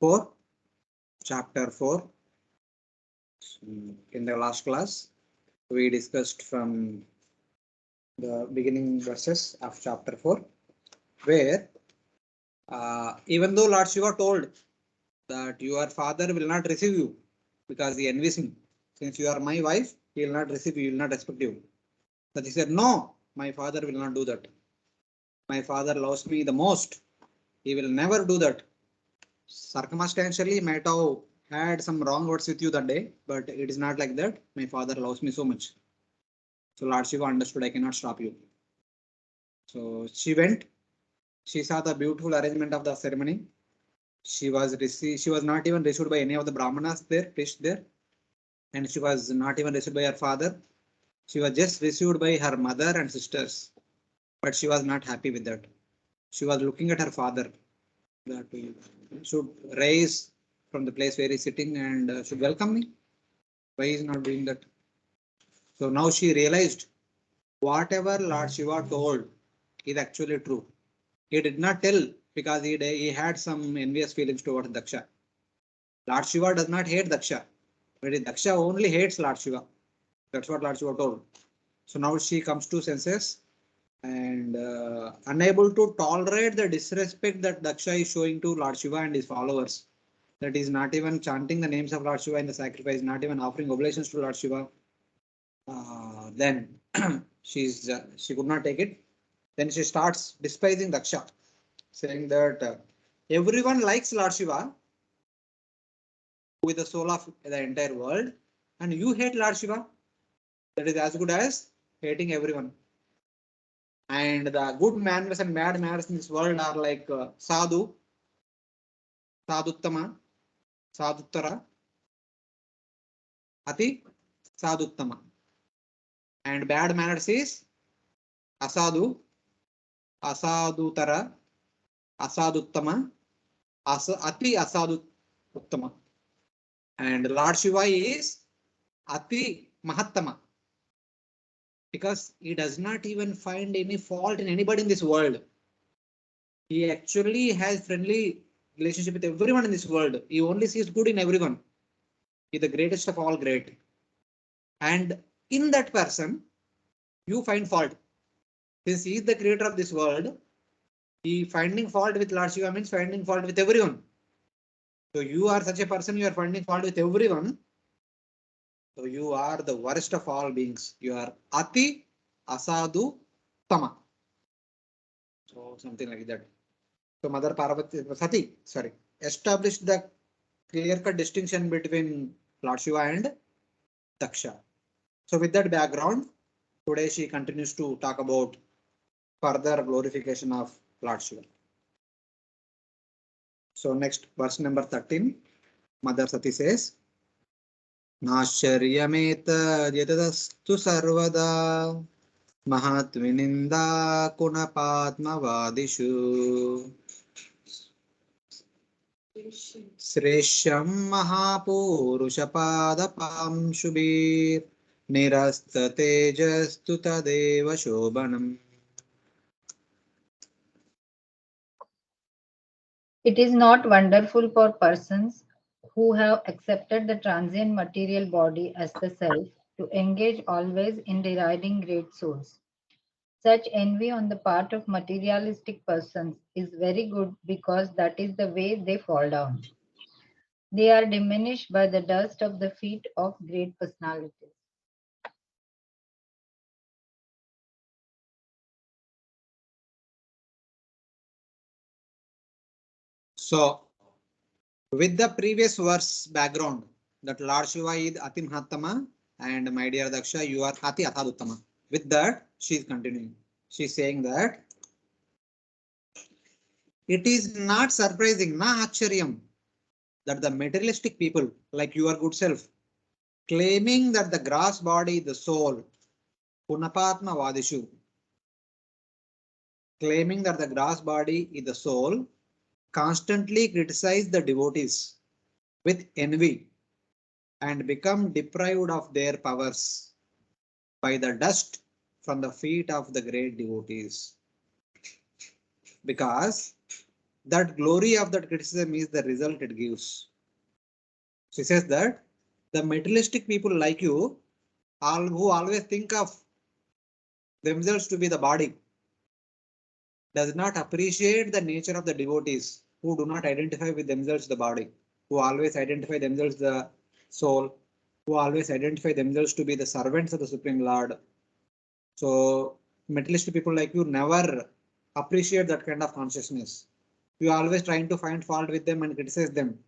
4, chapter 4. In the last class, we discussed from the beginning verses of chapter 4, where even though Lord Shiva told that your father will not receive you because he envies me. Since you are my wife, he will not receive you, he will not respect you. But he said, no, my father will not do that. My father loves me the most. He will never do that. Circumstantially, he might have had some wrong words with you that day, but it is not like that. My father loves me so much. So Lord Shiva understood, I cannot stop you. So she went. She saw the beautiful arrangement of the ceremony. She was not even received by any of the brahmanas there, priests there, and she was not even received by her father. She was just received by her mother and sisters, but she was not happy with that. She was looking at her father that he should rise from the place where he is sitting and should welcome me. Why is not doing that? So now she realized whatever Lord Shiva told is actually true. He did not tell because he had some envious feelings towards Daksha. Lord Shiva does not hate Daksha, but Daksha only hates Lord Shiva. That's what Lord Shiva told. So now she comes to senses and unable to tolerate the disrespect that Daksha is showing to Lord Shiva and his followers. That is not even chanting the names of Lord Shiva in the sacrifice, not even offering oblations to Lord Shiva. Then she could not take it. Then she starts despising Daksha, saying that everyone likes Lord Shiva with the soul of the entire world, and you hate Lord Shiva. That is as good as hating everyone. And the good manners and bad manners in this world are like sadhu, sadhuttama, sadhuttara, ati, sadhuttama. And bad manners is asadu, asadutara, asaduttama, ati asaduttama. And Lord Shiva is ati mahattama, because he does not even find any fault in anybody in this world. He actually has friendly relationship with everyone in this world. He only sees good in everyone. He is the greatest of all great. And in that person, you find fault. Since he is the creator of this world, he finding fault with Lord Shiva means finding fault with everyone. So you are such a person, you are finding fault with everyone. So you are the worst of all beings. You are ati asadu tama. So something like that. So Mother Parvati, Sati, established the clear-cut distinction between Lord Shiva and Daksha. So with that background, today she continues to talk about further glorification of Lord Shiva. So next, verse number 13, Mother Sati says, Nasharyameta yatadastu sarvada mahatvininda kunapadmavadishu Sreshyam Mahapurushapadapam Shubir Nirasta Tejastu Tadeva Shobhanam. It is not wonderful for persons who have accepted the transient material body as the self to engage always in deriding great souls. Such envy on the part of materialistic persons is very good because that is the way they fall down. They are diminished by the dust of the feet of great personalities. So, with the previous verse background, that Lord Shiva is Ati Mahatma and my dear Daksha, you are Ati Athaduttama. With that, she is continuing. She is saying that it is not surprising, na aksharyam, that the materialistic people like your good self claiming that the gross body, the soul, Punapatma Vadishu, claiming that the gross body is the soul, constantly criticize the devotees with envy and become deprived of their powers by the dust from the feet of the great devotees. Because that glory of that criticism is the result it gives. She says that the materialistic people like you, all who always think of themselves to be the body, does not appreciate the nature of the devotees who do not identify with themselves the body, who always identify themselves the soul, who always identify themselves to be the servants of the Supreme Lord. So materialistic people like you never appreciate that kind of consciousness. You are always trying to find fault with them and criticize them.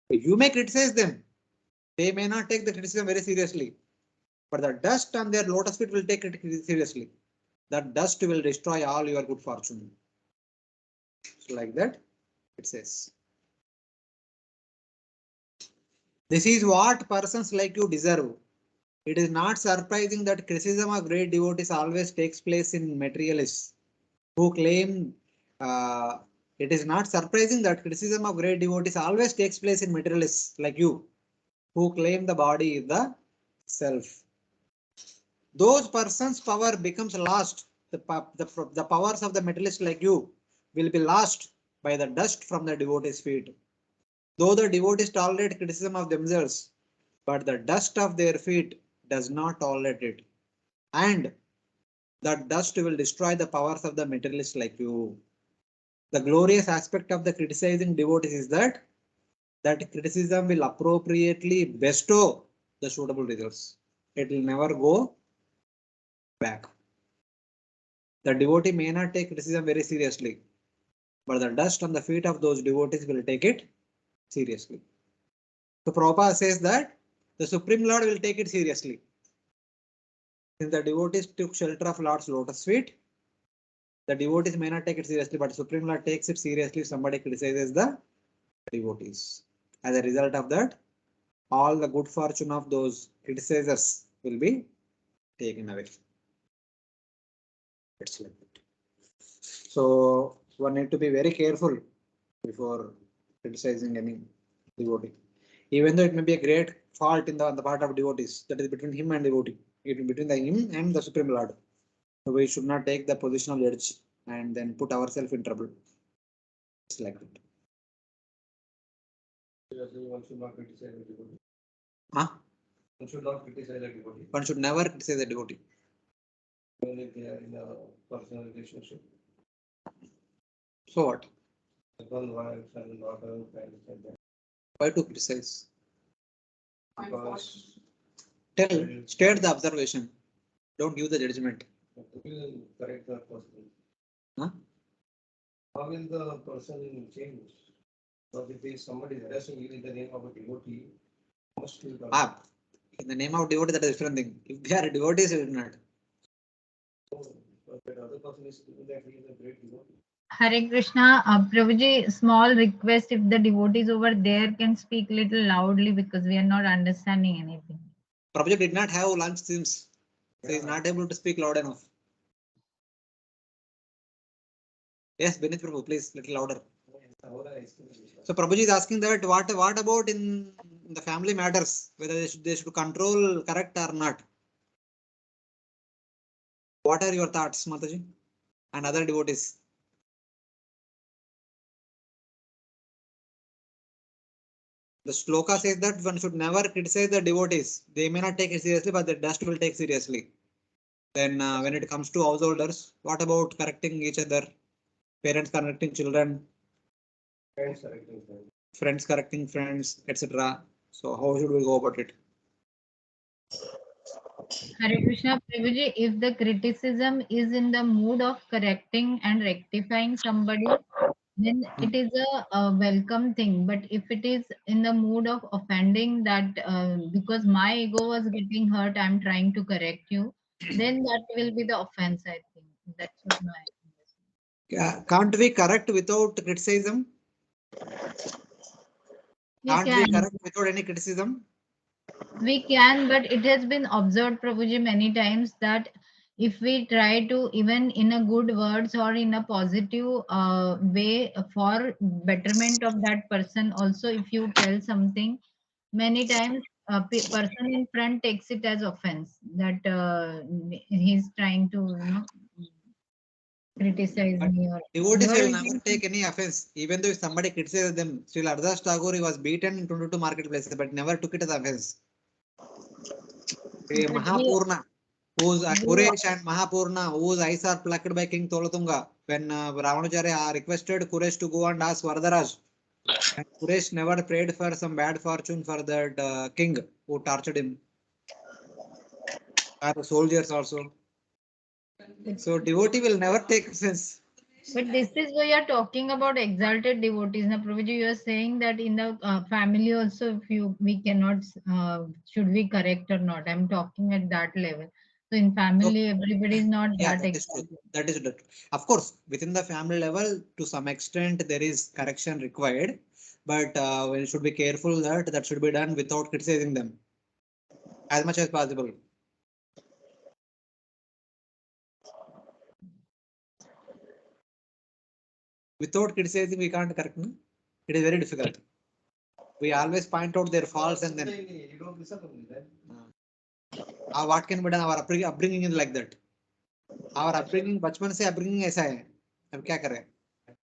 You may criticize them. They may not take the criticism very seriously, but the dust on their lotus feet will take it seriously. That dust will destroy all your good fortune. So like that, it says. This is what persons like you deserve. It is not surprising that criticism of great devotees always takes place in materialists who claim. It is not surprising that criticism of great devotees always takes place in materialists like you, who claim the body is the self. Those persons' power becomes lost. The powers of the materialist like you will be lost by the dust from the devotees' feet. Though the devotees tolerate criticism of themselves, but the dust of their feet does not tolerate it. And that dust will destroy the powers of the materialist like you. The glorious aspect of the criticizing devotees is that criticism will appropriately bestow the suitable results. It will never go back. The devotee may not take criticism very seriously, but the dust on the feet of those devotees will take it seriously. So Prabhupada says that the Supreme Lord will take it seriously. Since the devotees took shelter of Lord's lotus feet, the devotees may not take it seriously, but Supreme Lord takes it seriously if somebody criticizes the devotees. As a result of that, all the good fortune of those criticizers will be taken away. It's like that. So one need to be very careful before criticizing any devotee. Even though it may be a great fault on the part of devotees, that is between him and devotee, between him and the Supreme Lord. So we should not take the position of judge and then put ourselves in trouble. It's like that. One should not criticize the devotee. Huh? One should not criticize the devotee. One should never criticize the devotee. Even if they are in a personal relationship. So what? Husband, wife, and daughter, parents, and that. Why to criticize? Because State the observation. Don't give the judgment. will correct the person. Huh? How will the person change? Because if somebody is harassing you in the name of a devotee, must be in the name of devotee, that is a different thing. If they are devotees, it is not. But that other person is doing that he is a great devotee. Hare Krishna, Prabhuji, small request if the devotees over there can speak little loudly because we are not understanding anything. Prabhuji did not have lunch since, so he is not able to speak loud enough. Yes, Benit Prabhu, please, little louder. So Prabhuji is asking that what about in the family matters, whether they should control correct or not. What are your thoughts, Mataji and other devotees? The shloka says that one should never criticize the devotees. They may not take it seriously, but the dust will take seriously. Then when it comes to householders, what about correcting each other? Parents correcting children, friends correcting friends, etc. So how should we go about it? Hare Krishna, Prabhuji, if the criticism is in the mood of correcting and rectifying somebody, then it is a welcome thing. But if it is in the mood of offending that because my ego was getting hurt, I'm trying to correct you, then that will be the offense, I think. That's what my Can't we correct without criticism? Can't we correct without any criticism? We can, but it has been observed, Prabhuji, many times that if we try to, even in a good words or in a positive way for betterment of that person, also if you tell something, many times a person in front takes it as offense that he's trying to, criticize But me or devotees will whatever it never is. take any offense, even though if somebody criticizes them. Still, Ardas Tagore was beaten in 22 marketplaces, but never took it as offense. But Mahapurna, whose we Kuresh and Mahapurna, whose eyes are plucked by King Tolatunga, when Ravanacharya requested Kuresh to go and ask Varadaraj, and Kuresh never prayed for some bad fortune for that king who tortured him, or the soldiers also. So devotee will never take offense. But this is why you are talking about exalted devotees. Now, Prabhuji, you are saying that in the family also, if you we cannot, should we correct or not? I'm talking at that level. So in So, family, everybody is not yeah, that that is true. exalted. That is true. Of course, within the family level, to some extent, there is correction required, but we should be careful that that should be done without criticizing them as much as possible. Without criticizing, we can't correct them. It is very difficult. We always point out their faults and then You don't listen to me then. what can be done. Our upbringing is like that. Our upbringing, बचपन से upbringing ऐसा है. अब क्या करें?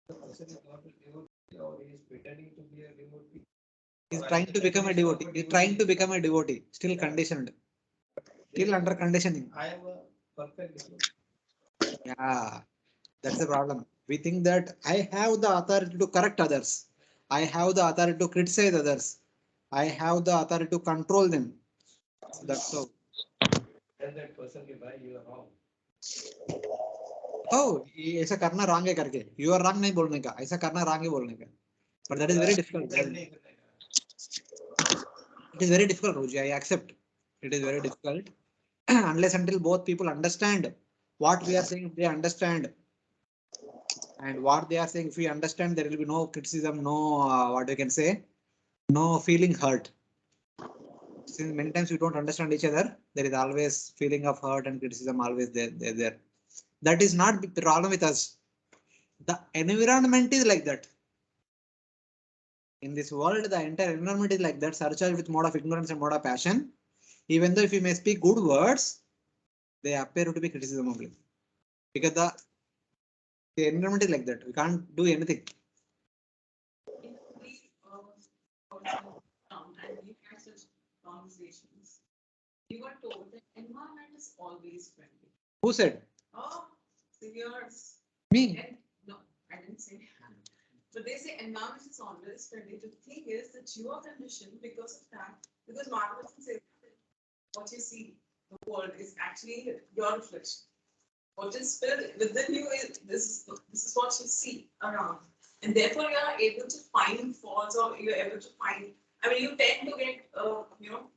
The person is not a devotee or he is pretending to be a devotee. He's trying to become a devotee. He's trying to become a devotee. Still conditioned. Still under conditioning. I am a perfect devotee. Yeah, that's the problem. We think that I have the authority to correct others. I have the authority to criticize others. I have the authority to control them. So that's so. Tell that person कि भाई you are wrong. Oh, ये ऐसा करना wrong है करके. You are wrong नहीं बोलने का. ऐसा करना wrong है बोलने का. But that is very difficult. It is very difficult, Roji. I accept. It is very difficult. Unless until both people understand what we are saying, if they understand and what they are saying, if we understand, there will be no criticism, no what we can say, no feeling hurt. Since many times we don't understand each other, there is always feeling of hurt and criticism always there. That is not the problem with us. The environment is like that. In this world, the entire environment is like that, surcharged with mode of ignorance and mode of passion. Even though if you may speak good words, they appear to be criticism only. Because the environment is like that. We can't do anything. And we had such conversations. We were told that environment is always friendly. Who said? Oh, seniors. Me. And no, I didn't say. But they say environment is always friendly. The thing is that you are conditioned because of that. Because Martin says that what you see, the world is actually your reflection. What is filled within you is this is what you see around. And therefore you are able to find faults or you're able to find, I mean, you tend to get,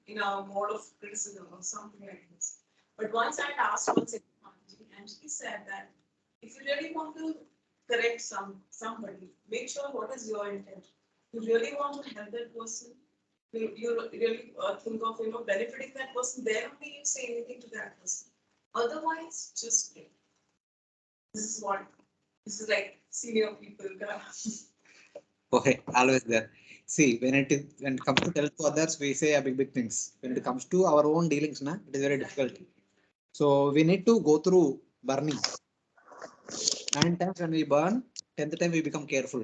in a mode of criticism or something like this. But once I asked one psychologist, and she said that if you really want to correct somebody, make sure what is your intent. You really want to help that person. You really think of benefiting that person. Then only you say anything to that person. Otherwise, just play. This is like senior people. Okay, always there. See, when it comes to tell to others, we say a big things. When it comes to our own dealings, na, it is very difficult. So we need to go through burning. 9 times when we burn, 10th time we become careful.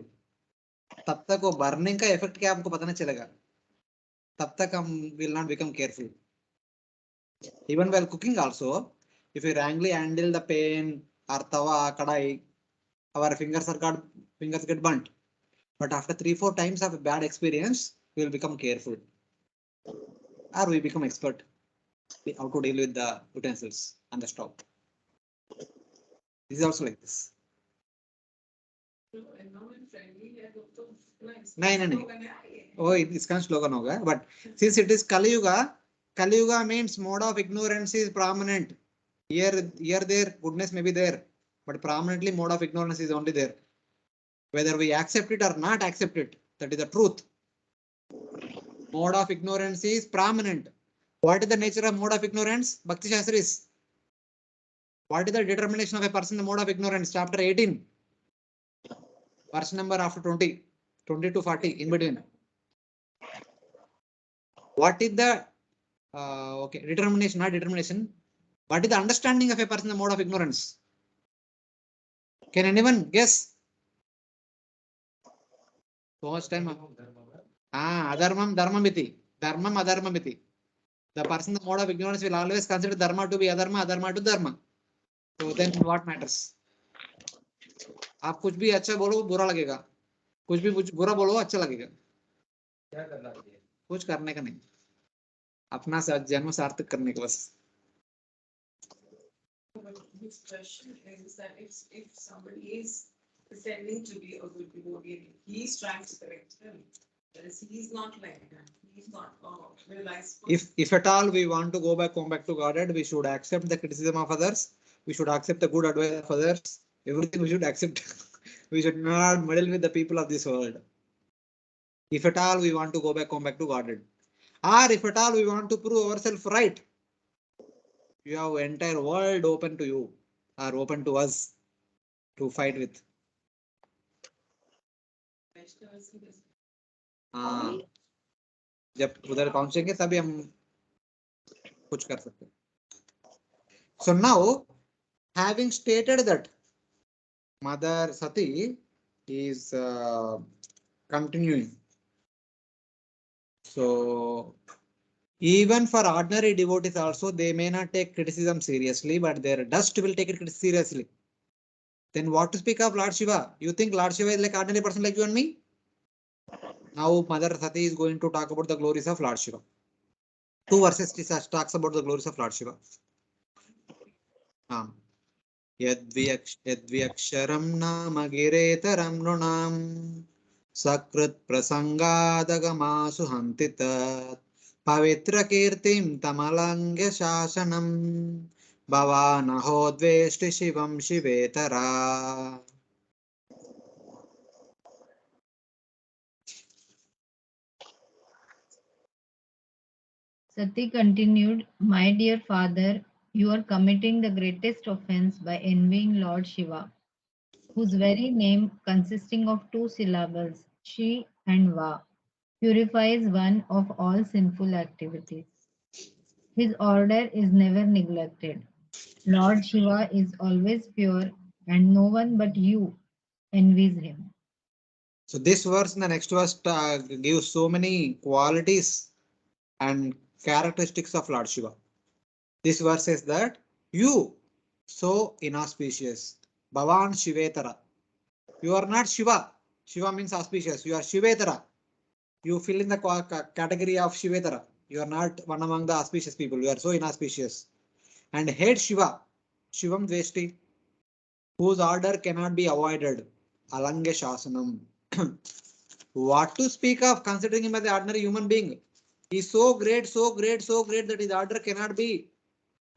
तब तक वो burning का effect क्या हमको पता नहीं चलेगा. तब तक हम will not become careful. Even while cooking also, if we wrongly handle the pan or tawa, kadai, our fingers get burnt. But after 3-4 times of a bad experience, we will become careful. Or we become expert how to deal with the utensils and the stove. This is also like this. नहीं. Oh, इसका slogan होगा. But since it is Kali Yuga means mode of ignorance is prominent. Here there, goodness may be there, but prominently mode of ignorance is only there. Whether we accept it or not accept it, that is the truth. Mode of ignorance is prominent. What is the nature of mode of ignorance? Bhakti Shastris. What is the determination of a person in the mode of ignorance? Chapter 18. Verse number after 20 to 40 in between. What is the determination, not determination? What is the understanding of a person in the mode of ignorance? Can anyone guess? So much time. Adharmam dharmamiti. Dharmam adharmamiti. The person in the mode of ignorance will always consider dharma to be adharma, adharma to dharma. So then what matters? आप कुछ भी अच्छा बोलो बुरा लगेगा, कुछ भी बुरा बोलो अच्छा लगेगा. क्या करना चाहिए? कुछ करने का नहीं, अपना जन्म सार्थक करने का बस. But his question is that if somebody is pretending to be a good devotee, he's trying to correct him. Whereas he's not like that. He's not realized. If at all we want to go back, come back to Godhead, we should accept the criticism of others. We should accept the good advice of others. Everything we should accept. We should not meddle with the people of this world. If at all we want to go back, come back to Godhead, or if at all we want to prove ourselves right, you have entire world open to you, or open to us to fight with. जब उधर पहुंचेंगे तभी हम कुछ कर सकते हैं. So now, having stated that Mother Sati is continuing. So even for ordinary devotees also, they may not take criticism seriously, but their dust will take it seriously. Then what to speak of Lord Shiva? You think Lord Shiva is like ordinary person like you and me? Now Mother Sati is going to talk about the glories of Lord Shiva. 2 verses talks about the glories of Lord Shiva. यद्व्यक्षरं नाम गिरेतरं नृणां सकृत् प्रसंगादगमासु हन्ति तत् पवित्रकीर्तिं तमलङ्घ्य शासनं भवानहो द्वेष्टि शिवं शिवेतरा. Sati continued, "My dear father, you are committing the greatest offense by envying Lord Shiva, whose very name, consisting of 2 syllables, Shi and Va, purifies one of all sinful activities. His order is never neglected. Lord Shiva is always pure, and no one but you envies him." So this verse and the next verse gives so many qualities and characteristics of Lord Shiva. This verse says that you so inauspicious, Bhavan Shivetara. You are not Shiva. Shiva means auspicious. You are Shivetara. You fill in the category of Shivetara. You are not one among the auspicious people. You are so inauspicious. And hate Shiva, Shivam Dveshti, whose order cannot be avoided. Alange Shasanam. What to speak of considering him as the ordinary human being? He is so great, so great, so great that his order cannot be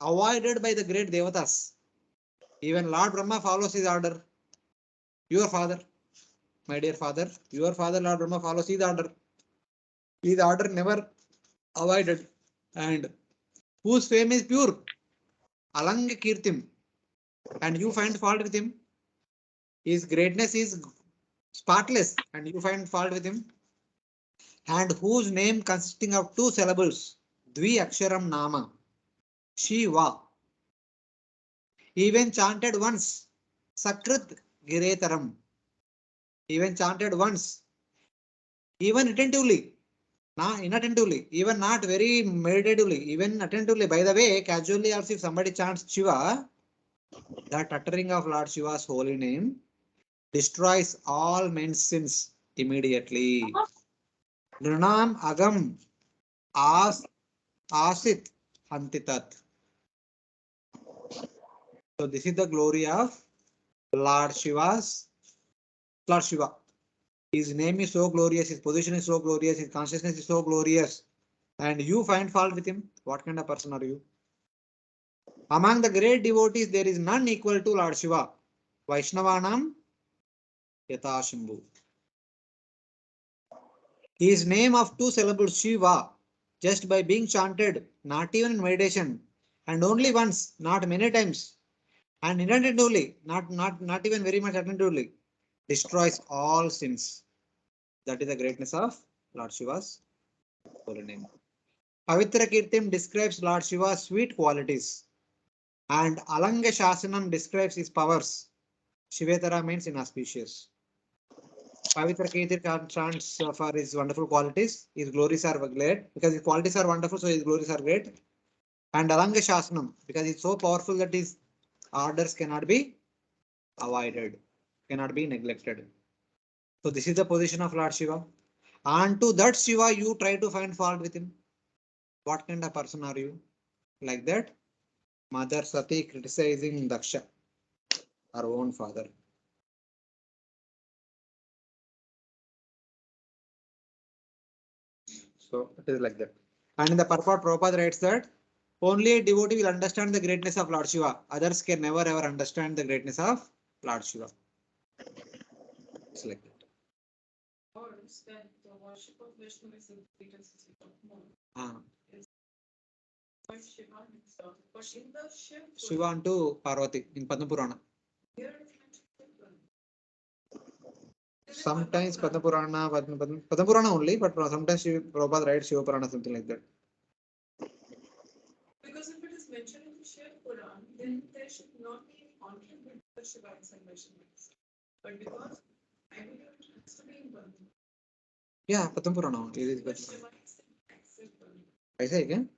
avoided by the great devatas. Even Lord Brahma follows his order. Your father, my dear father, your father Lord Brahma follows his order. His order never avoided. And whose fame is pure? Alang Kirtim. And you find fault with him. His greatness is spotless and you find fault with him. And whose name consisting of 2 syllables, Dvi Aksharam Nama, Shiva. Even chanted once, Sakrit Giretaram. Even chanted once, even attentively, not inattentively, even not very meditatively, even attentively. By the way, casually also if somebody chants Shiva, that uttering of Lord Shiva's holy name destroys all men's sins immediately. Nranam agam asit hantitat. So this is the glory of Lord Shiva's Lord Shiva. His name is so glorious, his position is so glorious, his consciousness is so glorious, and you find fault with him. What kind of person are you? Among the great devotees, there is none equal to Lord Shiva. Vaishnavanam Yata Shambhu. His name of 2 syllables Shiva, just by being chanted, not even in meditation, and only once, not many times, and inattentively, not even very much attentively, destroys all sins. That is the greatness of Lord Shiva's holy name. Pavitra Kirtim describes Lord Shiva's sweet qualities, and Alanga Shasanam describes his powers. Shivetara means inauspicious. Pavitra Ketir chants for his wonderful qualities. His glories are great because his qualities are wonderful, so his glories are great. And Alanga Shasnam because it's so powerful that his orders cannot be avoided, cannot be neglected. So this is the position of Lord Shiva. And to that Shiva, you try to find fault with him. What kind of person are you? Like that, Mother Sati criticizing Daksha, her own father. So it is like that. And in the purport, Prabhupada writes that only a devotee will understand the greatness of Lord Shiva. Others can never ever understand the greatness of Lord Shiva. It's like that. Words that the worship of Vishnu is the greatest of more. For Shiva himself. But in the Shiva, Shiva unto Parvati in Padma Purana. here it is mentioned. Sometimes Padma Purana only, but sometimes Prabhupada writes Shiva Purana, something like that. Because if it is mentioned in the Shiva Puran, then there should not be any conflict with the Shivas and Vaishnavas. But because I believe it has to be in Padma. Yeah, Padma Purana. It is But Padma. Shiva is accept Padma. I say again.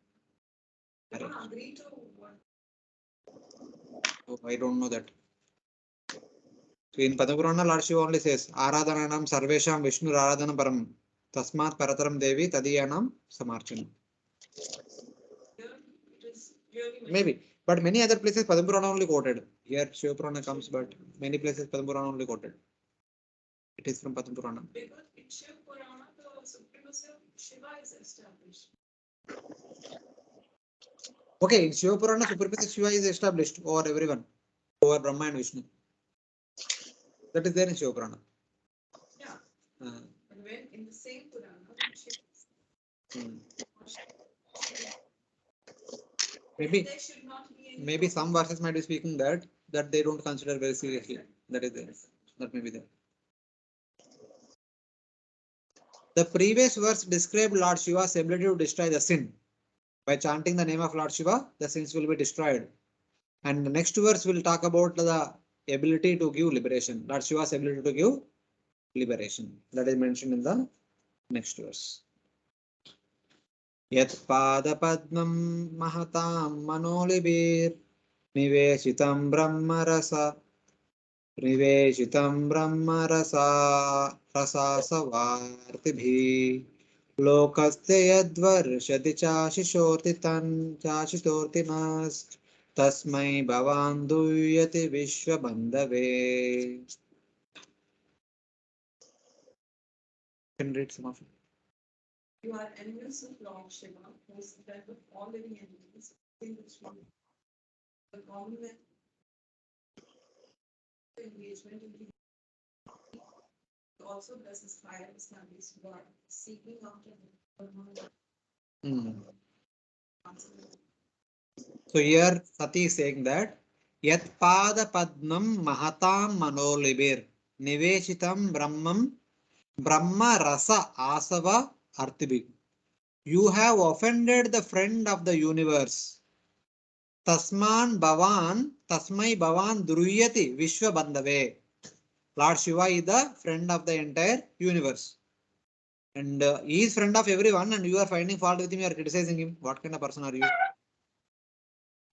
They don't agree to what. Oh, I don't know that. So in Padma Purana, Lord Shiva only says Aradhananam Sarvesham Vishnu Aradhanam Param Tasmat Parataram Devi Tadiyanam Samarchanam. Here it is really mentioned. Maybe, but many other places Padma Purana only quoted. Here Shiva Purana comes, but many places Padma Purana only quoted. It is from Padma Purana. Because in Shiva Purana, the supremacy of Shiva is established. Okay, in Shiva Purana, supremacy of Shiva is established over everyone, over Brahma and Vishnu. That is there in Shiva Purana. Yeah. But when in the same Purana, Shiva Maybe, there should not be any maybe some verses might be speaking that they don't consider very seriously. That is there. That may be there. The previous verse described Lord Shiva's ability to destroy the sin. By chanting the name of Lord Shiva, the sins will be destroyed. And the next verse will talk about the ability to give liberation. Lord Shiva's ability to give liberation. That is mentioned in the next verse. Yat pada padmam mahatam manolibir niveshitam brahma rasa रसासवार्तिभिः लोकस्य यद्वर्षति चाशिषोर्तितस्मै भवान् दूयते विश्वबन्धवे. Can read some of it. You are enemies of Lord Shiva, who is the death of all living entities, in which one the common engagement in the also blesses higher established God, seeking after the So here Sati is saying that Yat pada padmam mahatam manolibir niveshitam brahma rasa asava artibhi. You have offended the friend of the universe. Tasmai bhavan druyati vishwa bandhave. Lord Shiva is the friend of the entire universe. And he is friend of everyone, and you are finding fault with him, you are criticizing him. What kind of person are you?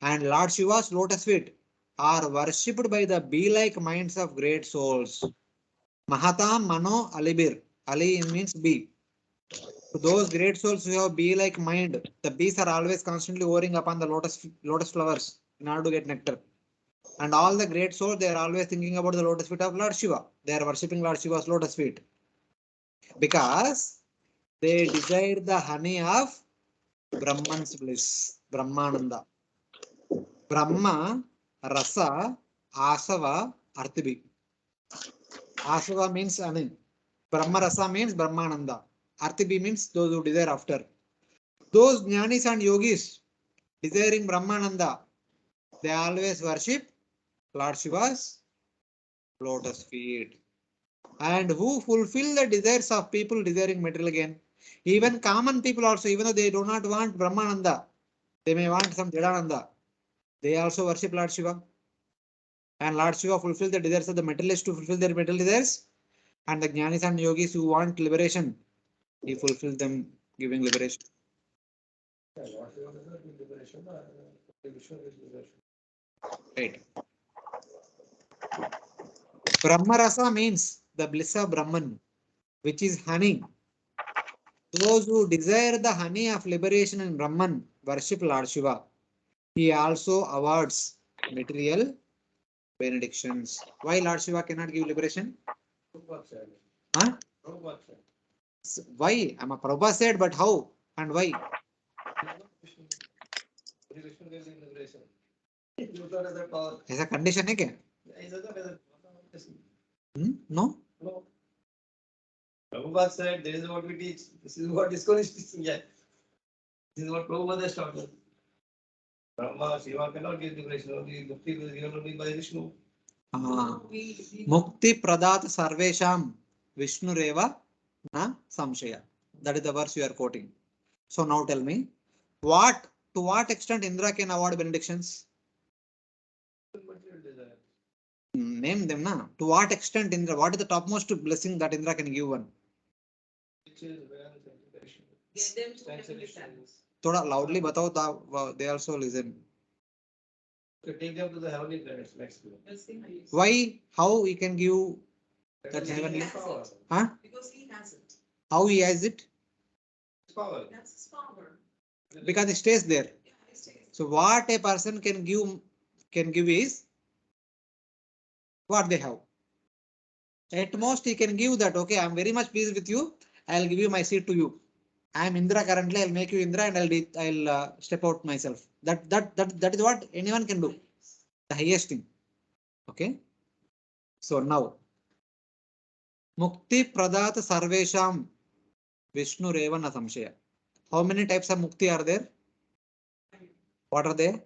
And Lord Shiva's lotus feet are worshipped by the bee-like minds of great souls. Mahatam Mano Alibir. Ali means bee. So those great souls who have bee-like mind, the bees are always constantly hovering upon the lotus flowers in order to get nectar. And all the great souls, they are always thinking about the lotus feet of Lord Shiva. They are worshipping Lord Shiva's lotus feet. Because they desire the honey of Brahman's bliss, Brahmananda. Brahma, Rasa, Asava, Artibhi. Asava means honey. Brahma Rasa means Brahmananda. Artibhi means those who desire after. Those jnanis and yogis desiring Brahmananda, they always worship Lord Shiva's lotus feet. And who fulfill the desires of people desiring material gain. Even common people also, even though they do not want Brahmananda, they may want some Jadananda. They also worship Lord Shiva. And Lord Shiva fulfilled the desires of the materialists to fulfill their material desires. And the Jnanis and Yogis who want liberation, he fulfilled them, giving liberation. Yeah, what you want is the liberation, the Vishnu is liberation. Right. Brahma Rasa means the bliss of Brahman, which is honey. Those who desire the honey of liberation in Brahman worship Lord Shiva. He also awards material benedictions. Why Lord Shiva cannot give liberation? Prabhupada said. Huh? Prabhupada said. Why? Prabhupada said, but how and why? Vishnu. Vishnu gives him liberation. He does not have that power. ऐसा condition है क्या? He does not have that power. No. No. Prabhupada said, this is what we teach. This is what ISKCON is teaching. Yeah. This is what Prabhupada has taught us. Brahma, Shiva cannot give liberation. Only Bhakti is given only by Vishnu. Mukti Pradat Sarvesham Vishnureva na Samshaya. That is the verse you are quoting. So now tell me, to what extent Indra can award benedictions? Material desire. Name them na. To what extent Indra? What is the topmost blessing that Indra can give one? Which is where sanctification. Get them to heavenly Sanctification. planets. थोड़ा loudly बताओ, they also listen. To take them to the heavenly planets next year. Let's see how you see. Why? How he can give that He heavenly? has power. Huh? Because he has it. How he has it? His power. That's his power. Because he stays there. Yeah, he stays. So what a person can give is what they have. At most he can give that. Okay, I am very much pleased with you. I'll give you my seat to you. I am Indra currently. I'll make you Indra and I'll step out myself. That is what anyone can do. The highest thing. Okay. So now, Mukti Pradat Sarvesham Vishnu Reva na Samshaya. How many types of Mukti are there? What are they?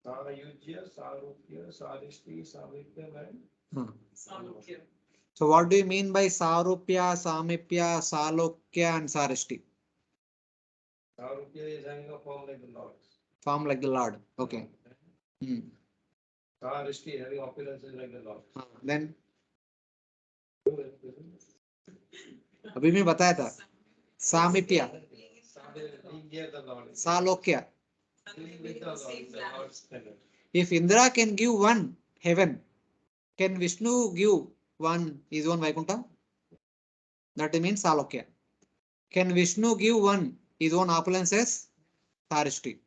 Sarayujya, Sarupya, Sarishti, Samipya, and Salukya. So what do you mean by Sarupya, Samipya, Salokya and Sarishti? Sarupya is having a form like the Lord. Form like the Lord. Okay. Sarishti having opulences like the Lord. Then अभी मैं बताया था सामिप्या Being near the Lord. सालोक्य. Being with the Lord, the Lord's planet. If Indra can give one heaven, can Vishnu give one his own Vaikuntha? That means Salokya. Can Vishnu give one his own opulences? Sarishti.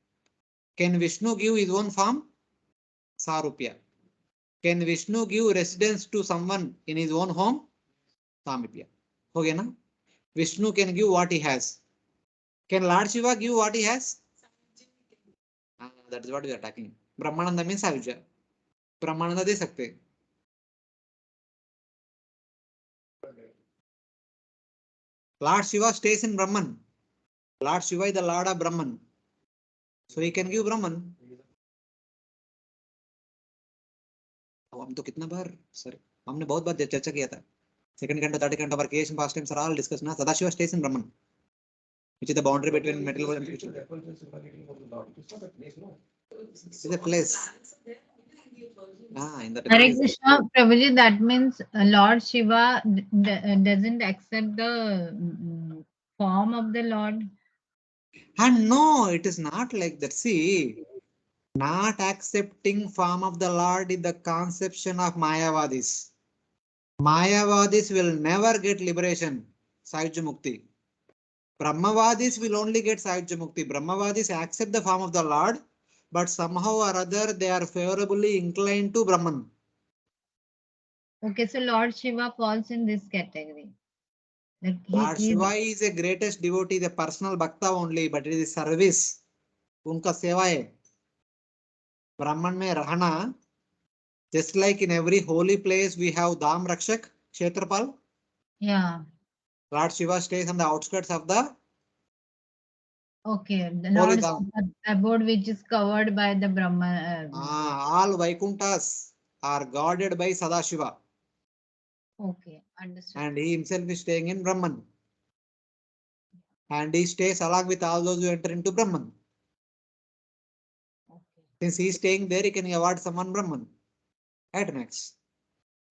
Can Vishnu give his own form? Sarupya. Can Vishnu give residence to someone in his own home? Samipya. Okay, na? Vishnu can give what he has. Can Lord Shiva give what he has? That is what we are talking. Brahmananda means Savijya. Brahmananda दे सकते. Lord Shiva stays in Brahman. Lord Shiva is the Lord of Brahman. So he can give Brahman. हम तो कितना बार sir हमने बहुत बार चर्चा किया था. Second canto, third canto, our creation past times are all discussed. Na Sadashiva stays in Brahman, which is the boundary between material world and spiritual world. It's a place. In that Hare place. Krishna, Prabhuji, that means Lord Shiva doesn't accept the form of the Lord. And no, it is not like that. See, not accepting form of the Lord is the conception of Mayavadis. Mayavadis will never get liberation, Sahyajya Mukti. Brahmavadis will only get Sahyajya Mukti. Brahmavadis accept the form of the Lord, but somehow or other they are favorably inclined to Brahman. Okay, so Lord Shiva falls in this category. Like Lord Shiva is a greatest devotee, the personal bhakta only, but it is service. उनका सेवा है. Brahman में रहना. Just like in every holy place we have Dham Rakshak, Kshetrapal. Yeah. Lord Shiva stays on the outskirts of the Okay, the holy Lord's Dham. abode which is covered by the Brahma. All Vaikunthas are guarded by Sadashiva. Okay, understood. And he himself is staying in Brahman. And he stays along with all those who enter into Brahman. Okay. Since he is staying there, he can award someone Brahman. at max.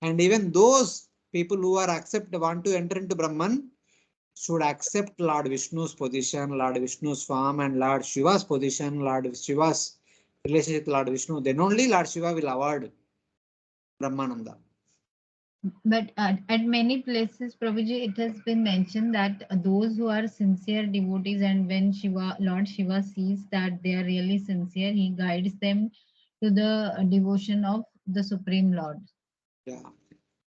And even those people who are want to enter into Brahman should accept Lord Vishnu's position, Lord Vishnu's form, and Lord Shiva's position, Lord Shiva's relationship with Lord Vishnu. Then only Lord Shiva will award Brahmananda. But at many places, Prabhuji, it has been mentioned that those who are sincere devotees, and when Lord Shiva sees that they are really sincere, he guides them to the devotion of the Supreme Lord. Yeah.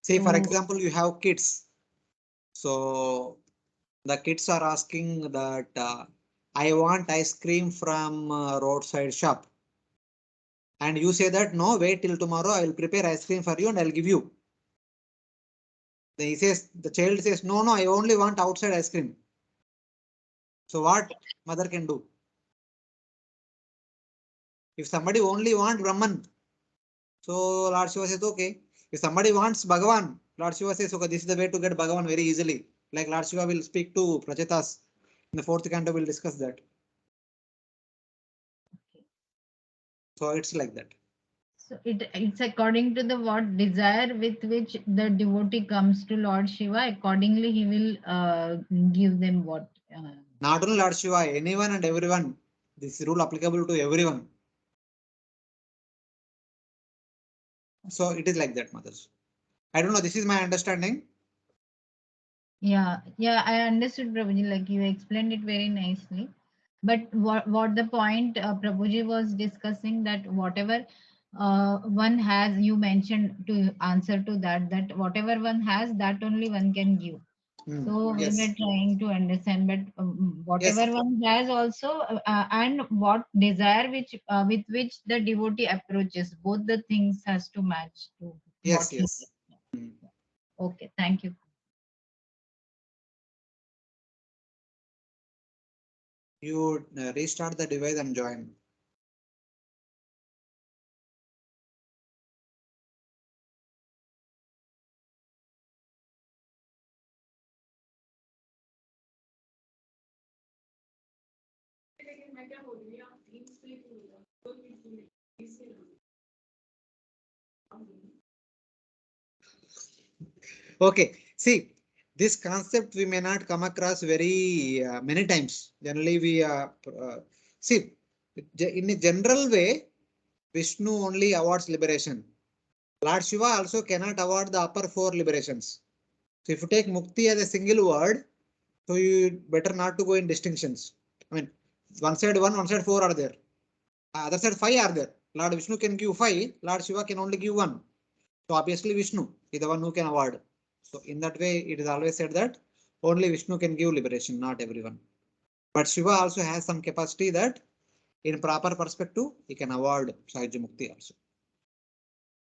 Say, for So- example, you have kids. So the kids are asking that I want ice cream from roadside shop. And you say that no, wait till tomorrow, I will prepare ice cream for you and I'll give you. Then he says, the child says, no, no, I only want outside ice cream. So what mother can do? If somebody only wants Brahman, so Lord Shiva says, okay. If somebody wants Bhagavan, Lord Shiva says, okay, this is the way to get Bhagavan very easily. Like Lord Shiva will speak to Prachetas. In the 4th canto, we'll discuss that. So it's like that. So it's according to the what desire with which the devotee comes to Lord Shiva, accordingly he will give them what. Not only Lord Shiva, anyone and everyone. This rule applicable to everyone. So it is like that, mothers. I don't know. This is my understanding. Yeah, I understood, Prabhuji. Like you explained it very nicely. But what the point Prabhuji was discussing, that whatever one has, you mentioned to answer to that whatever one has, that only one can give. So we Yes. were trying to understand, but whatever Yes. one has also, and what desire which with which the devotee approaches, both the things has to match to Yes. what he. Yes. Okay, thank you. You restart the device and join. लेकिन मैं क्या बोल रही हूँ आप team split होगा तो इसे Okay. See, this concept we may not come across very many times. Generally, we see in a general way, Vishnu only awards liberation. Lord Shiva also cannot award the upper 4 liberations. So if you take Mukti as a single word, so you better not to go in distinctions. I mean, one side 1, one side 4 are there. Other side 5 are there. Lord Vishnu can give 5, Lord Shiva can only give 1. So obviously Vishnu is the one who can award. So in that way, it is always said that only Vishnu can give liberation, not everyone. But Shiva also has some capacity that in proper perspective, he can award Sahajya Mukti also.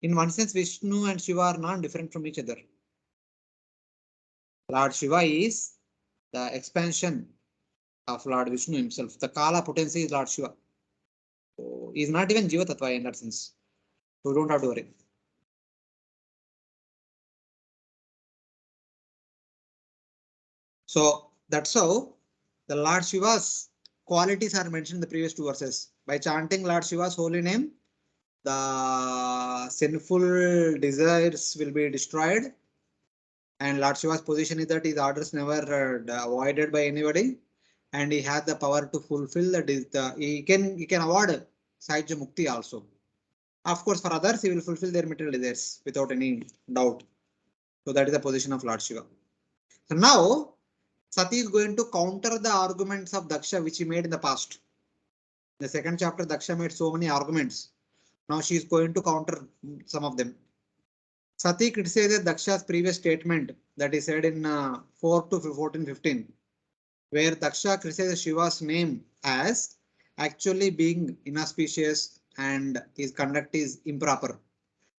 In one sense, Vishnu and Shiva are not different from each other. Lord Shiva is the expansion of Lord Vishnu himself. The Kala potency is Lord Shiva. So he is not even Jiva Tattva in that sense. So don't have to worry. So that's how the Lord Shiva's qualities are mentioned in the previous 2 verses. By chanting Lord Shiva's holy name, the sinful desires will be destroyed. And Lord Shiva's position is that his orders never avoided by anybody. And he has the power to fulfill that. He can award Sahajya Mukti also. Of course, for others, he will fulfill their material desires without any doubt. So that is the position of Lord Shiva. So now, Sati is going to counter the arguments of Daksha which he made in the past. In the 2nd chapter, Daksha made so many arguments. Now she is going to counter some of them. Sati criticizes Daksha's previous statement that he said in 4 to 14-15, where Daksha criticizes Shiva's name as actually being inauspicious and his conduct is improper.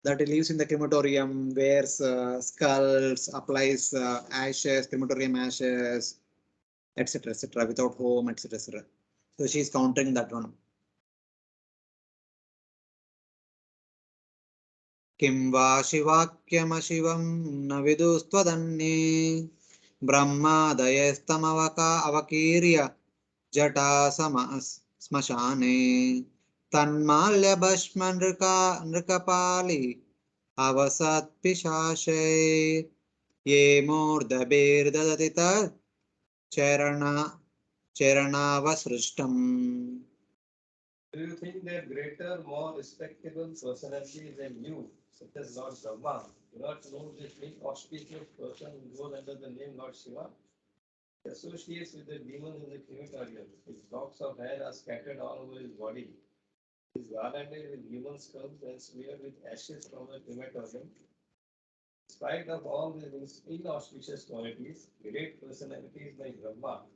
That he lives in the crematorium, wears skulls, applies ashes, crematorium ashes, etc., without home, etc., etc. So she is countering that one. Kim va shivakyamashivam na vidustvadanne brahmadayestamavaka avakirya jata smashane tanmalya bhashma nrikapali avasat pishashe ye murdabir tat charanavasrishtam. Do you think that greater, more respectable personalities than you, such as Lord Brahma, do not know this inauspicious person who goes under the name Lord Shiva? He associates with the demons in the crematorium. His locks of hair are scattered all over his body. He is garlanded with human skulls and smeared with ashes from the crematorium. In spite of all these inauspicious qualities, great personalities like Brahma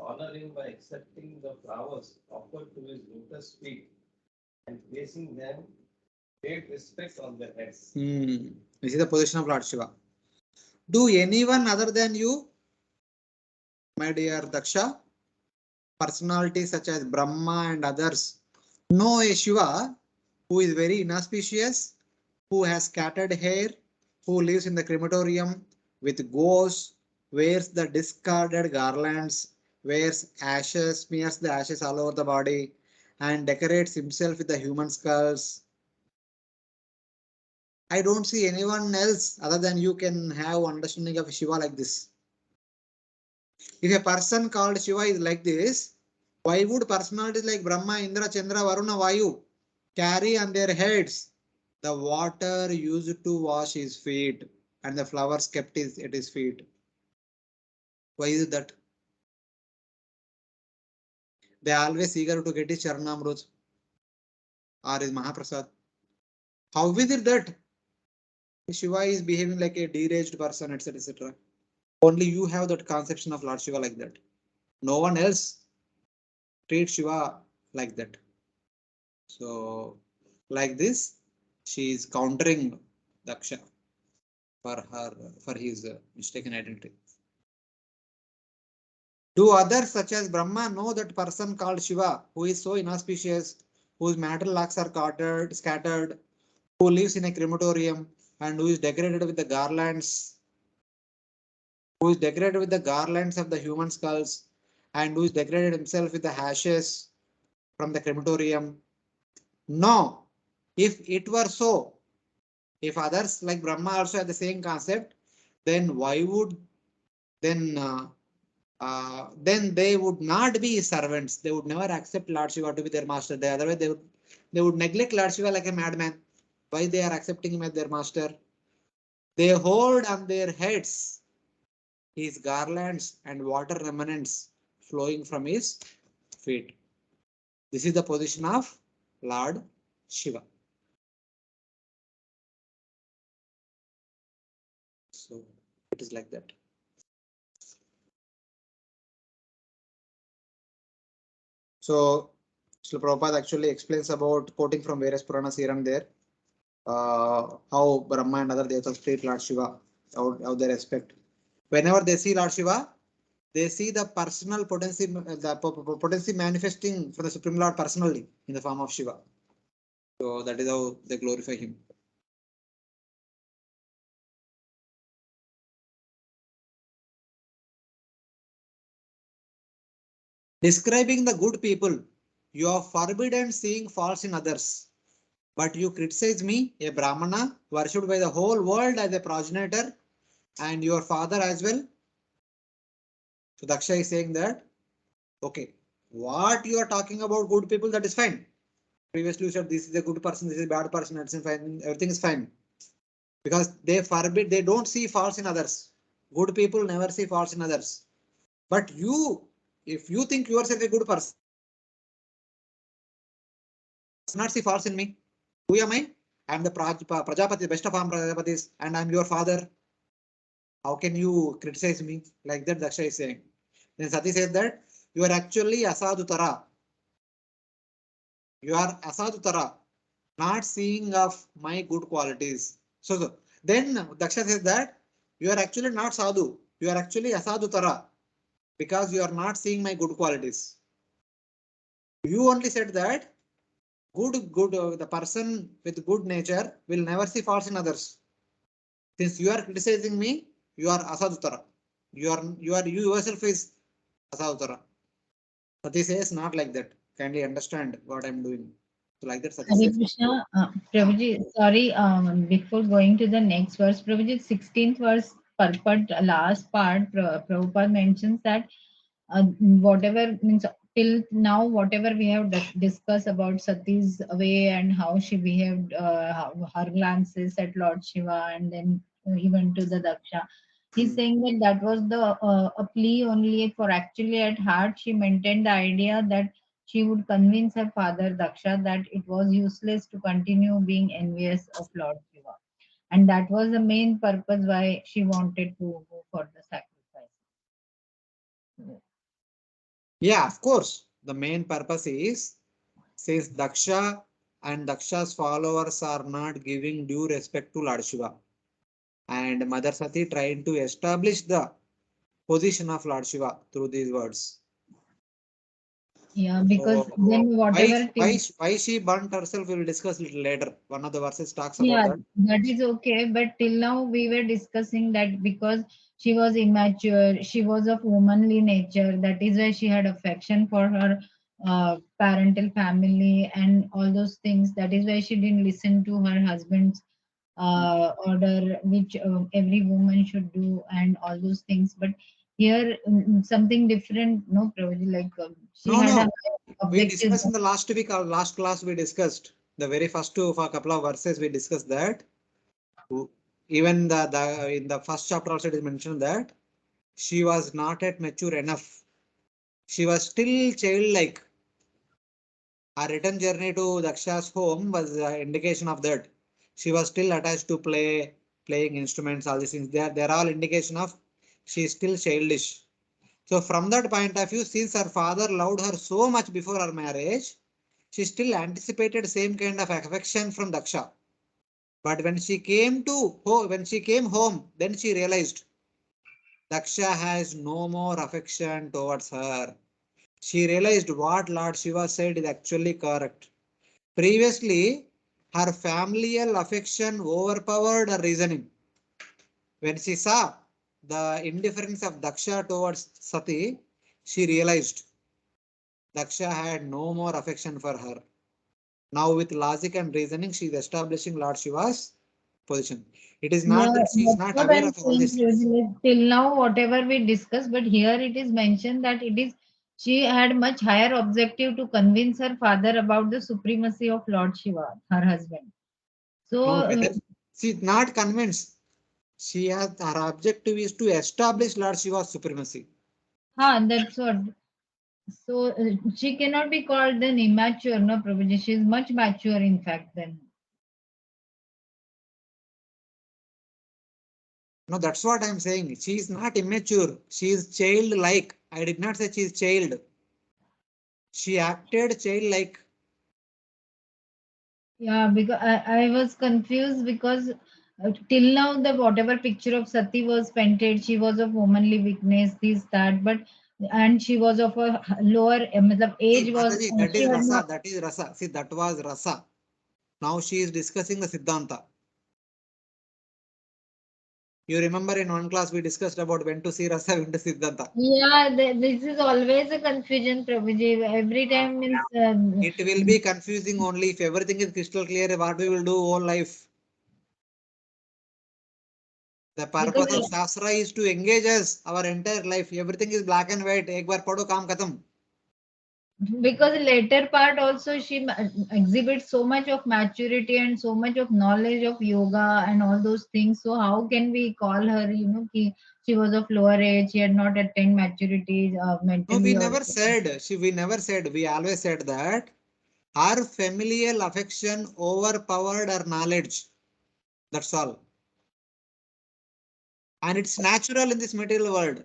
honor him by accepting the flowers offered to his lotus feet and placing them great respect on their heads. This is the position of Lord Shiva. Do anyone other than you, my dear Daksha, personalities such as Brahma and others, know a Shiva who is very inauspicious, who has scattered hair, who lives in the crematorium with ghosts, wears the discarded garlands, wears ashes, smears the ashes all over the body, and decorates himself with the human skulls? I don't see anyone else other than you can have understanding of Shiva like this. If a person called Shiva is like this, why would personalities like Brahma, Indra, Chandra, Varuna, Vayu carry on their heads the water used to wash his feet and the flowers kept at his feet? Why is that? They are always eager to get his Charanamrut or his Mahaprasad. How is it that Shiva is behaving like a deranged person, etc., etc.? Only you have that conception of Lord Shiva like that. No one else treats Shiva like that. So, like this, she is countering Daksha for his mistaken identity. Do others such as Brahma know that person called Shiva who is so inauspicious, whose material locks are scattered, who lives in a crematorium and who is decorated with the garlands, of the human skulls, and who is decorated himself with the ashes from the crematorium? No. If it were so, if others like Brahma also have the same concept, then why would then they would not be servants. They would never accept Lord Shiva to be their master. Otherwise they would neglect Lord Shiva like a madman. Why they are accepting him as their master? They hold on their heads his garlands and water remnants flowing from his feet. This is the position of Lord Shiva. So it is like that. So Srila Prabhupada actually explains about quoting from various Puranas here and there, how Brahma and other devatas treat Lord Shiva, how they respect. Whenever they see Lord Shiva, they see the personal potency, potency manifesting for the Supreme Lord personally in the form of Shiva. So that is how they glorify him. Describing the good people, you are forbidden seeing faults in others. But you criticize me, a Brahmana, worshipped by the whole world as a progenitor, and your father as well. So Daksha is saying that, okay, what you are talking about good people, that is fine. Previously you said this is a good person, this is a bad person, that's fine, everything is fine. Because they forbid, they don't see faults in others. Good people never see faults in others. But you, if you think yourself a good person, not see faults in me. Who am I? I am the Prajapati, best of all Prajapatis, and I am your father. How can you criticize me? Like that, Daksha is saying. Then Sati says that you are actually asadutara. You are asadutara, not seeing of my good qualities. So then Daksha says that you are actually not sadhu. You are actually asadutara because you are not seeing my good qualities. You only said that the person with good nature will never see faults in others. Since you are criticizing me, you are asadutara. You yourself is asadutara. Sati says not like that. Kindly understand what I am doing. So like that, Sati Hare says. Krishna, Prabhuji, sorry, before going to the next verse, Prabhuji, 16th verse, purport, last part, Prabhupada mentions that whatever means till now, whatever we have discussed about Sati's way and how she behaved, her glances at Lord Shiva and then even to the Daksha. He's saying that that was the a plea only for actually at heart she maintained the idea that she would convince her father Daksha that it was useless to continue being envious of Lord Shiva. And that was the main purpose why she wanted to go for the sacrifice. Yeah, of course. The main purpose is, says Daksha and Daksha's followers are not giving due respect to Lord Shiva. And Mother Sati trying to establish the position of Lord Shiva through these words. Yeah, because So then whatever why she burnt herself, we will discuss little later. One of the verses talks about yeah, that. that is okay. But till now, we were discussing that because she was immature, she was of womanly nature. That is why she had affection for her parental family and all those things. That is why she didn't listen to her husband's order, which every woman should do, and all those things. But here, something different. No, probably like she No, had a no. We objective. discussed in the last week or last class, we discussed the very first two of a couple of verses, we discussed that. Even the in the first chapter also it is mentioned that she was not yet mature enough. She was still childlike. Her return journey to Daksha's home was an indication of that. She was still attached to playing instruments, all these things. They're all indication of she is still childish. So from that point of view, since her father loved her so much before her marriage, she still anticipated same kind of affection from Daksha. But when she came home, then she realized Daksha has no more affection towards her. She realized what Lord Shiva said is actually correct. Previously, her familial affection overpowered her reasoning. When she saw the indifference of Daksha towards Sati, she realized Daksha had no more affection for her. Now, with logic and reasoning, she is establishing Lord Shiva's position. It is Yeah, not that she is that's not what aware I'm of all saying. these things. Till now, whatever we discussed, but here it is mentioned that it is she had much higher objective to convince her father about the supremacy of Lord Shiva, her husband. So, No, whether she is not convinced, she has her objective is to establish Lord Shiva's supremacy. that's what. So she cannot be called then immature, no, Prabhuji. She is much mature, in fact. Then No, that's what I'm saying. She is not immature. She is childlike. I did not say she is child. She acted childlike. yeah, because I was confused because till now the whatever picture of Sati was painted, she was of womanly weakness, this that, but and she was of a lower See, age was Mataji, that she is had rasa. not. That is rasa. See, that was rasa. Now she is discussing the Siddhanta. You remember in one class we discussed about when to see rasa, when to Siddhanta. Yeah, this is always a confusion, Prabhuji. Every time means It will be confusing only if everything is crystal clear. What we will do whole life. The because purpose of Shastra is to engage us our entire life. Everything is black and white. Ek bar padho kaam khatam. later part also she exhibits so much of maturity and so much of knowledge of yoga and all those things, so how can we call her, she was of lower age, she had not attained maturity No, we mentally never also. said. We never said. We always said that our familial affection overpowered our knowledge. That's all. And it's natural in this material world.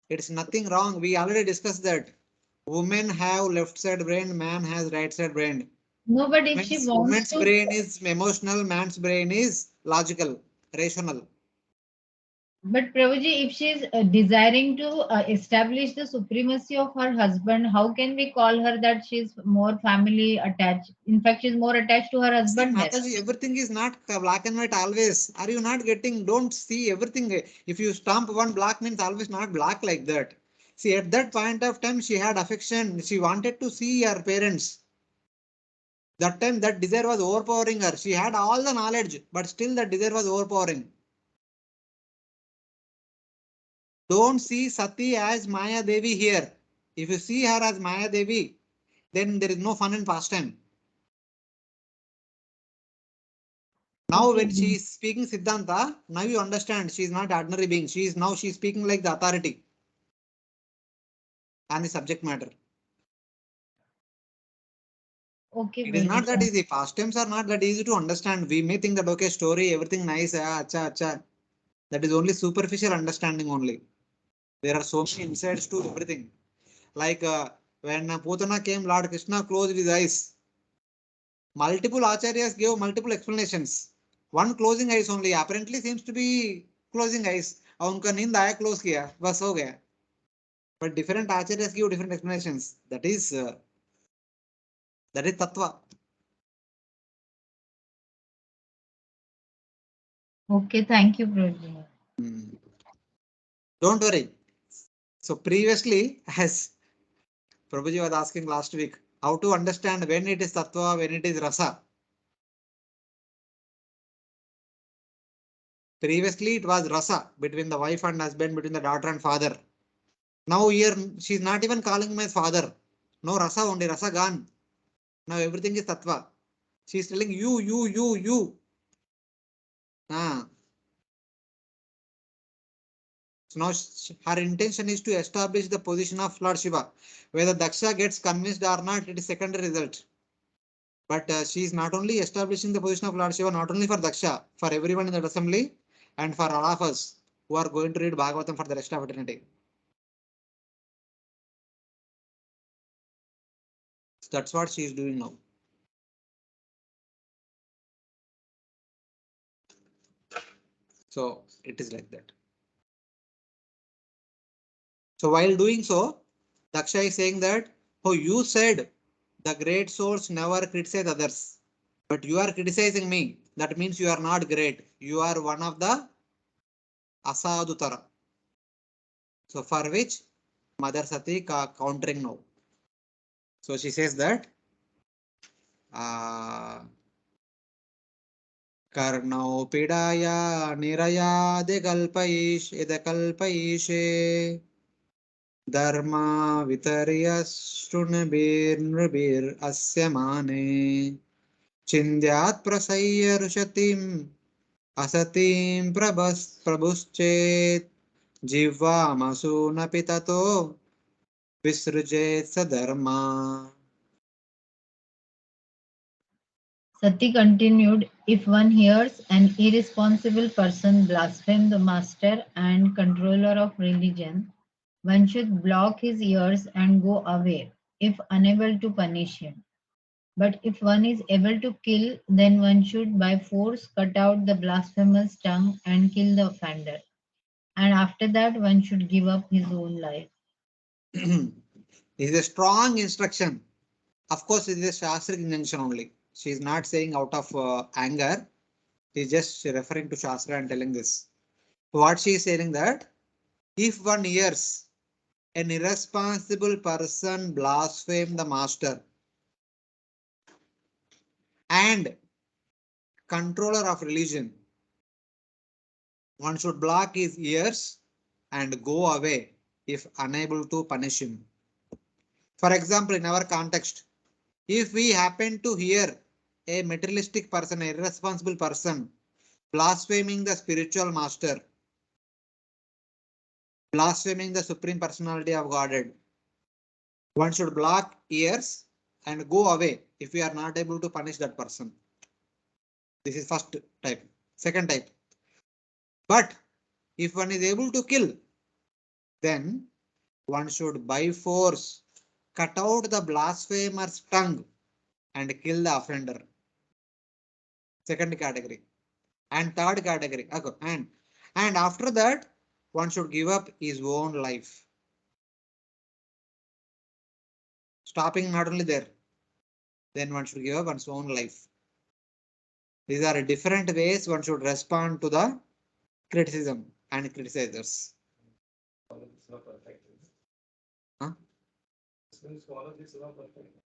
It's nothing wrong. We already discussed that. Women have left side brain, man has right side brain. No, but if she wants Women's to. brain is emotional, man's brain is logical, rational. But Prabhuji, if she is desiring to establish the supremacy of her husband, how can we call her that she is more family attached? In fact, she is more attached to her See, husband then. Mataji, everything is not black and white always. Are you not getting? Don't see everything. If you stamp one black means always not black like that. See, at that point of time, she had affection. She wanted to see her parents. That time that desire was overpowering her. She had all the knowledge, but still that desire was overpowering. Don't see Sati as Maya Devi here. If you see her as Maya Devi, then there is no fun in pastime. Now Okay. when she is speaking Siddhanta, now you understand she is not ordinary being. She is speaking like the authority and the subject matter. Okay, It is not that Guruji. easy. Pastimes are not that easy to understand. We may think that okay, story, everything nice, acha, acha. That is only superficial understanding only. There are so many insights to everything. Like when Putana came, Lord Krishna closed his eyes. Multiple acharyas gave multiple explanations. One closing eyes only apparently seems to be closing eyes. उनका नींद आया close किया बस हो गया. But different acharyas give different explanations. That is tattva. Okay, thank you, Guruji. Don't worry. So previously, as Prabhuji was asking last week, how to understand when it is tattva, when it is rasa. Previously, it was rasa between the wife and husband, between the daughter and father. Now here, she's not even calling my father. No rasa only, rasa gone. Now everything is tattva. She's telling you. Ah. So now her intention is to establish the position of Lord Shiva. Whether Daksha gets convinced or not, it is secondary result. But she is not only establishing the position of Lord Shiva, not only for Daksha, for everyone in that assembly, and for all of us who are going to read Bhagavatam for the rest of eternity. So that's what she is doing now. So it is like that. So while doing so, Daksha is saying that, oh, you said the great souls never criticize others, but you are criticizing me. That means you are not great. You are one of the asadutara. So for which Mother Sati countering now. So she says that कर्णौ पीडाया निरयादिकल्पयिषे धर्मा वितर्य शृण्भिर्नृभिरस्य माने चिन्द्यात् प्रसह्य रुशतीम् असतीं प्रभुश्चेत् जिह्वामसूनपि ततो विसृजेत् स धर्मा. Sati continued, if one hears an irresponsible person blaspheme the master and controller of religion, one should block his ears and go away, if unable to punish him. But if one is able to kill, then one should by force cut out the blasphemous tongue and kill the offender. And after that, one should give up his own life. This is a strong instruction. Of course, it is a Shastric injunction only. She is not saying out of anger. She is just referring to Shastra and telling this. What she is saying that if one hears an irresponsible person blaspheme the master and controller of religion, one should block his ears and go away if unable to punish him. For example, in our context, if we happen to hear a materialistic person, a irresponsible person, blaspheming the spiritual master, blaspheming the supreme personality of Godhead, one should block ears and go away if we are not able to punish that person. This is first type. Second type. But if one is able to kill, then one should by force cut out the blasphemer's tongue and kill the offender. Second category. And third category. Okay. And after that, one should give up his own life. Stopping not only there, then one should give up one's own life. These are different ways one should respond to the criticism and criticizers. Huh?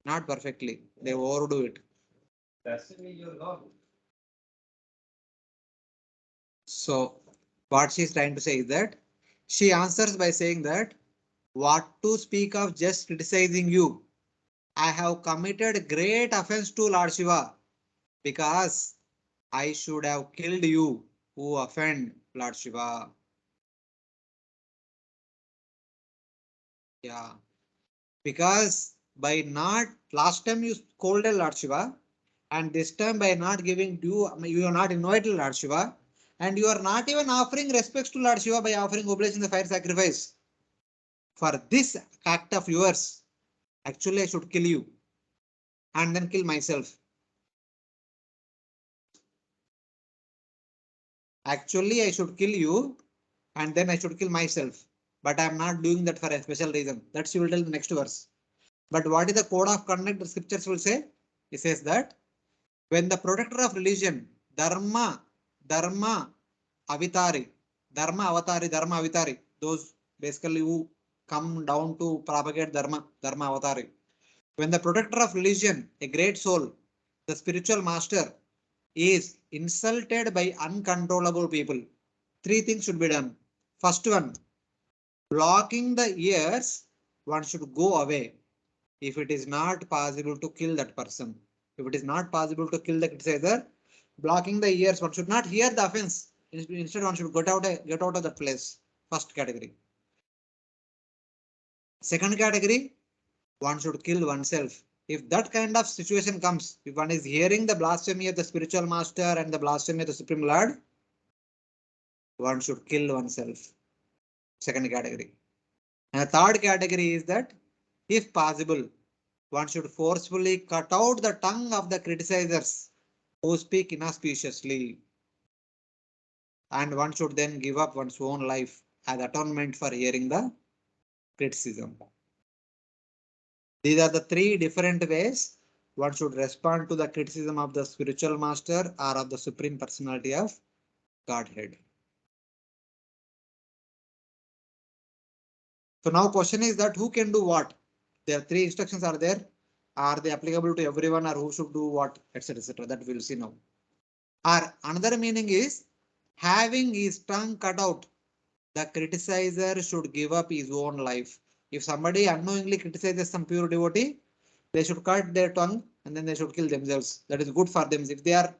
Not perfectly. They overdo it. Passively you're not. So what she is trying to say is that she answers by saying that what to speak of just criticizing you. I have committed great offense to Lord Shiva because I should have killed you who offend Lord Shiva. Yeah, because by not last time you scolded Lord Shiva, and this time by not giving due, you are not invited Lord Shiva, and you are not even offering respects to Lord Shiva by offering oblation the fire sacrifice. For this act of yours, actually I should kill you and then kill myself. Actually, I should kill you and then I should kill myself. But I am not doing that for a special reason. That she will tell the next verse. But what is the code of conduct the scriptures will say? It says that when the protector of religion, Dharma Avitari, Dharma Avitari, those basically who come down to propagate Dharma Avatari. When the protector of religion, a great soul, the spiritual master, is insulted by uncontrollable people, three things should be done. First one, blocking the ears, one should go away if it is not possible to kill that person. If it is not possible to kill the criticizer, blocking the ears, one should not hear the offense. Instead, one should get out of that place. First category. Second category, one should kill oneself. If that kind of situation comes, if one is hearing the blasphemy of the spiritual master and the blasphemy of the Supreme Lord, one should kill oneself. Second category. And the third category is that, if possible, one should forcefully cut out the tongue of the criticizers who speak inauspiciously. And one should then give up one's own life as atonement for hearing the criticism. These are the three different ways one should respond to the criticism of the spiritual master or of the Supreme Personality of Godhead. So now question is that who can do what? There are three instructions are there. Are they applicable to everyone or who should do what, etc. etc. That we'll see now. Or another meaning is having his tongue cut out. The criticizer should give up his own life. If somebody unknowingly criticizes some pure devotee, they should cut their tongue and then they should kill themselves. That is good for them. If they are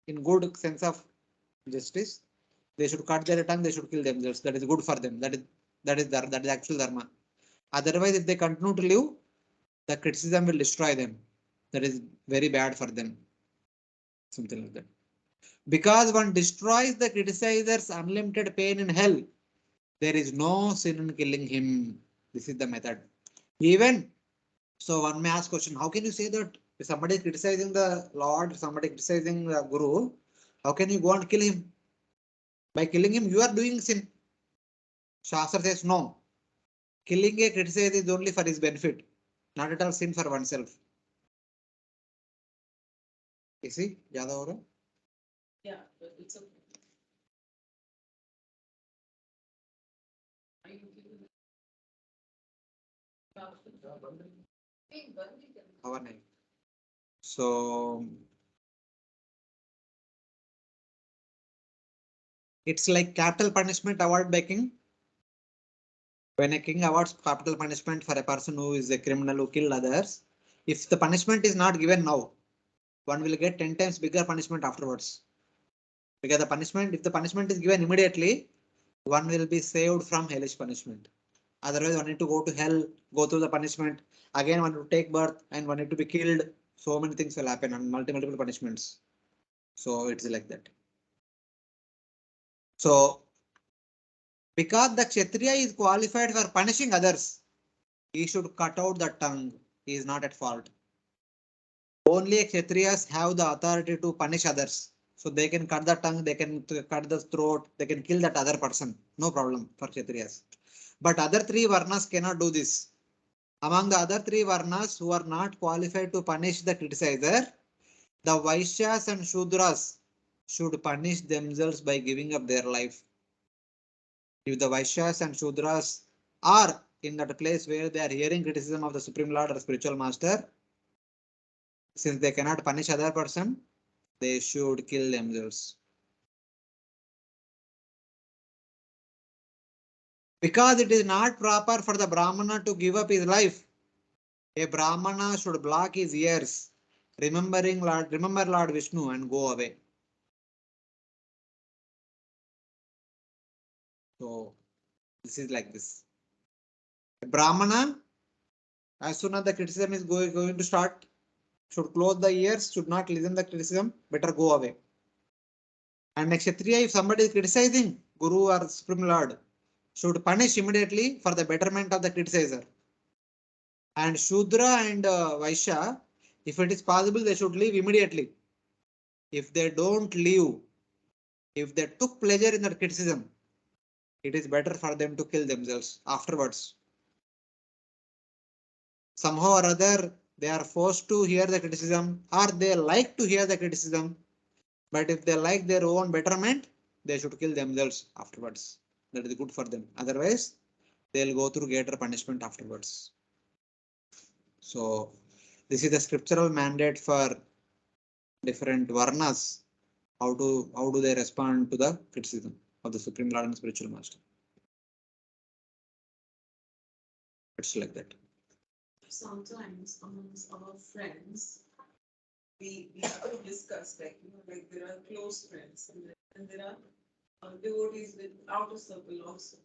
in good sense of justice, they should cut their tongue, they should kill themselves. That is good for them. That is actual dharma. Otherwise, if they continue to live, the criticism will destroy them. That is very bad for them. Something like that. Because one destroys the criticizer's unlimited pain in hell, there is no sin in killing him. This is the method. Even so, one may ask question: how can you say that if somebody is criticizing the Lord, somebody criticizing the Guru, how can you go and kill him? By killing him, you are doing sin. Shastra says no. Killing a criticizer is only for his benefit, not at all sin for oneself. You see, Yadav? Yeah, but it's okay. Our name. So it's like capital punishment awarded by king. When a king awards capital punishment for a person who is a criminal who killed others, if the punishment is not given now, one will get 10 times bigger punishment afterwards. Because the punishment, if the punishment is given immediately, one will be saved from hellish punishment. Otherwise, one need to go to hell, go through the punishment. Again, one to take birth and one need to be killed. So many things will happen and multiple punishments. So it's like that. So because the Kshatriya is qualified for punishing others, he should cut out the tongue. He is not at fault. Only Kshatriyas have the authority to punish others. So they can cut the tongue, they can cut the throat, they can kill that other person. No problem for Kshatriyas. But other three Varnas cannot do this. Among the other three Varnas who are not qualified to punish the criticizer, the Vaishyas and Shudras should punish themselves by giving up their life. If the Vaishyas and Shudras are in that place where they are hearing criticism of the Supreme Lord or spiritual master, Since they cannot punish other person, they should kill themselves. Because it is not proper for the Brahmana to give up his life. A Brahmana should block his ears, remember Lord Vishnu and go away. So this is like this. A Brahmana, as soon as the criticism is going to start, should close the ears, should not listen the criticism, better go away. And Kshatriya, if somebody is criticizing Guru or Supreme Lord, should punish immediately for the betterment of the criticizer. And Shudra and Vaishya, if it is possible, they should leave immediately. If they don't leave, if they took pleasure in the criticism, it is better for them to kill themselves afterwards. Somehow or other, they are forced to hear the criticism or they like to hear the criticism. But if they like their own betterment, they should kill themselves afterwards. That is good for them. Otherwise, they'll go through greater punishment afterwards. So this is the scriptural mandate for different varnas. How do they respond to the criticism of the Supreme Lord and Spiritual Master? It's like that. Sometimes amongst our friends, we could discuss, like, like there are close friends and there are devotees with outer circle also.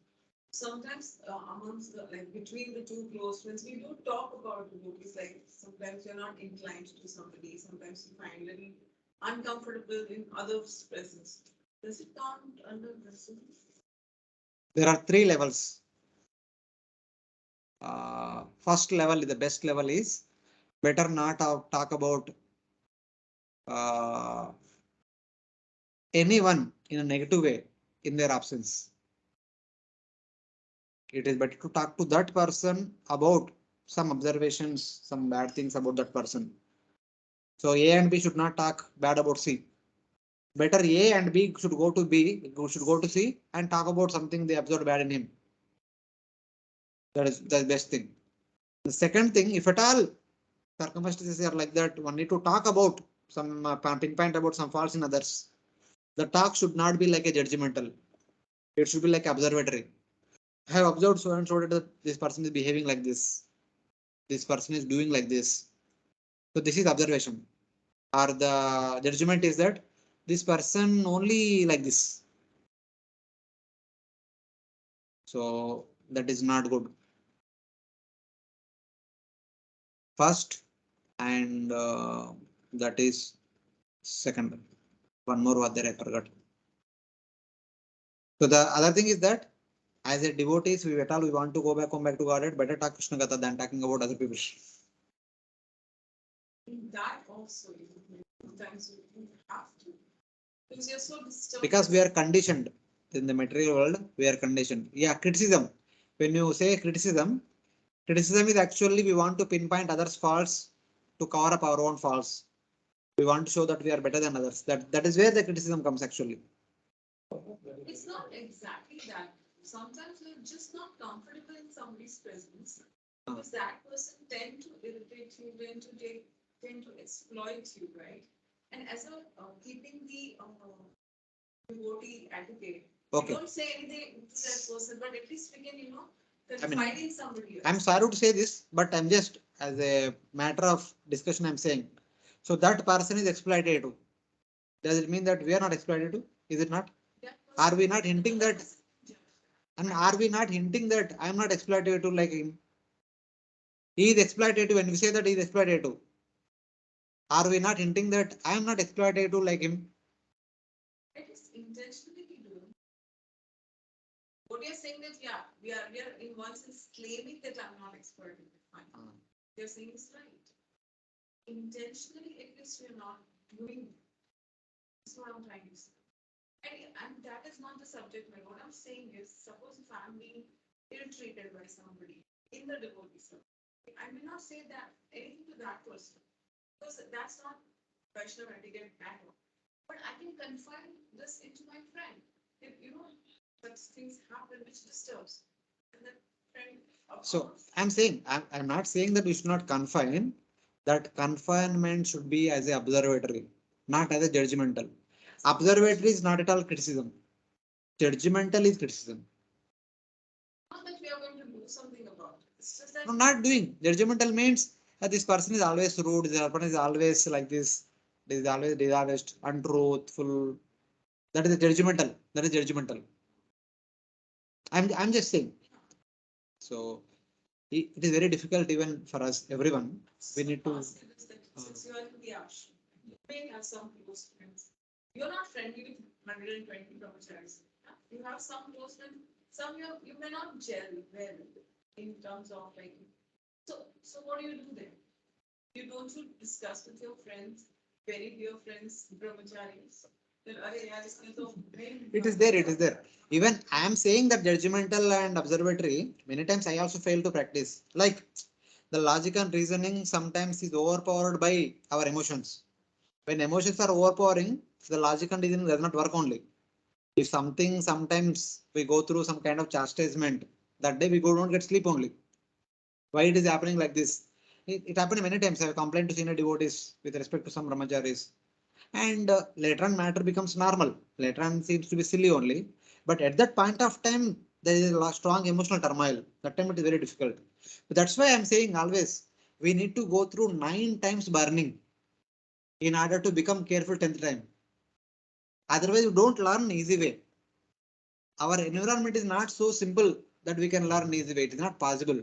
Sometimes amongst the, like between the two close friends, we do talk about devotees. Like sometimes you're not inclined to somebody, sometimes you find a little uncomfortable in others' presence. Does it count under this? There are three levels. First level, the best level is better not talk about anyone in a negative way in their absence. It is better to talk to that person about some observations, some bad things about that person. So A and B should not talk bad about C. Better A and B should go to C and talk about something they observed bad in him. That is the best thing. The second thing, if at all circumstances are like that, one need to talk about some pinpoint about some faults in others. The talk should not be like a judgmental. It should be like observatory. I have observed so and so that this person is behaving like this. This person is doing like this. So this is observation. Or the judgment is that this person only like this. So that is not good. First and that is second. One more what there I forgot. So the other thing is that as a devotees, we want to go back to Godhead, better talk Krishna Katha than talking about other people. In that also, sometimes you have to. Because you're so disturbed. Because we are conditioned in the material world, we are conditioned. Yeah, criticism. When you say criticism is actually we want to pinpoint others' faults to cover up our own faults. We want to show that we are better than others. That is where the criticism comes actually. It's not exactly that. Sometimes you're just not comfortable in somebody's presence because that person tend to irritate you, tend to exploit you, right? And as a keeping the devotee advocate, Okay. don't say anything to that person, but at least we can, confide in somebody else. I'm sorry to say this, but I'm just as a matter of discussion, I'm saying. So that person is exploitative. Does it mean that we are not exploitative? Is it not? Are we not hinting that? And are we not hinting that I'm not exploitative like him? He is exploitative when we say that he is exploitative. Are we not hinting that I am not exploitative like him? It is intentionally doing. What you're saying that we are in one sense claiming that I'm not exploitative. Fine. You're saying is right. Intentionally, at least we're not doing it. That's what I'm trying to say. And that is not the subject matter. What I'm saying is, suppose if I'm being ill-treated by somebody in the devotee circle, I may not say that anything to that person because that's not Vaishnava etiquette at all. But I can confide this into my friend. If such things happen which disturbs, and the friend. So I'm saying I'm not saying that we should not confine, that confinement should be as a observatory, not as a judgmental. Observatory is not at all criticism. Judgmental is criticism. Not that we are going to do something about it. It's just that No, not doing. Judgmental means that this person is always rude, this person is always like this is always dishonest, untruthful. That is judgmental. That is judgmental. I'm just saying. So it is very difficult even for us, everyone. We need to. ask you this, that since you are in the ashram, you may have some close friends. You're not friendly with 120 brahmacharis. You have some close friends. Some you may not gel well in terms of like. So what do you do then? You don't you discuss with your friends, very dear friends, brahmacharis. Then, "Arey, yaar, इसने तो main It is there. It is there. Even I am saying that judgmental and observatory. Many times I also fail to practice. Like the logic and reasoning sometimes is overpowered by our emotions. When emotions are overpowering, the logic and reasoning does not work only. If something sometimes we go through some kind of chastisement, that day we go don't get sleep only. Why it is happening like this? It happened many times. I have complained to senior devotees with respect to some brahmacharis. And later on matter becomes normal. Later on seems to be silly only. But at that point of time, there is a strong emotional turmoil. That time it is very difficult. But that's why I'm saying always, we need to go through 9 times burning in order to become careful 10th time. Otherwise, you don't learn easy way. Our environment is not so simple that we can learn easy way. It is not possible.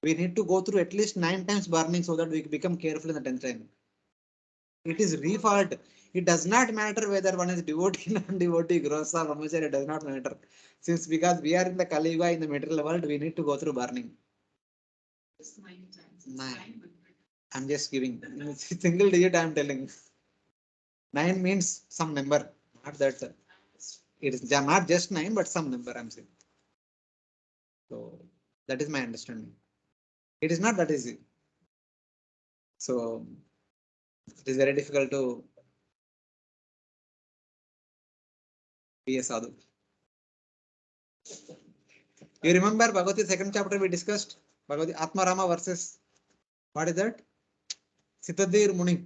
We need to go through at least 9 times burning so that we become careful in the 10th time. It is default. It does not matter whether one is devotee, non-devotee, grossa, brahmachari, it does not matter. Since because we are in the Kali Yuga, in the material world, we need to go through burning. just 9 times. It's 9. 9. I'm just giving single digit. I'm telling 9 means some number, not that it is not just 9, but some number. I'm saying. So that is my understanding. It is not that easy. So it is very difficult to be a sadhu. You remember Bhagavati second chapter we discussed Bhagavati Atma Rama versus what is that? Sitadir Muni,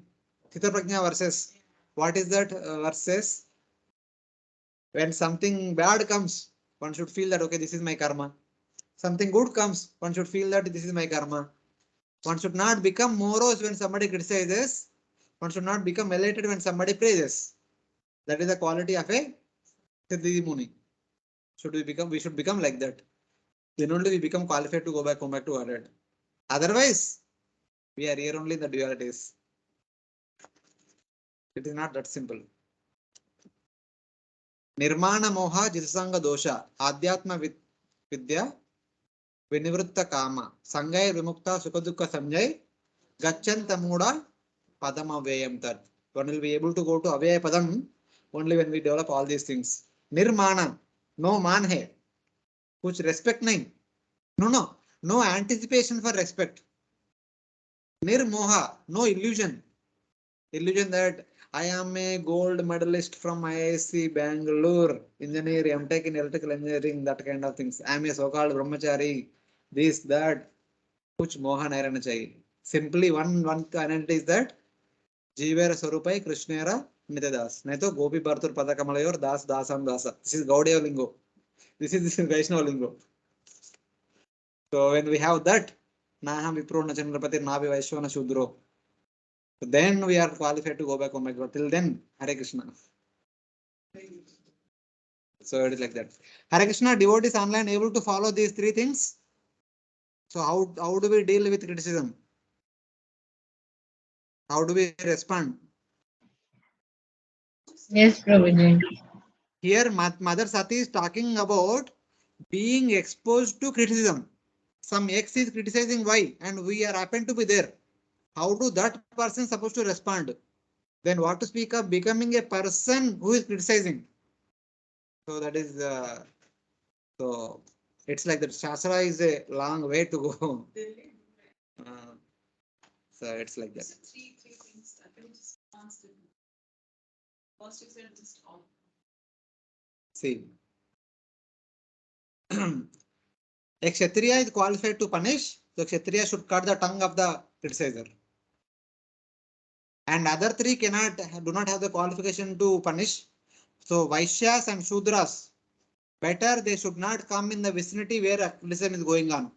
Sita Prajna versus what is that versus when something bad comes, one should feel that okay, this is my karma. Something good comes, one should feel that this is my karma. One should not become morose when somebody criticizes. One should not become elated when somebody praises. That is the quality of a Siddhi Muni. We should become like that. Then only we become qualified to come back to our head. Otherwise, we are here only in the dualities. It is not that simple. Nirmana moha jisasanga dosha adhyatma vidya vinivritta kama sangay vimukta sukadukka samjay gachanta muda padama vayam tat. One will be able to go to avaya padam only when we develop all these things. Nirmana, no man hai, kuch respect nahi. No anticipation for respect. Nirmoha, no illusion. Illusion that I am a gold medalist from IISc Bangalore, engineer, M.Tech in electrical engineering, that kind of things. I am a so-called brahmachari, this, that. Kuch moha nahi rehna chahiye. Simply one identity is that Jeevera Swarupai Krishnera Nityadas. Nahi to Gopi Bhartur Padakamalayur Das Dasam Dasa. This is Gaudiya Lingo. This is Vaishnava Lingo. So when we have that, Naham Vipro na Chandrapati Navi Vaishwana Shudro. So then we are qualified to go back. Oh my God! Till then, Hare Krishna. So it is like that. Hare Krishna, devotees online able to follow these 3 things. So how do we deal with criticism? How do we respond? Yes, Prabhuji. Here, Mother Sati is talking about being exposed to criticism. Some X is criticizing Y, and we are happen to be there. How do that person supposed to respond? Then what to speak of becoming a person who is criticizing? So that is so it's like that. Shastra is a long way to go. So it's like that. So three things I can just answer. First, you said just all. See, a Kshatriya is qualified to punish. So Kshatriya should cut the tongue of the criticizer. and other three do not have the qualification to punish. So Vaishyas and Shudras, better they should not come in the vicinity where activism is going on.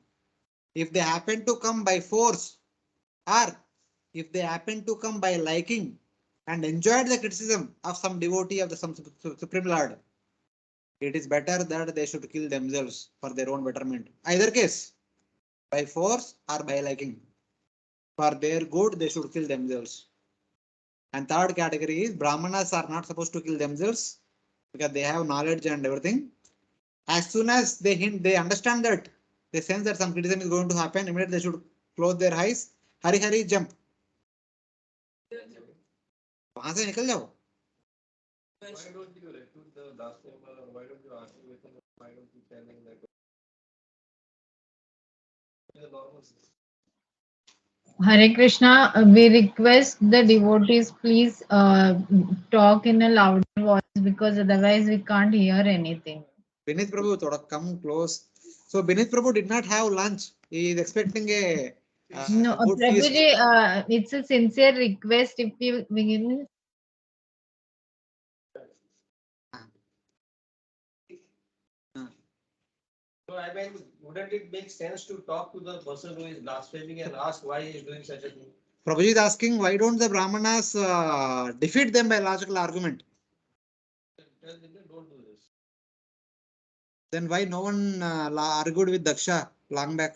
If they happen to come by force, or if they happen to come by liking and enjoyed the criticism of some devotee of the some Supreme Lord, it is better that they should kill themselves for their own betterment. Either case, by force or by liking. For their good, they should kill themselves. And third category is Brahmanas are not supposed to kill themselves because they have knowledge and everything. As soon as they understand that, they sense that some criticism is going to happen, immediately they should close their eyes. Hurry, jump. वहां से निकल जाओ. Why don't you recruit the last member, or why don't you ask him, why don't you tell him that? The normal system. Hare Krishna, we request the devotees please talk in a louder voice because otherwise we can't hear anything. Binit Prabhu, thoda come close. So Binit Prabhu did not have lunch. He is expecting a No, good feast. Prabhuji, it's a sincere request if you begin. So I mean, wouldn't it make sense to talk to the person who is blaspheming and ask why he is doing such a thing? Prabhuji is asking, why don't the Brahmanas defeat them by logical argument? Tell them, don't do this. Then why no one argued with Daksha long back?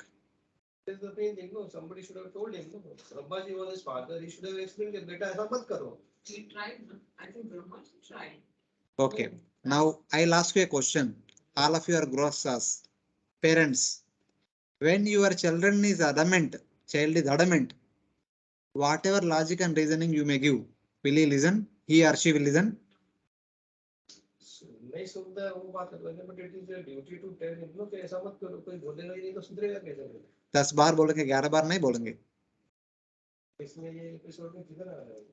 This is the main thing. No, somebody should have told him. No, Brahmaji was his father. He should have explained it. Beta, aisa mat karo. He tried. I think Brahma tried. Okay. Now I'll ask you a question. All of you are grosas, parents. When your children is adamant, child is adamant, whatever logic and reasoning you may give, will he listen? He or she will listen? नहीं सुनता है वो बात अलग है, but it is their duty to tell him, no, कि ऐसा मत करो, कोई बोलेगा ही नहीं तो सुधरेगा कैसे? 10 बार बोलेंगे, 11 बार नहीं बोलेंगे. इसमें ये एपिसोड में किधर आ रहा है?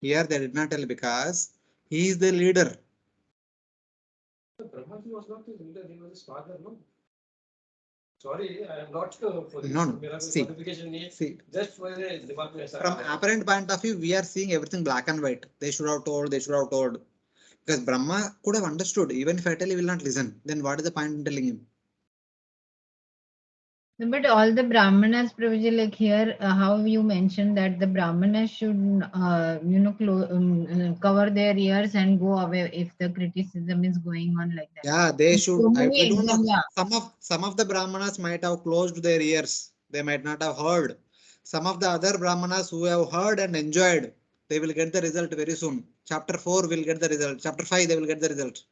Here they did not tell because he is the leader. Brahmaji was not his leader, he was his father, no? Sorry, I am not for this. No. मेरा कोई See. qualification नहीं है. See, Just for the दिमाग में ऐसा. from apparent point of view, we are seeing everything black and white. They should have told, they should have told. Because Brahma could have understood, even if I tell he will not listen, then what is the point in telling him? No, but all the Brahmanas, Prabhuji, like here, how you mentioned that the Brahmanas should, cover their ears and go away if the criticism is going on like that. Yeah, they should. So I many don't know. yeah. Some of the Brahmanas might have closed their ears. They might not have heard. Some of the other Brahmanas who have heard and enjoyed, they will get the result very soon. Chapter 4 will get the result. Chapter 5 they will get the result.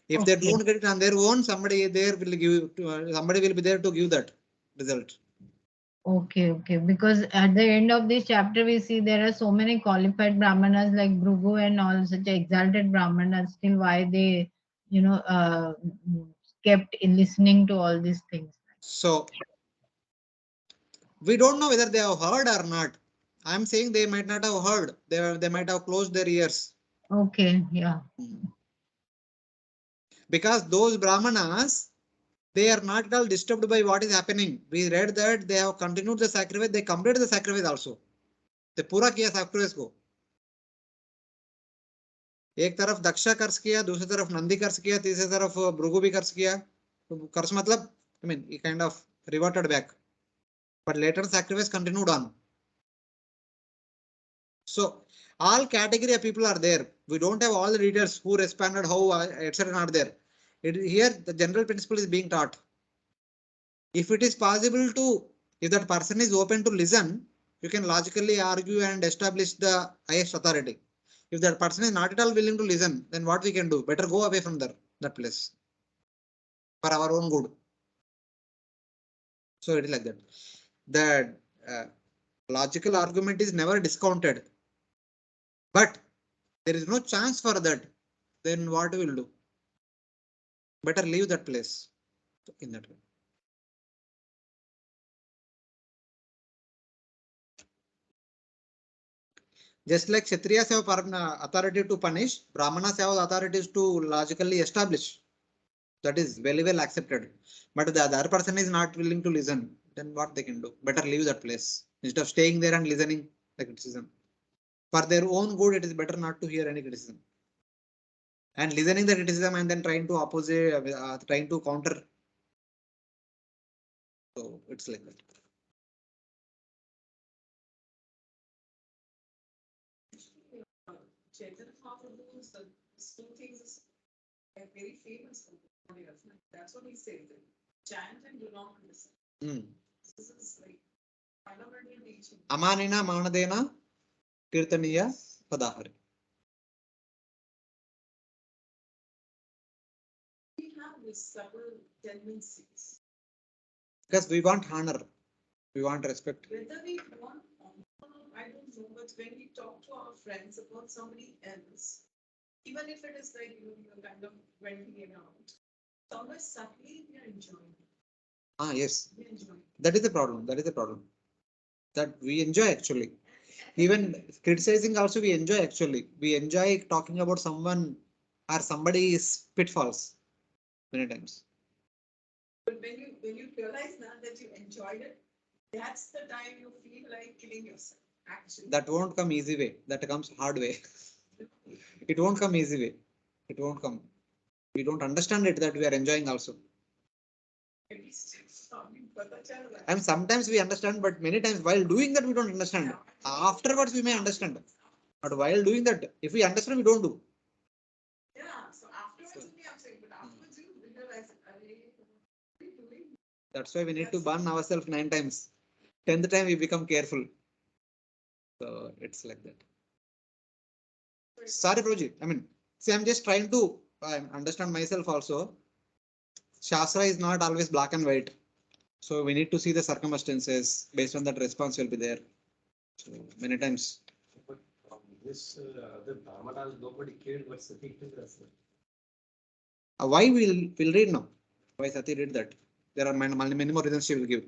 If Okay. they don't get it on their own, somebody there will give. Somebody will be there to give that result. Okay. Because at the end of this chapter, we see there are so many qualified Brahmanas like Bhrigu and all such exalted Brahmanas. Still, why they, kept in listening to all these things. So we don't know whether they have heard or not. I'm saying they might not have heard. They might have closed their ears. Okay, yeah. Because those Brahmanas, they are not at all disturbed by what is happening. We read that they have continued the sacrifice. They completed the sacrifice also. They पूरा किया sacrifice को. एक तरफ दक्षा कर्ज किया, दूसरी तरफ नंदी कर्ज किया, तीसरी तरफ भृगु भी कर्ज किया. कर्ज मतलब, I mean, he kind of reverted back. But later sacrifice continued on. So all category of people are there. We don't have all the details who responded, how, etc. not there. Here the general principle is being taught. If it is possible to, if that person is open to listen, you can logically argue and establish the highest authority. If that person is not at all willing to listen, then what we can do? Better go away from that place for our own good. So it is like that. The logical argument is never discounted. But there is no chance for that. Then what we will do? Better leave that place in that way. Just like Kshatriyas have authority to punish, Brahmanas have authorities to logically establish. That is very well accepted. But the other person is not willing to listen. Then what they can do? Better leave that place instead of staying there and listening the criticism. For their own good, it is better not to hear any criticism. And listening the criticism and then trying to oppose, trying to counter. So it's like that. Chaitanya Mahaprabhu's two things is like very famous for the body of life. That's what he says. Chant and do not listen. This is like fundamental teaching. Amanina Manadena Kirtaniya Padahari. We have these several tendencies. Because we want honor, we want respect. Whether we want honor, I don't know, but when we talk to our friends about somebody else, even if it is like you're kind of venting it out, somewhere subtly we are enjoying it. Ah, yes. We enjoy it. That is the problem. That is the problem. That we enjoy actually. Even criticizing also we enjoy actually. We enjoy talking about someone or somebody's pitfalls many times. But when you realize now that you enjoyed it, that's the time you feel like killing yourself. Actually, That won't come easy way. That comes hard way. It won't come easy way. It won't come. We don't understand it that we are enjoying also. at least पता चल रहा है. And sometimes we understand, but many times while doing that we don't understand. Afterwards we may understand. But while doing that, if we understand, we don't do. Yeah, so afterwards only I'm saying, but afterwards you realize, what are you doing? That's why we need to burn ourselves 9 times. 10th time we become careful. So it's like that. Sorry, Prabhuji. I mean, see, I'm just trying to understand myself also. Shastra is not always black and white. So we need to see the circumstances. Based on that, response will be there. So many times. But this the Brahmanas, nobody cared what Sati did. Why we'll read now? Why Sati did that? There are many more reasons she will give.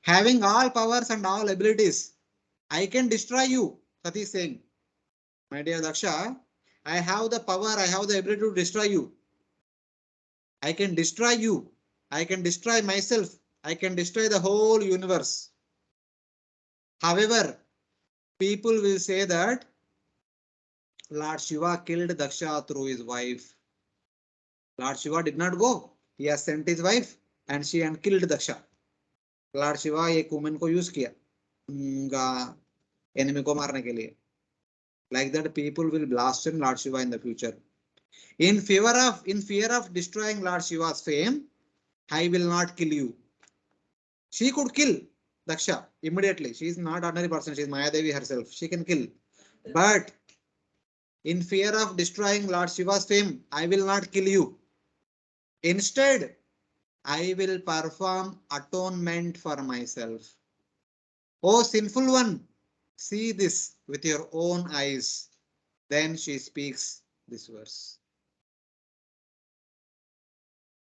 Having all powers and all abilities, I can destroy you. Sati is saying, my dear Daksha, I have the power, I have the ability to destroy you. I can destroy you. I can destroy myself. I can destroy the whole universe. However, people will say that Lord Shiva killed Daksha through his wife. Lord Shiva did not go. He has sent his wife and she and killed Daksha. Lord Shiva एक woman को use किया उनका enemy को मारने के लिए. Like that, people will blaspheme Lord Shiva in the future. In fear of destroying Lord Shiva's fame, I will not kill you. She could kill Daksha immediately. She is not ordinary person. She is Maya Devi herself. She can kill. But in fear of destroying Lord Shiva's fame, I will not kill you. Instead, I will perform atonement for myself. O sinful one, see this with your own eyes. Then she speaks this verse.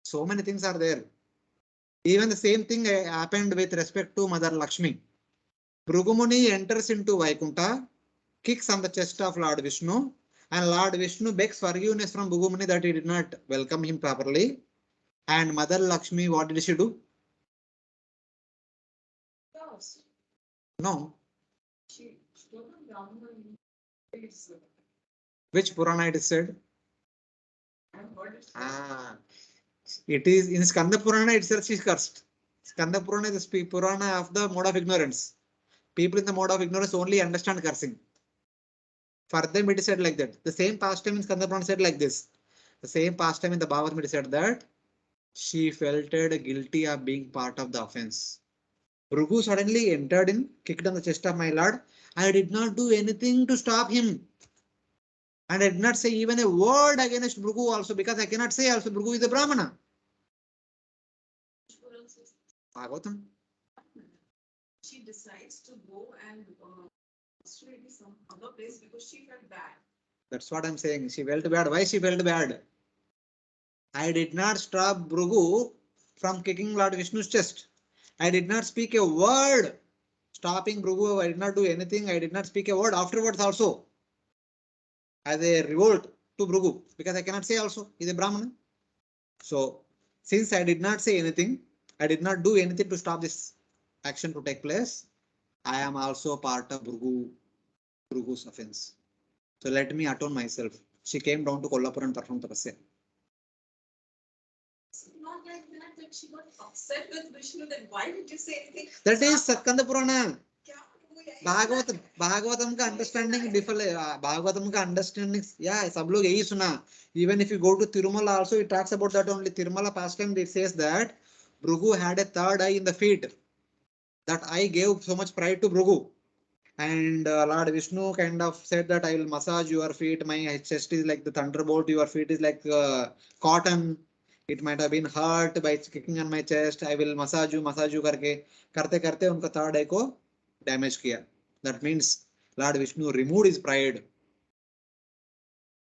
So many things are there. Even the same thing happened with respect to Mother Lakshmi. Bhrugumuni enters into Vaikunta, kicks on the chest of Lord Vishnu, and Lord Vishnu begs forgiveness from Bhrugumuni that he did not welcome him properly. And Mother Lakshmi, what did she do? Yes. No. She told him Brahman is, Which Purana it is said? I've heard it. It is in Skanda Purana itself she is cursed. Skanda Purana is the Purana of the mode of ignorance. People in the mode of ignorance only understand cursing. For them it is said like that. The same pastime in Skanda Purana said like this. The same pastime in the Bhagavad said that she felt guilty of being part of the offense. Bhrigu suddenly entered in, kicked on the chest of my lord. I did not do anything to stop him. And I did not say even a word against Bhrigu also, because I cannot say also Bhrigu is a Brahmana. Bhagavatam. She decides to go and maybe some other place because she felt bad. That's what I'm saying. She felt bad. Why she felt bad? I did not stop Bhrigu from kicking Lord Vishnu's chest. I did not speak a word stopping Bhrigu. I did not do anything. I did not speak a word afterwards also. As a revolt to Bhrigu, because I cannot say also he's a Brahmana. So since I did not say anything, I did not do anything to stop this action to take place, I am also part of Bhrigu. Bhrugu's offense. So let me atone myself. She came down to Kolhapur and performed tapasya. It's not like that she got upset with Vishnu. Then why did you say anything? That is Skanda Purana. क्या हुआ है? भागवतम का understanding differ Bhagavatam का understanding या सब लोग यही सुना. Even if you go to Tirumala also it talks about that only. Tirumala past time it says that Bhrigu had a third eye in the feet. That eye gave so much pride to Bhrigu. And Lord Vishnu kind of said that I will massage your feet. My chest is like the thunderbolt. Your feet is like cotton. It might have been hurt by kicking on my chest. I will massage you करके करते करते उनका third eye को damage किया. That means Lord Vishnu removed his pride.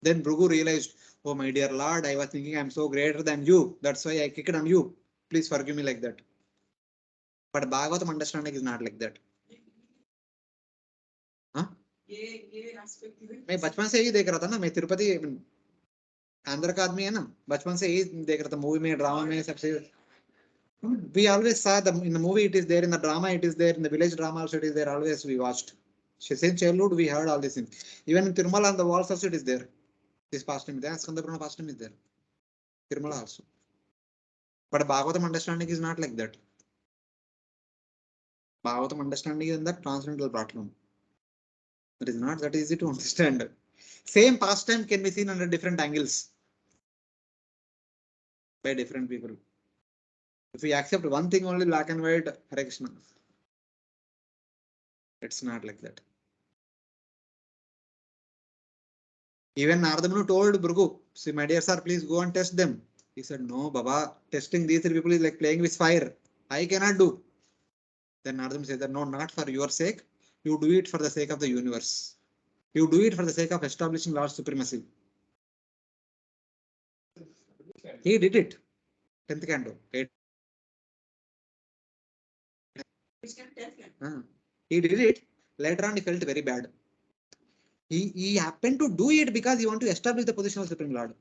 Then Bhrigu realized, oh my dear Lord, I was thinking I'm so greater than you. That's why I kicked on you. Please forgive me like that. But Bhagavatam understanding is not like that. हाँ? ये aspect मैं बचपन से ही देख रहा था ना. मैं तिरुपति आंध्र का आदमी है ना. बचपन से ही देख रहा था मूवी में ड्रामा में सबसे. We always saw in the movie it is there, in the drama it is there, in the village drama also it is there. Always we watched. Since childhood we heard all these things. Even in Tirumala on the walls also it is there. This pastime is there. Skandapurana pastime is there. Tirumala also. But Bhagavatam understanding is not like that. Bhagavatam understanding is in that transcendental platform. It is not that easy to understand. Same pastime can be seen under different angles by different people. If we accept one thing only black and white, Hare Krishna. It's not like that. Even Nardamunu told Bhrigu, see my dear sir, please go and test them. He said, no Baba, testing these three people is like playing with fire. I cannot do. Then Nardam said that no, not for your sake. You do it for the sake of the universe. You do it for the sake of establishing Lord's supremacy. He did it. 10th canto. which can tell. He did it. Later on, he felt very bad. He happened to do it because he wanted to establish the position of Supreme Lord.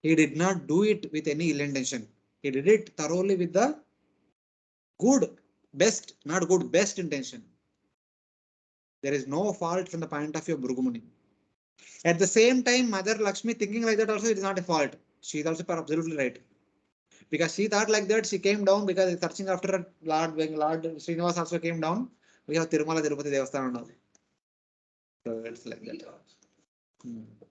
He did not do it with any ill intention. He did it thoroughly with the good, best, not good, best intention. There is no fault from the point of view of Bhrigu Muni. At the same time, Mother Lakshmi thinking like that also, it is not a fault. She is also absolutely right. Because she thought like that, she came down because searching after Lord, when Lord Srinivas also came down, we have Tirumala Tirupati Devasthanam now. So it's like that.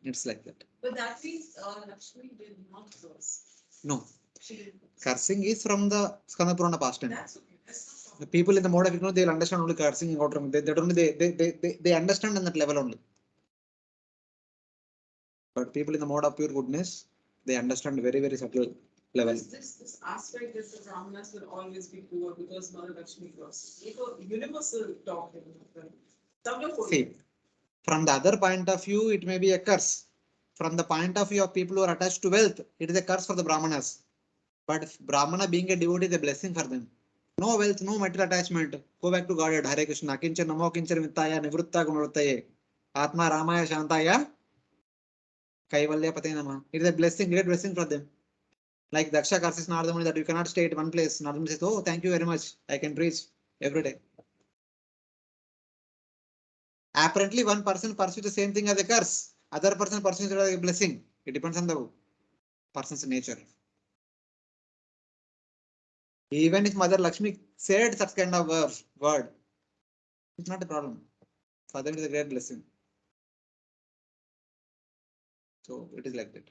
It's like that. But that means Lakshmi did not curse. No. She didn't. Cursing is from the Skanda Purana past time. That's okay. That's not The people in the mode of ignorance, they'll understand only cursing. They understand on that level only. But people in the mode of pure goodness, they understand very, very subtle level. This aspect that the Brahmanas will always be poor because Mother Lakshmi crosses. It's a universal talk. See, from the other point of view, it may be a curse. From the point of view of people who are attached to wealth, it is a curse for the Brahmanas. But if Brahmana being a devotee is a blessing for them. No wealth, no material attachment. Go back to Godhead. Hare Krishna. Kincha namo kincha vittaya nivritta gunavrittaye. Atma Ramaya Shantaya. Kaivalya Pate Nama. It is a blessing, great blessing for them. Like Daksha curses Nardamuni that you cannot stay at one place. Nardamuni says, oh, thank you very much. I can preach every day. Apparently, one person pursues the same thing as a curse. Other person pursues it as a blessing. It depends on the person's nature. Even if Mother Lakshmi said such kind of word, it's not a problem. For them, it is a great blessing. So it is like that.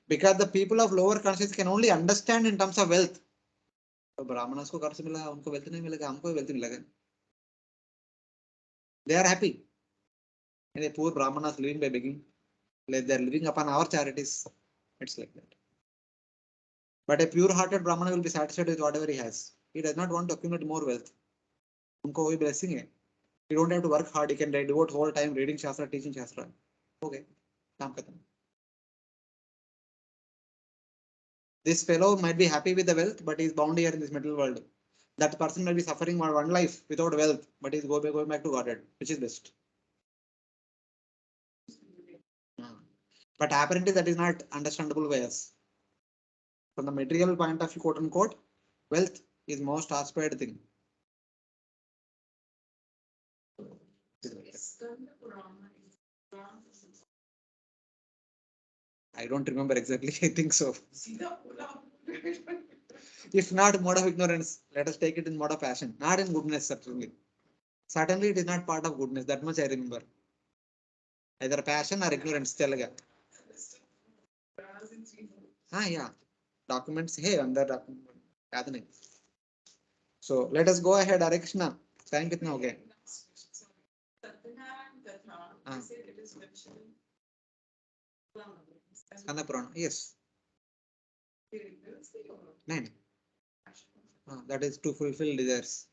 Because the people of lower consciousness can only understand in terms of wealth. So Brahmanas को कर्ज मिला, उनको wealth नहीं मिलेगा, हमको wealth मिलेगा. They are happy. And the poor Brahmanas living by begging, like they are living upon our charities. It's like that. But a pure-hearted Brahmana will be satisfied with whatever he has. He does not want to accumulate more wealth. उनको वही blessing है. You don't have to work hard. You can devote whole time reading Shastra, teaching Shastra. Okay, काम खत्म. This fellow might be happy with the wealth, but he is bound here in this material world. That person might be suffering one life without wealth, but he is going back to Godhead, which is best. But apparently that is not understandable by us. From the material point of view, quote unquote, wealth is most aspired thing. Skanda Purana is Purana. I don't remember exactly. I think so. Sita Purana. If not mode of ignorance, let us take it in mode of passion, not in goodness, certainly. Certainly, it is not part of goodness. That much I remember. Either passion or ignorance. Telaga. Puranas in three forms. Yeah. Documents. Hey, under document. Kadane. So let us go ahead. Hare Krishna. Time kitna ho gaya? Last question, sorry. Satyanarayana Katha, Ah. they said it is mentioned in Purana. Skanda Purana. Yes. Nine. That is to fulfill desires.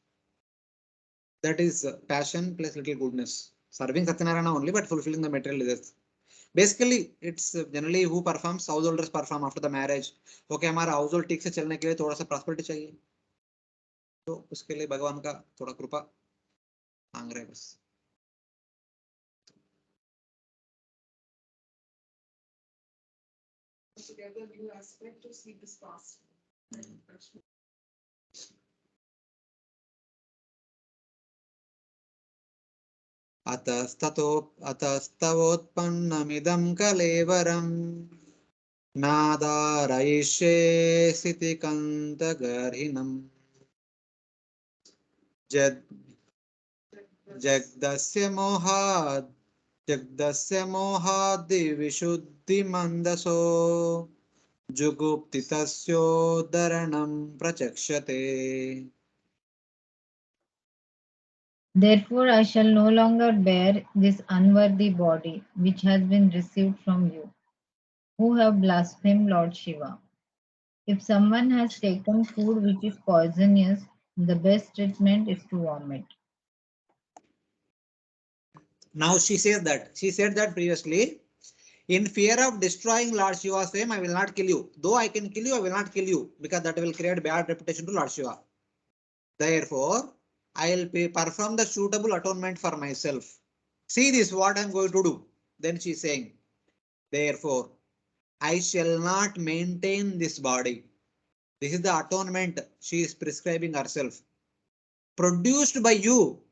That is passion plus little goodness. Serving Satyanarayana only, but fulfilling the material desires. Basically, it's generally who performs, householders perform after the marriage. Okay, हमारा household ठीक से चलने के लिए थोड़ा सा prosperity चाहिए. तो उसके लिए भगवान का थोड़ा कृपा मांग रहे हैं बस. Together, new aspect to see this past. अतस्तवोत्पन्नमिदं कलेवरम् नादारयिष्ये सितिकन्तगर्हिणम् जग्दस्य मोहाद्दिविशुद्धिमन्दसो जुगुप्तितस्योद्धरणं प्रचक्षते. Therefore, I shall no longer bear this unworthy body which has been received from you, who have blasphemed Lord Shiva. If someone has taken food which is poisonous, the best treatment is to vomit. Now she said that previously, in fear of destroying Lord Shiva's fame, I will not kill you. Though I can kill you, I will not kill you because that will create bad reputation to Lord Shiva. Therefore, I will perform the suitable atonement for myself. See this, what I am going to do. Then she is saying, therefore, I shall not maintain this body. This is the atonement she is prescribing herself. Produced by you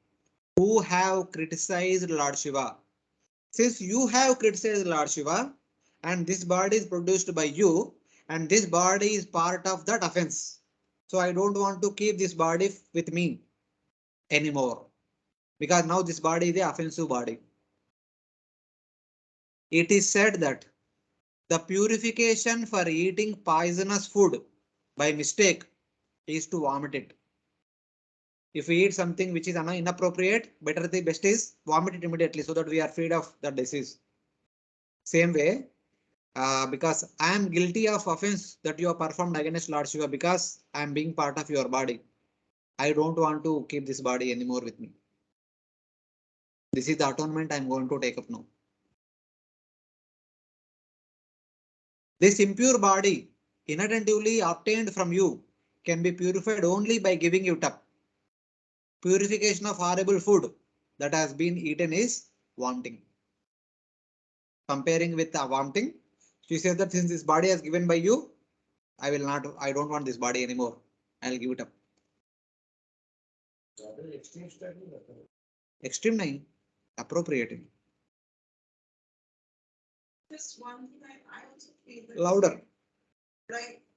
who have criticized Lord Shiva. Since you have criticized Lord Shiva and this body is produced by you and this body is part of that offense. So I don't want to keep this body with me anymore because now this body is the offensive body. It is said that the purification for eating poisonous food by mistake is to vomit it. If we eat something which is inappropriate, better the best is vomit it immediately so that we are freed of the disease. Same way, because I am guilty of offense that you have performed against Lord Shiva because I am being part of your body. I don't want to keep this body anymore with me. This is the atonement I am going to take up now. This impure body, inattentively obtained from you, can be purified only by giving it up. Purification of horrible food that has been eaten is vomiting. Comparing with the vomiting, she says that since this body is given by you, I don't want this body anymore. I'll give it up. Extreme nahi, appropriate. Just one thing I also feel that Louder.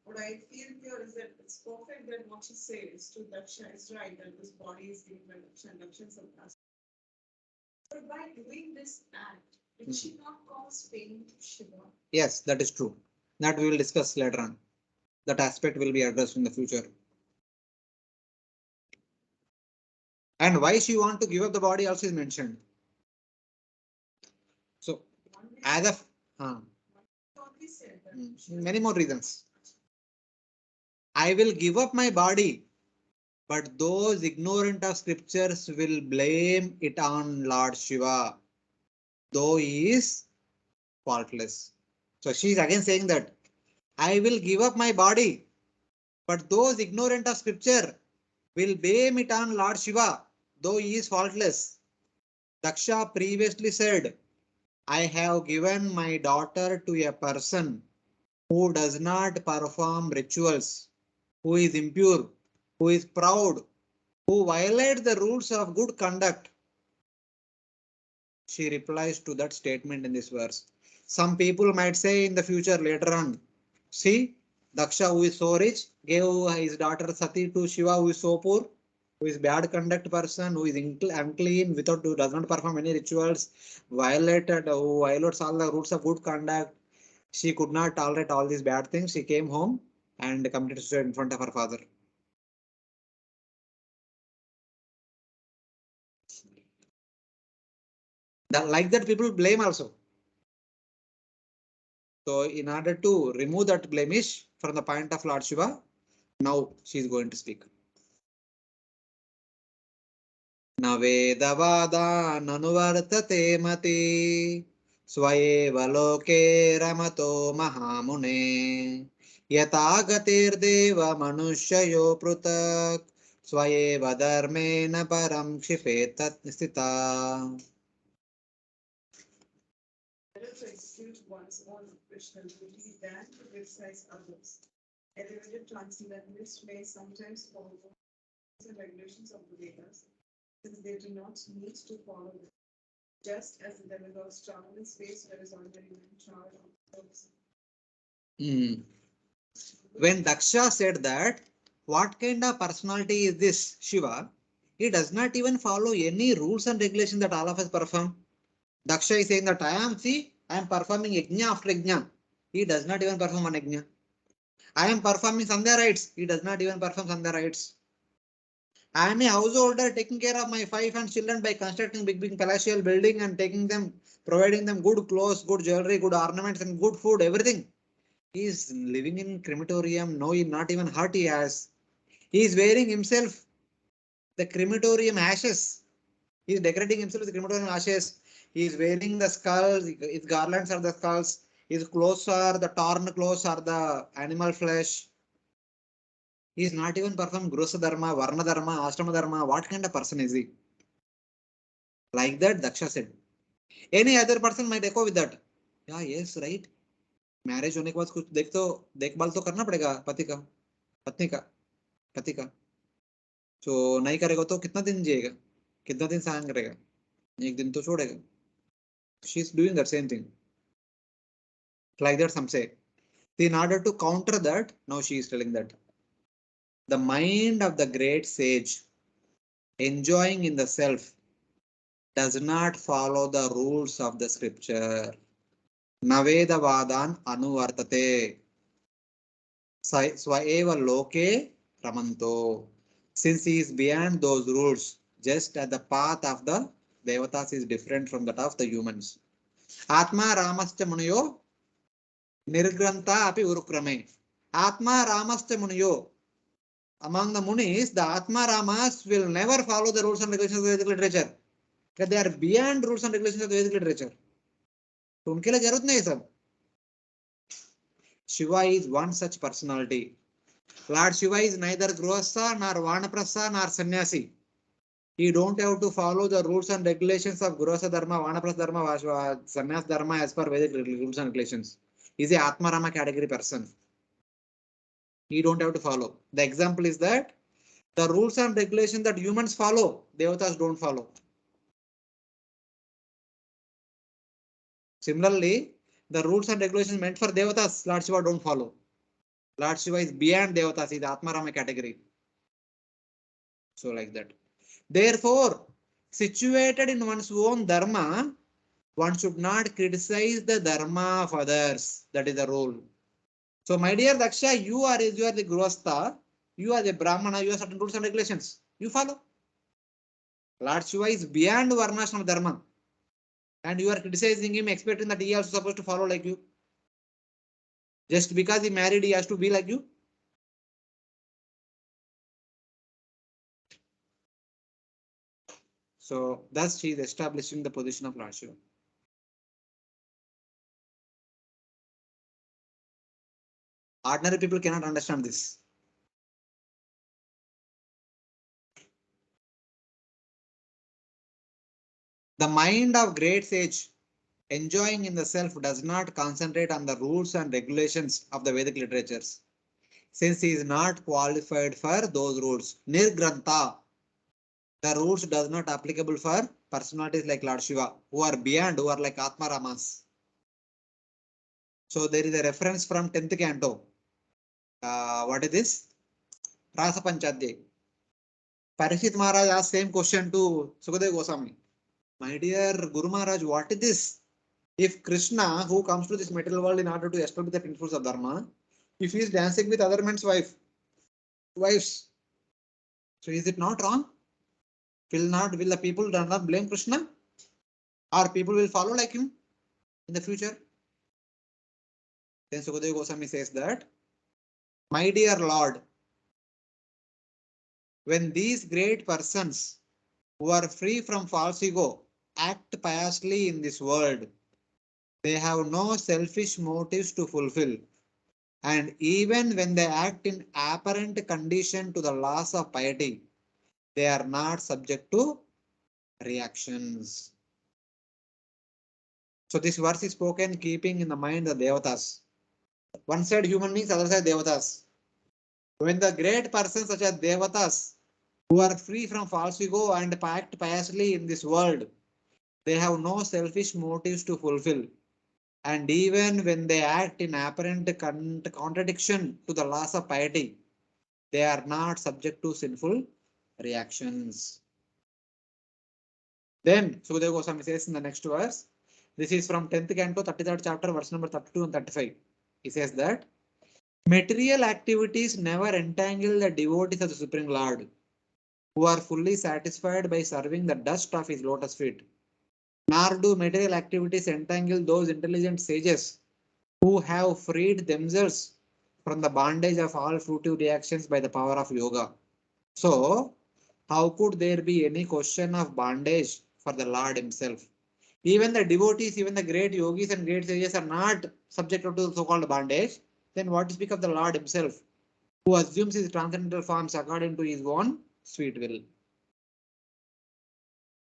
what I feel here is that it's perfect that what she says to Daksha is right, that this body is given by Daksha and Daksha is a blast. But by doing this act, did she not cause pain to Shiva? Yes, that is true. That we will discuss later on. That aspect will be addressed in the future. And why she want to give up the body also is mentioned. So, as of many more reasons. I will give up my body, but those ignorant of scriptures will blame it on Lord Shiva, though he is faultless. So she is again saying that I will give up my body, but those ignorant of scripture will blame it on Lord Shiva, though he is faultless. Daksha previously said, I have given my daughter to a person who does not perform rituals, who is impure, who is proud, who violates the rules of good conduct. she replies to that statement in this verse. Some people might say in the future later on, see, Daksha, who is so rich, gave his daughter Sati to Shiva, who is so poor, who is bad conduct person, who is unclean, who does not perform any rituals, who violates all the rules of good conduct. She could not tolerate all these bad things. She came home and committed suicide in front of her father. Like that, people blame also. So in order to remove that blemish from the point of Lord Shiva, now she is going to speak. Navedavada nanuvartate mati swayeva loke ramato mahamune yatagatir deva manushyayo prutak swayeva dharmena param kshipetat sthita. Better to execute one's own Krishna duty than to criticize others. Elevated transcendentalists may sometimes follow the regulations of the Vedas, since they do not need to follow them, just as the demigods travel in space where is already in charge of the service. When Daksha said that, what kind of personality is this Shiva? He does not even follow any rules and regulations that all of us perform. Daksha is saying that I am performing yajna after yajna. He does not even perform one yajna. I am performing Sandhya rites. He does not even perform Sandhya rites. I am a householder taking care of my wife and children by constructing big palatial building and providing them good clothes, good jewelry, good ornaments and good food, everything. He is living in crematorium. No, not even hut he has. He is wearing himself the crematorium ashes. He is decorating himself with the crematorium ashes. He is wearing the skulls. His garlands are the skulls. His clothes are the torn clothes are the animal flesh. He is not even performing Grusa Dharma, Varna Dharma, Ashrama Dharma. What kind of person is he? Like that, Daksha said. Any other person might echo with that. Yeah, yes, right. Marriage होने के बाद कुछ देखभाल तो करना पड़ेगा पति का, पत्नी का, पति का. तो नहीं करेगा तो कितना दिन जिएगा, कितना दिन सहन करेगा, एक दिन तो छोड़ेगा. She is doing that same thing. Like that some say. In order to counter that, now she is telling that the mind of the great sage, enjoying in the self, does not follow the rules of the scripture. Navedavadan anuvartate. Swaeva loke ramanto. Since he is beyond those rules, just as the path of the devatas is different from that of the humans. Atma Ramascha Muniyo Nirgranta api urukrame. Atma Ramascha Muniyo. Among the Munis, the Atma Ramas will never follow the rules and regulations of Vedic literature. Because they are beyond rules and regulations of Vedic literature. तो उनके लिए जरूरत नहीं सब. Shiva is one such personality. Lord Shiva is neither Grihastha nor Vanaprastha nor Sannyasi. You don't have to follow the rules and regulations of Grihastha Dharma, Vanaprastha Dharma, Sannyas Dharma as per Vedic rules and regulations. He is a Atma Rama category person. You don't have to follow. The example is that the rules and regulations that humans follow, Devatas don't follow. Similarly, the rules and regulations meant for Devatas, Lord Shiva don't follow. Lord Shiva is beyond Devatas, he is the Atma Rama category. So like that. Therefore, situated in one's own dharma, one should not criticize the dharma of others. That is the rule. So, my dear Daksha, you are the Grihastha, you are the Brahmana, you have certain rules and regulations. You follow. Lord Shiva is beyond Varnashrama Dharma. And you are criticizing him, expecting that he is also supposed to follow like you. Just because he married, he has to be like you. So, thus she is establishing the position of Lord Shiva. Ordinary people cannot understand this. The mind of great sage, enjoying in the self, does not concentrate on the rules and regulations of the Vedic literatures, since he is not qualified for those rules. Nirgranta. The rules does not applicable for personalities like Lord Shiva, who are beyond, who are like Atma Ramas. So there is a reference from 10th canto. What is this? Rasa Panchadhyay. Parikshit Maharaj asked same question to Sukadeva Goswami. My dear Guru Maharaj, what is this? If Krishna, who comes to this material world in order to establish the principles of Dharma, if he is dancing with other men's wives, so is it not wrong? Will the people do not blame Krishna? Or people will follow like him in the future? Then Sukadeva Goswami says that, my dear Lord, when these great persons who are free from false ego act piously in this world, they have no selfish motives to fulfill. And even when they act in apparent condition to the laws of piety, they are not subject to reactions. So this verse is spoken keeping in the mind the devatas. One side human beings, other side devatas. When the great persons such as devatas, who are free from false ego and act piously in this world, they have no selfish motives to fulfill. And even when they act in apparent contradiction to the laws of piety, they are not subject to sinful reactions. Then Sukadeva Goswami says in the next verse, this is from 10th canto, 33rd chapter, verse number 32 and 35. He says that material activities never entangle the devotees of the Supreme Lord, who are fully satisfied by serving the dust of his lotus feet. Nor do material activities entangle those intelligent sages who have freed themselves from the bondage of all fruitive reactions by the power of yoga. So, how could there be any question of bondage for the Lord himself? Even the devotees, even the great yogis and great sages are not subjected to so-called bondage. Then what to speak of the Lord himself, who assumes his transcendental forms according to his own sweet will?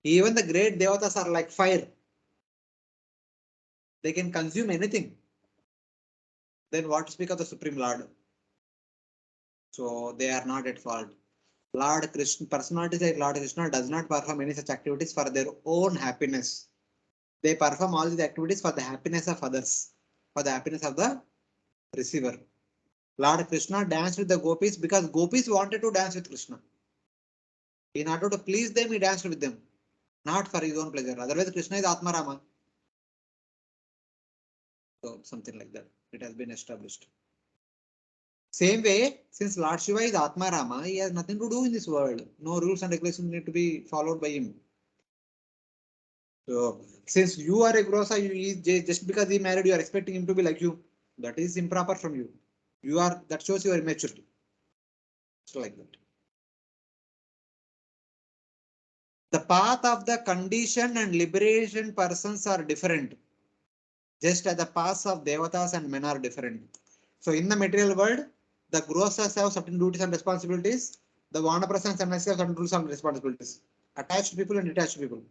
Even the great devatas are like fire. They can consume anything. Then what to speak of the Supreme Lord? So they are not at fault. Lord Krishna, personalities like Lord Krishna does not perform any such activities for their own happiness. They perform all these activities for the happiness of others, for the happiness of the receiver. Lord Krishna danced with the gopis because gopis wanted to dance with Krishna. In order to please them, he danced with them, not for his own pleasure. Otherwise, Krishna is Atma Rama. So something like that. It has been established. Same way, since Lord Shiva is Atma Rama, he has nothing to do in this world. No rules and regulations need to be followed by him. So, since you are a grosa, just because he married, you are expecting him to be like you. That is improper from you. That shows your immaturity. So like that. The path of the conditioned and liberation persons are different, just as the paths of devatas and men are different. So in the material world, the grosas have certain duties and responsibilities. The vanaprastha and sannyasis have certain rules and responsibilities. Attached people and detached people,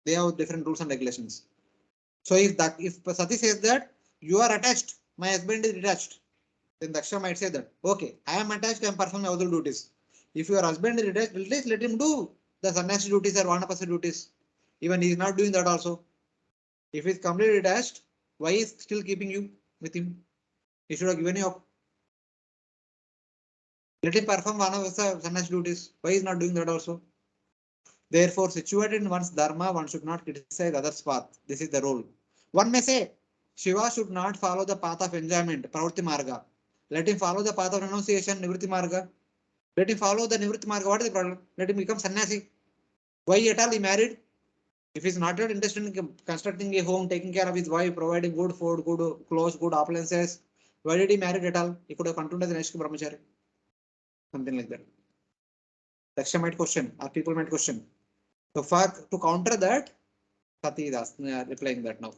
they have different rules and regulations. So if Sati says that you are attached, my husband is detached, then Daksha might say that, okay, I am attached, I am performing other duties. If your husband is detached, at least let him do the sannyasi duties or vanaprastha duties. Even he is not doing that also. If he is completely detached, why is still keeping you with him? He should have given you up. Let him perform vanaprastha sannyasi duties. Why is not doing that also? Therefore, situated in one's dharma, one should not criticize others' path. This is the rule. One may say, Shiva should not follow the path of enjoyment, pravritti marga. Let him follow the path of renunciation, nivritti marga. Let him follow the nivritti marga. What is the problem? Let him become sannyasi. Why at all he married? If he's not interested in constructing a home, taking care of his wife, providing good food, good clothes, good appliances, why did he marry at all? He could have continued as an Nishka Brahmachari. Something like that. Daksha might question, or people might question. So to counter that, Sati is replying that now.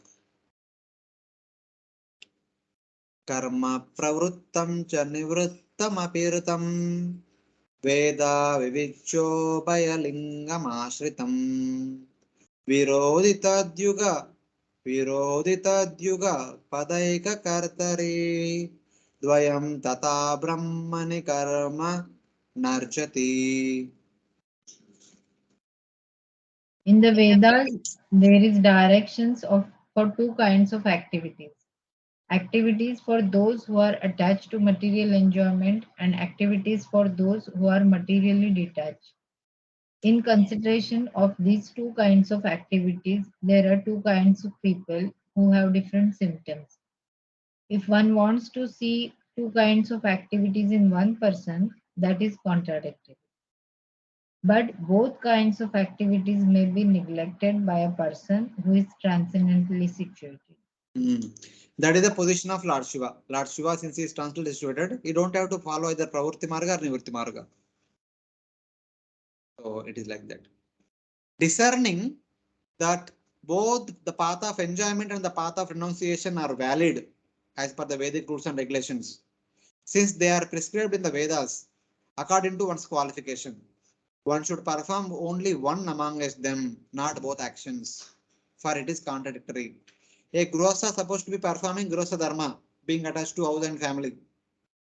Karma pravrittam cha nivrittam apirtam veda vivicho bayalingam ashritam viroditadyuga padaika kartari dvayam tata brahmani karma narjati. In the Vedas, there is directions for two kinds of activities. Activities for those who are attached to material enjoyment and activities for those who are materially detached. In consideration of these two kinds of activities, there are two kinds of people who have different symptoms. If one wants to see two kinds of activities in one person, that is contradictory. But both kinds of activities may be neglected by a person who is transcendently situated. That is the position of Lord Shiva. Lord Shiva, since he is transcendently situated, you don't have to follow either Pravurti Marga or Nivritti Marga. So it is like that. Discerning that both the path of enjoyment and the path of renunciation are valid as per the Vedic rules and regulations, since they are prescribed in the Vedas according to one's qualification. One should perform only one amongst them, not both actions, for it is contradictory. A Grihastha is supposed to be performing Grihastha Dharma, being attached to house and family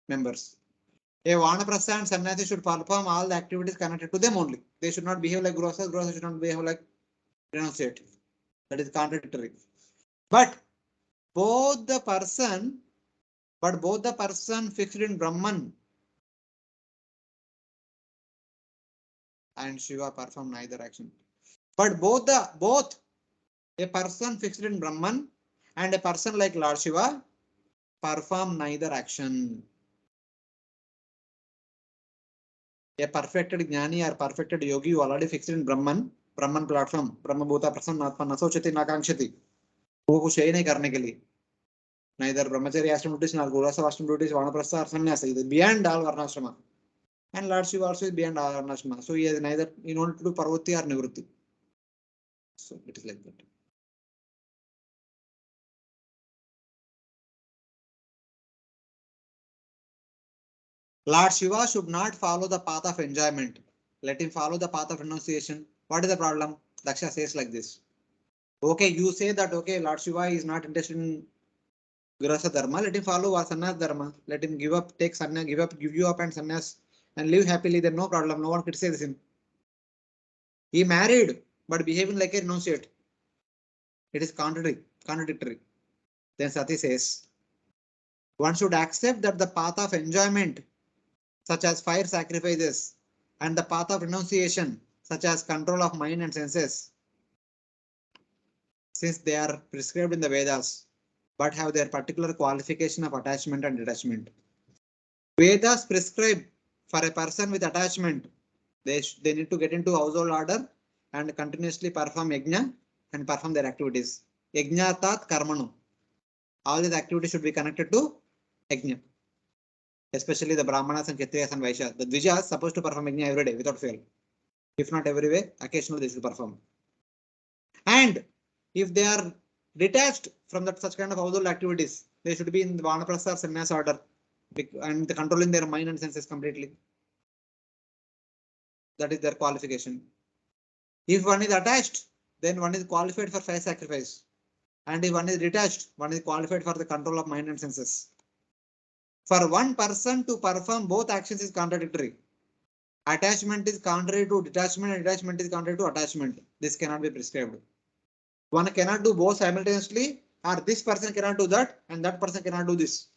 members. A Vanaprastha and Sannyasi should perform all the activities connected to them only. They should not behave like Grihasthas, Grihasthas should not behave like renunciate. That is contradictory. But both the person fixed in Brahman and Shiva perform neither action. But both a person fixed in Brahman and a person like Lord Shiva perform neither action. A perfected Jnani or perfected Yogi who already fixed in Brahman platform, Brahma Bhuta Prasanna Atma Nasochati Nakangshati. वो कुछ है नहीं करने के लिए. Neither Brahmacharya ashram duties nor Gurvasa ashram duties, Vanaprastha or sannyasa. Beyond all Varnashrama. And Lord Shiva also is beyond all Varnashrama. So he has neither in order to do Parvati or Nivritti. So it is like that. Lord Shiva should not follow the path of enjoyment. Let him follow the path of renunciation. What is the problem? Daksha says like this. Okay, you say that okay, Lord Shiva is not interested in Grihastha Dharma. Let him follow Sannyas Dharma. Let him give up, take sannyas, give you up and sannyas and live happily. Then no problem. No one criticizes him. He married, but behaving like a renunciate. It is contradictory. Then Sati says, one should accept that the path of enjoyment, such as fire sacrifices, and the path of renunciation, such as control of mind and senses, since they are prescribed in the Vedas, but have their particular qualification of attachment and detachment. Vedas prescribe for a person with attachment, they need to get into household order and continuously perform yajna and perform their activities. Yajna tat karmanu. All these activities should be connected to yajna. Especially the Brahmanas and Kshatriyas and Vaishyas. The Dvijas are supposed to perform yajna every day without fail. If not every way, occasionally they should perform. And if they are detached from that such kind of household activities, they should be in the Vanaprastha or Sannyas order and controlling their mind and senses completely. That is their qualification. If one is attached, then one is qualified for fire sacrifice. And if one is detached, one is qualified for the control of mind and senses. For one person to perform both actions is contradictory. Attachment is contrary to detachment and detachment is contrary to attachment. This cannot be prescribed. One cannot do both simultaneously, or this person cannot do that and that person cannot do this.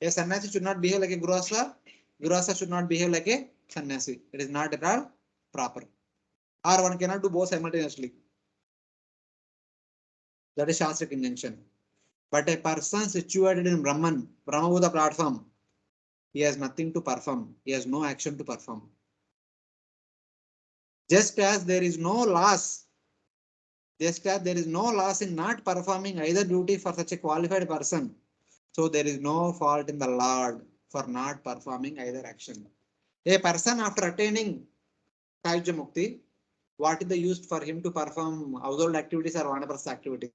A sannyasi should not behave like a Grihastha. Grihastha should not behave like a sannyasi. It is not at all proper. Or one cannot do both simultaneously. That is Shastric injunction. But a person situated in Brahman, Brahmabhuta platform, he has nothing to perform. He has no action to perform. Just as there is no loss in not performing either duty for such a qualified person, so there is no fault in the Lord for not performing either action. A person after attaining Kayuja Mukti, what is the use for him to perform household activities or Vanaprastha activities?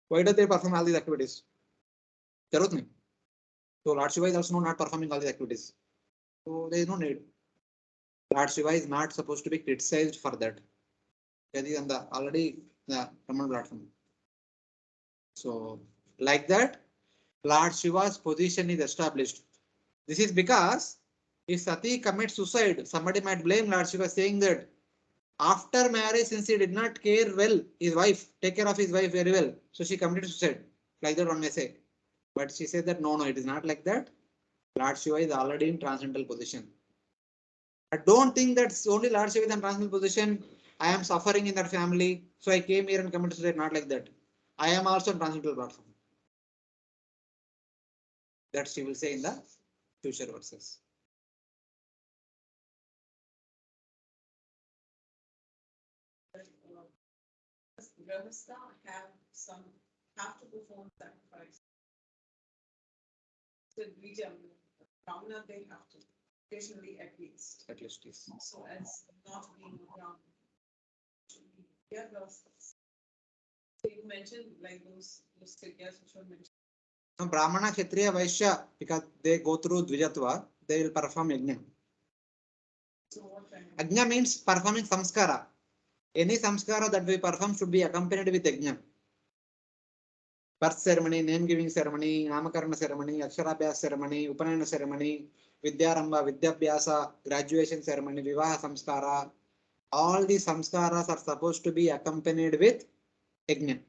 Why do they perform all these activities? So Lord Shiva is also not performing all these activities. So there is no need. Lord Shiva is not supposed to be criticized for that. That is on the already the Brahman platform. So like that, Lord Shiva's position is established. This is because If Sati commits suicide, somebody might blame Lord Shiva, saying that after marriage, since he did not care well his wife, take care of his wife very well, so she committed suicide. Like that one may say. But she said that no, it is not like that. Lord Shiva is already in transcendental position. I don't think that's only Lord Shiva is in transcendental position. I am suffering in that family, so I came here and committed suicide. Not like that. I am also in transcendental platform. That she will say in the future verses. Grahastha have to perform sacrifice. So Brahmana they have to, occasionally at least. At least yes. So as not being a Brahmana. Yeah, Grahasthas. So you mentioned like those figures which were mentioned. Now, Brahmana, Kshatriya, Vaishya, because they go through Dvijatva, they will perform Yajna. So what kind of? Yajna means performing samskara. Any samskara that we perform should be accompanied with Yajna. Birth ceremony, name giving ceremony, Namakarana ceremony, Aksharabhyas ceremony, Upanayana ceremony, Vidyaramba, Vidyabhyasa, graduation ceremony, Vivaha samskara. All these samskaras are supposed to be accompanied with Yajna.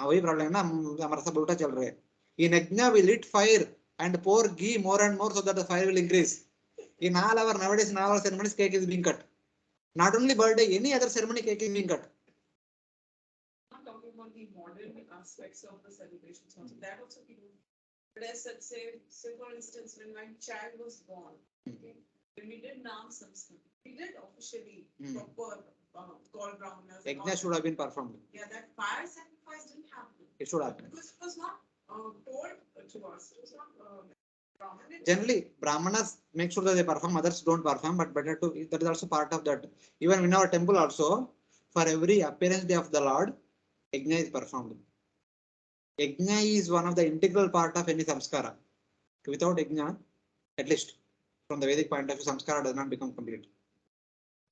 वही problem है ना, हमारा सब उल्टा चल रहा है. In yajna we lit fire and pour ghee more and more so that the fire will increase. In all our nowadays, in all our ceremonies, cake is being cut. Not only birthday, any other ceremony, cake is being cut. I'm talking about the modern aspects of the celebrations also. That also people. But as I say for instance, when my child was born, okay, when we did Naam Samskar, we did officially proper call Brahmanas. Yajna should have been performed. Yeah, that fire sacrifice didn't happen. It should happen. Because it was not told to us. It was not Brahman. Generally, Brahmanas make sure that they perform, others don't perform, but better to, that is also part of that. Even in our temple also, for every appearance day of the Lord, Yajna is performed. Yajna is one of the integral part of any samskara. Without Yajna, at least from the Vedic point of view, samskara does not become complete.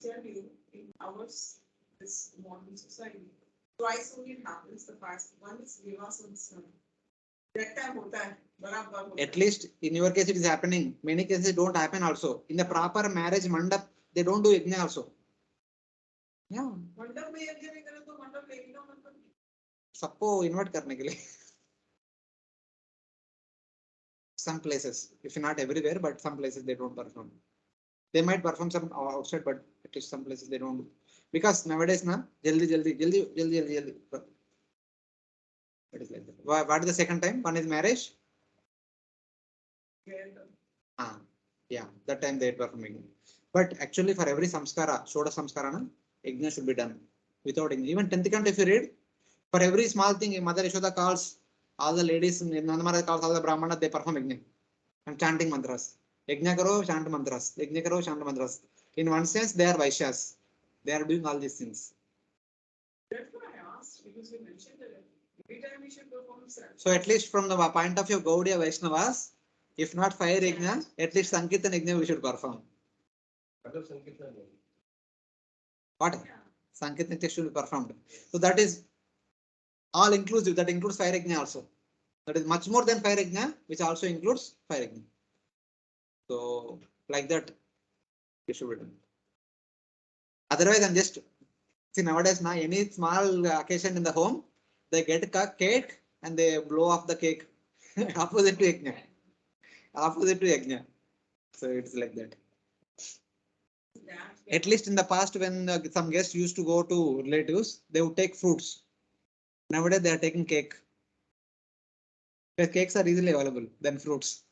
Tell you, in ours, this modern society, twice only it happens. The first one is Vivaha Samskar. That time hota hai, barabar hota hai. At least in your case it is happening. Many cases don't happen also. In the proper marriage mandap, they don't do Yajna also. Yeah. मंडप में यज्ञ नहीं करे तो मंडप लेगी ना मतलब. सबको invite करने के लिए. Some places, if not everywhere, but some places they don't perform. They might perform some outside, but at least some places they don't do. Because nowadays, na, jaldi. It is like that. What is the second time? One is marriage. Yeah, that time they are performing. But actually, for every samskara, Shoda samskara, na, Yajna should be done. Without Yajna, even 10th canto, if you read, for every small thing, Mother Yashoda calls all the ladies, Nanda Maharaj calls all the Brahmanas, they perform Yajna and chanting mantras. Yajna karo, chant mantras. Yajna karo, chant mantras. In one sense, they are Vaishyas. They are doing all these things. That's what I asked because you mentioned that every time we should perform sacrifice. So at least from the point of view of Gaudiya Vaishnavas, if not fire Yajna, at least Sankirtan Yajna we should perform. What? Sankirtan Yajna should be performed. So that is all inclusive. That includes fire Yajna also. That is much more than fire Yajna, which also includes fire Yajna. So like that, it should be done. Otherwise, I'm just see nowadays now any small occasion in the home, they get a cake and they blow off the cake. Opposite to Yajna. Opposite to Yajna. So it's like that. At least in the past, when some guests used to go to relatives, they would take fruits. Nowadays, they are taking cake. Because cakes are easily available than fruits.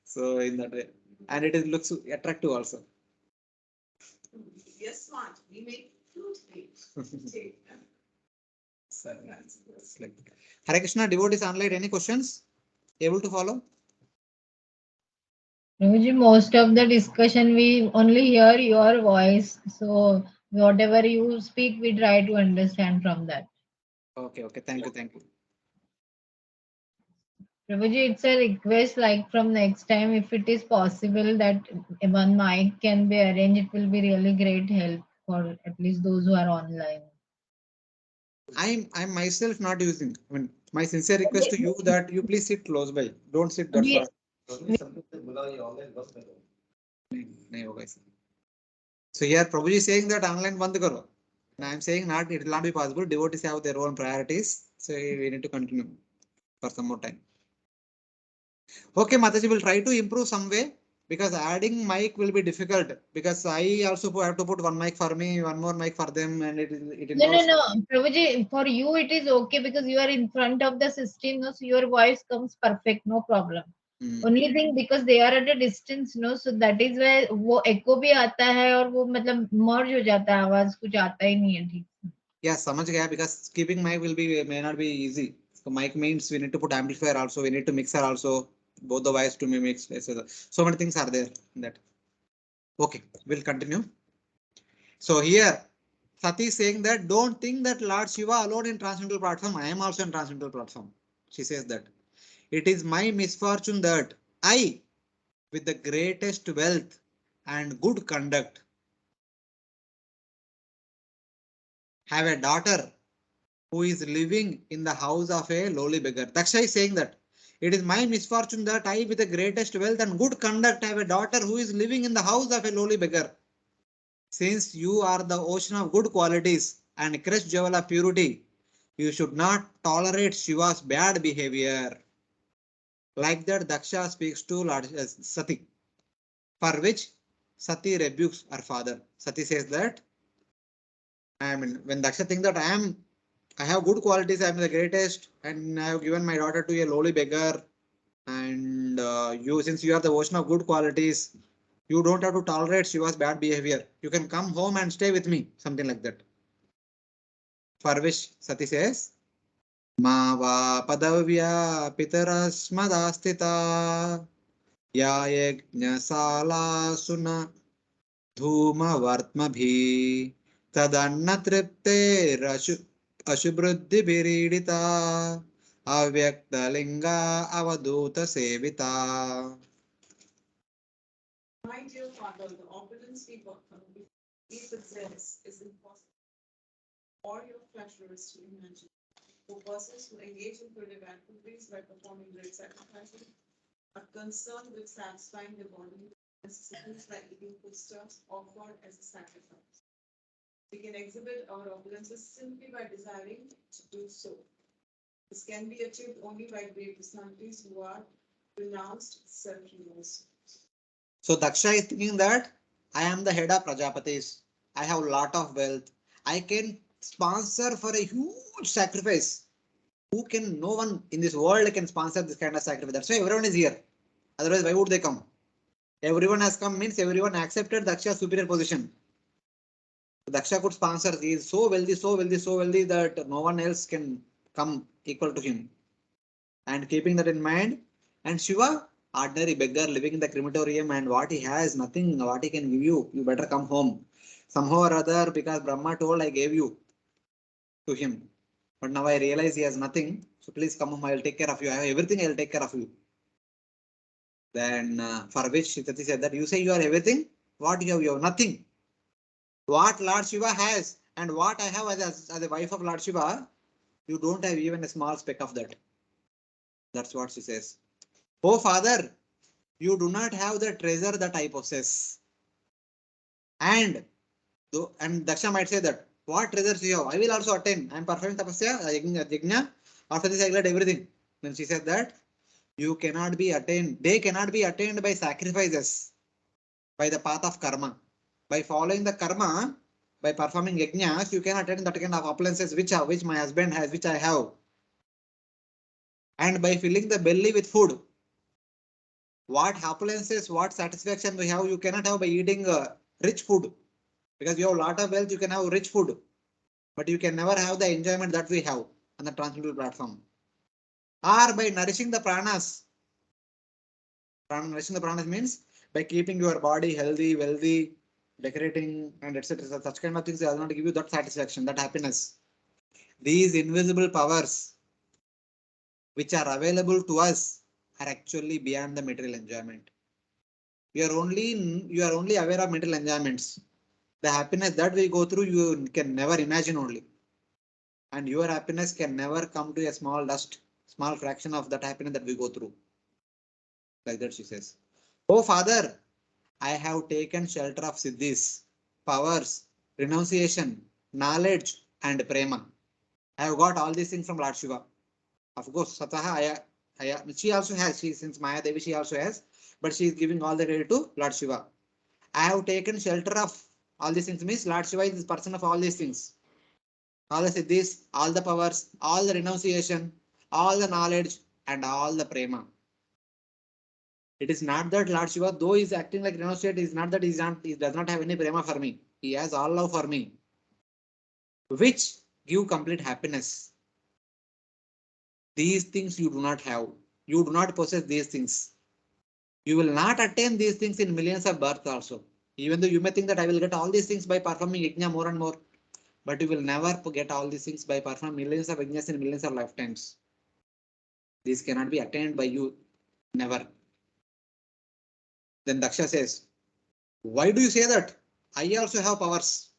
So in that way, and it is looks attractive also. Yes, smart. We make fruit cake. So it's like that. Hare Krishna, devotees online. Any questions? Able to follow? Prabhuji, most of the discussion we only hear your voice, so whatever you speak, we try to understand from that. Okay. Thank you. Prabhuji, it's a request like from next time, if it is possible that one mic can be arranged, it will be really great help for at least those who are online. I'm myself not using. I mean, my sincere request to you that you please sit close by. Don't sit that far. नहीं होगा ऐसा. So here Prabhuji is saying that online बंद करो. And I'm saying not, it will not be possible. Devotees have their own priorities. So we need to continue for some more time. Okay, Mataji will try to improve some way because adding mic will be difficult because I also have to put one mic for me, one more mic for them, and it No, involves. Prabhuji, for you it is okay because you are in front of the system, no, so your voice comes perfect, no problem. Only thing because they are at a distance, no, so that is why वो echo भी आता है और वो मतलब merge हो जाता है, आवाज कुछ आता ही नहीं है ठीक से. Yeah, समझ गया because keeping mic will be may not be easy. So mic means we need to put amplifier also, we need to mixer also, both the voice to mix. So many things are there in that. Okay, we'll continue. So here Sati is saying that don't think that Lord Shiva alone in transcendental platform. I am also in transcendental platform. She says that it is my misfortune that I, with the greatest wealth and good conduct, have a daughter who is living in the house of a lowly beggar. Daksha is saying that it is my misfortune that I, with the greatest wealth and good conduct, have a daughter who is living in the house of a lowly beggar. Since you are the ocean of good qualities and crest jewel of purity, you should not tolerate Shiva's bad behavior. Like that, Daksha speaks to Lord Sati, for which Sati rebukes her father. Sati says that, I mean, when Daksha thinks that I have good qualities, I am the greatest, and I have given my daughter to a lowly beggar, and since you are the ocean of good qualities, you don't have to tolerate Shiva's bad behavior. You can come home and stay with me, something like that. For which Sati says, Ma va padavya pitarasmadastita ya yajna sala suna dhuma vartmabhi tadanna tripte ashubruddhi viridita avyakta linga avaduta sevita. My dear father, the opulence we possess is impossible or your pleasures to imagine. For persons who engage in productive activities by performing great sacrifices are concerned with satisfying their bodily necessities by eating foodstuffs offered as a sacrifice. We can exhibit our opulences simply by desiring to do so. This can be achieved only by great personalities who are renounced self-remorse. So Daksha is thinking that I am the head of Prajapatis. I have a lot of wealth. I can sponsor for a huge sacrifice. No one in this world can sponsor this kind of sacrifice. That's why everyone is here. Otherwise, why would they come? Everyone has come means everyone accepted Daksha's superior position. Daksha could sponsor. He is so wealthy, so wealthy, so wealthy that no one else can come equal to him. And keeping that in mind, and Shiva, ordinary beggar living in the crematorium, and what he has, nothing, what he can give you, you better come home. Somehow or other, because Brahma told I gave you to him. But now I realize he has nothing. So please come home, I will take care of you. I have everything, I will take care of you. Then for which Sati said that you say you are everything. What you have nothing. What Lord Shiva has and what I have as a wife of Lord Shiva, you don't have even a small speck of that. That's what she says. Oh father, you do not have the treasure that I possess. And Daksha might say that, what treasures you have? I will also attain. I am performing tapasya, yajna. After this I will get everything. Then she said that you cannot be attained. They cannot be attained by sacrifices, by the path of karma. By following the karma, by performing yajnas, you can attain that kind of opulences which my husband has, which I have. And by filling the belly with food, what opulences, what satisfaction we have, you cannot have by eating rich food. Because you have a lot of wealth, you can have rich food. But you can never have the enjoyment that we have on the transcendental platform. Or by nourishing the pranas. Nourishing the pranas means by keeping your body healthy, wealthy, decorating, and etc. Such kind of things does not give you that satisfaction, that happiness. These invisible powers which are available to us are actually beyond the material enjoyment. You are only aware of material enjoyments. The happiness that we go through, you can never imagine only. and your happiness can never come to a small dust, small fraction of that happiness that we go through. Like that she says. Oh Father, I have taken shelter of siddhis, powers, renunciation, knowledge, and prema. I have got all these things from Lord Shiva. Of course, Sataha, she also has, since Maya Devi, she also has, but she is giving all the credit to Lord Shiva. I have taken shelter of all these things, means Lord Shiva is the person of all these things. All the siddhis, all the powers, all the renunciation, all the knowledge, and all the prema. It is not that Lord Shiva, though he is acting like renunciate, is not that he does not have any prema for me. He has all love for me, which give complete happiness. These things you do not have. You do not possess these things. You will not attain these things in millions of births also. Even though you may think that I will get all these things by performing yajna more and more, but you will never get all these things by performing millions of yajnas in millions of lifetimes. These cannot be attained by you, never. Then Daksha says, why do you say that? I also have powers.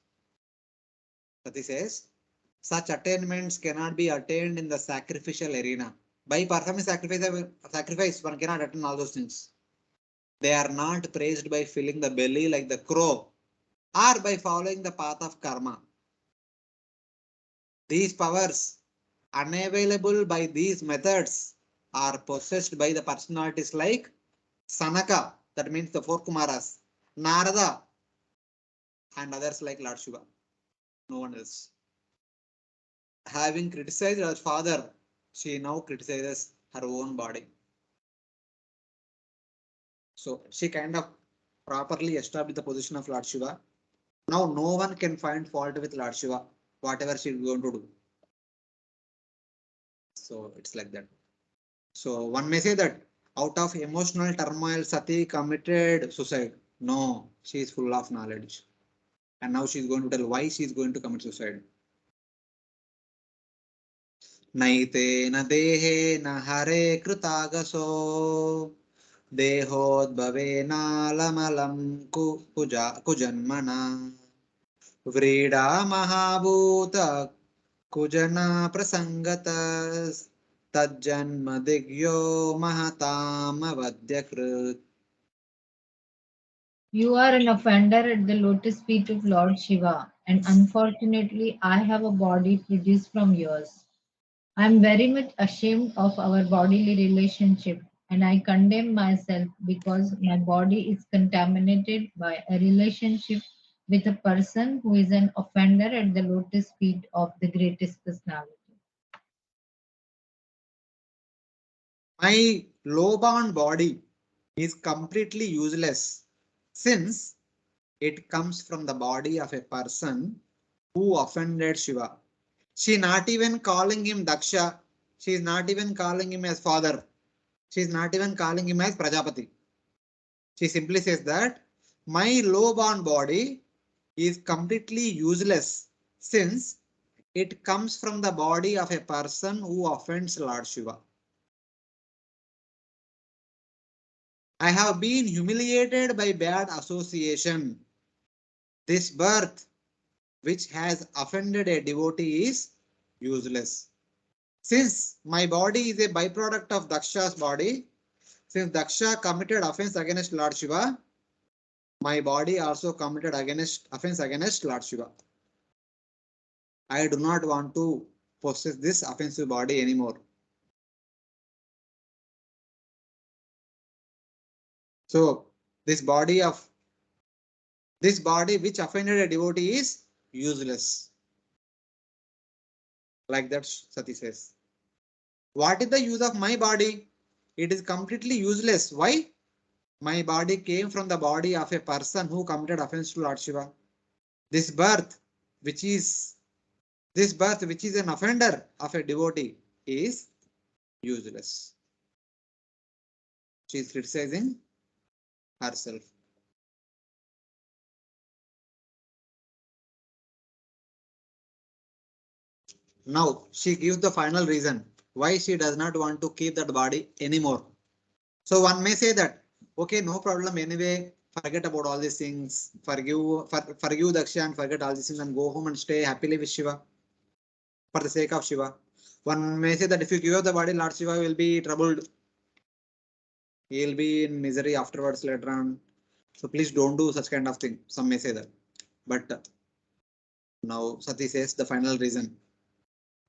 Sati says, such attainments cannot be attained in the sacrificial arena. By performing sacrifice, one cannot attain all those things. They are not praised by filling the belly like the crow or by following the path of karma. These powers, unavailable by these methods, are possessed by the personalities like Sanaka, that means the four Kumaras, Narada, and others like Lord Shiva. No one else. Having criticized her father, she now criticizes her own body. So she kind of properly established the position of Lord Shiva. Now no one can find fault with Lord Shiva, whatever she is going to do. So it's like that. So one may say that out of emotional turmoil, Sati committed suicide. No, she is full of knowledge. And now she is going to tell why she is going to commit suicide. Naite na dehe na hare krutagaso dehodbhave lamalam kujanmana vrida mahabhuta kujana prasangatas tajjanma digyo mahatam avadyakrit. You are an offender at the lotus feet of Lord Shiva, and unfortunately, I have a body produced from yours. I am very much ashamed of our bodily relationship, and I condemn myself because my body is contaminated by a relationship with a person who is an offender at the lotus feet of the greatest personality. My low-born body is completely useless since it comes from the body of a person who offended Shiva. She is not even calling him Daksha. She is not even calling him as father. She is not even calling him as Prajapati. She simply says that my low-born body is completely useless since it comes from the body of a person who offends Lord Shiva. I have been humiliated by bad association. This birth, which has offended a devotee, is useless. Since my body is a byproduct of Daksha's body, since Daksha committed offense against Lord Shiva, my body also committed offense against Lord Shiva. I do not want to possess this offensive body anymore. So this body which offended a devotee is useless. Like that Sati says. What is the use of my body? It is completely useless. Why? My body came from the body of a person who committed offense to Lord Shiva. This birth, which is an offender of a devotee, is useless. She is criticizing herself. Now she gives the final reason why she does not want to keep that body anymore. So one may say that, okay, no problem anyway, forget about all these things, forgive Daksha and forget all these things and go home and stay happily with Shiva. for the sake of Shiva. One may say that if you give up the body, Lord Shiva will be troubled. He will be in misery afterwards later on. So please don't do such kind of thing. Some may say that. But now Sati says the final reason.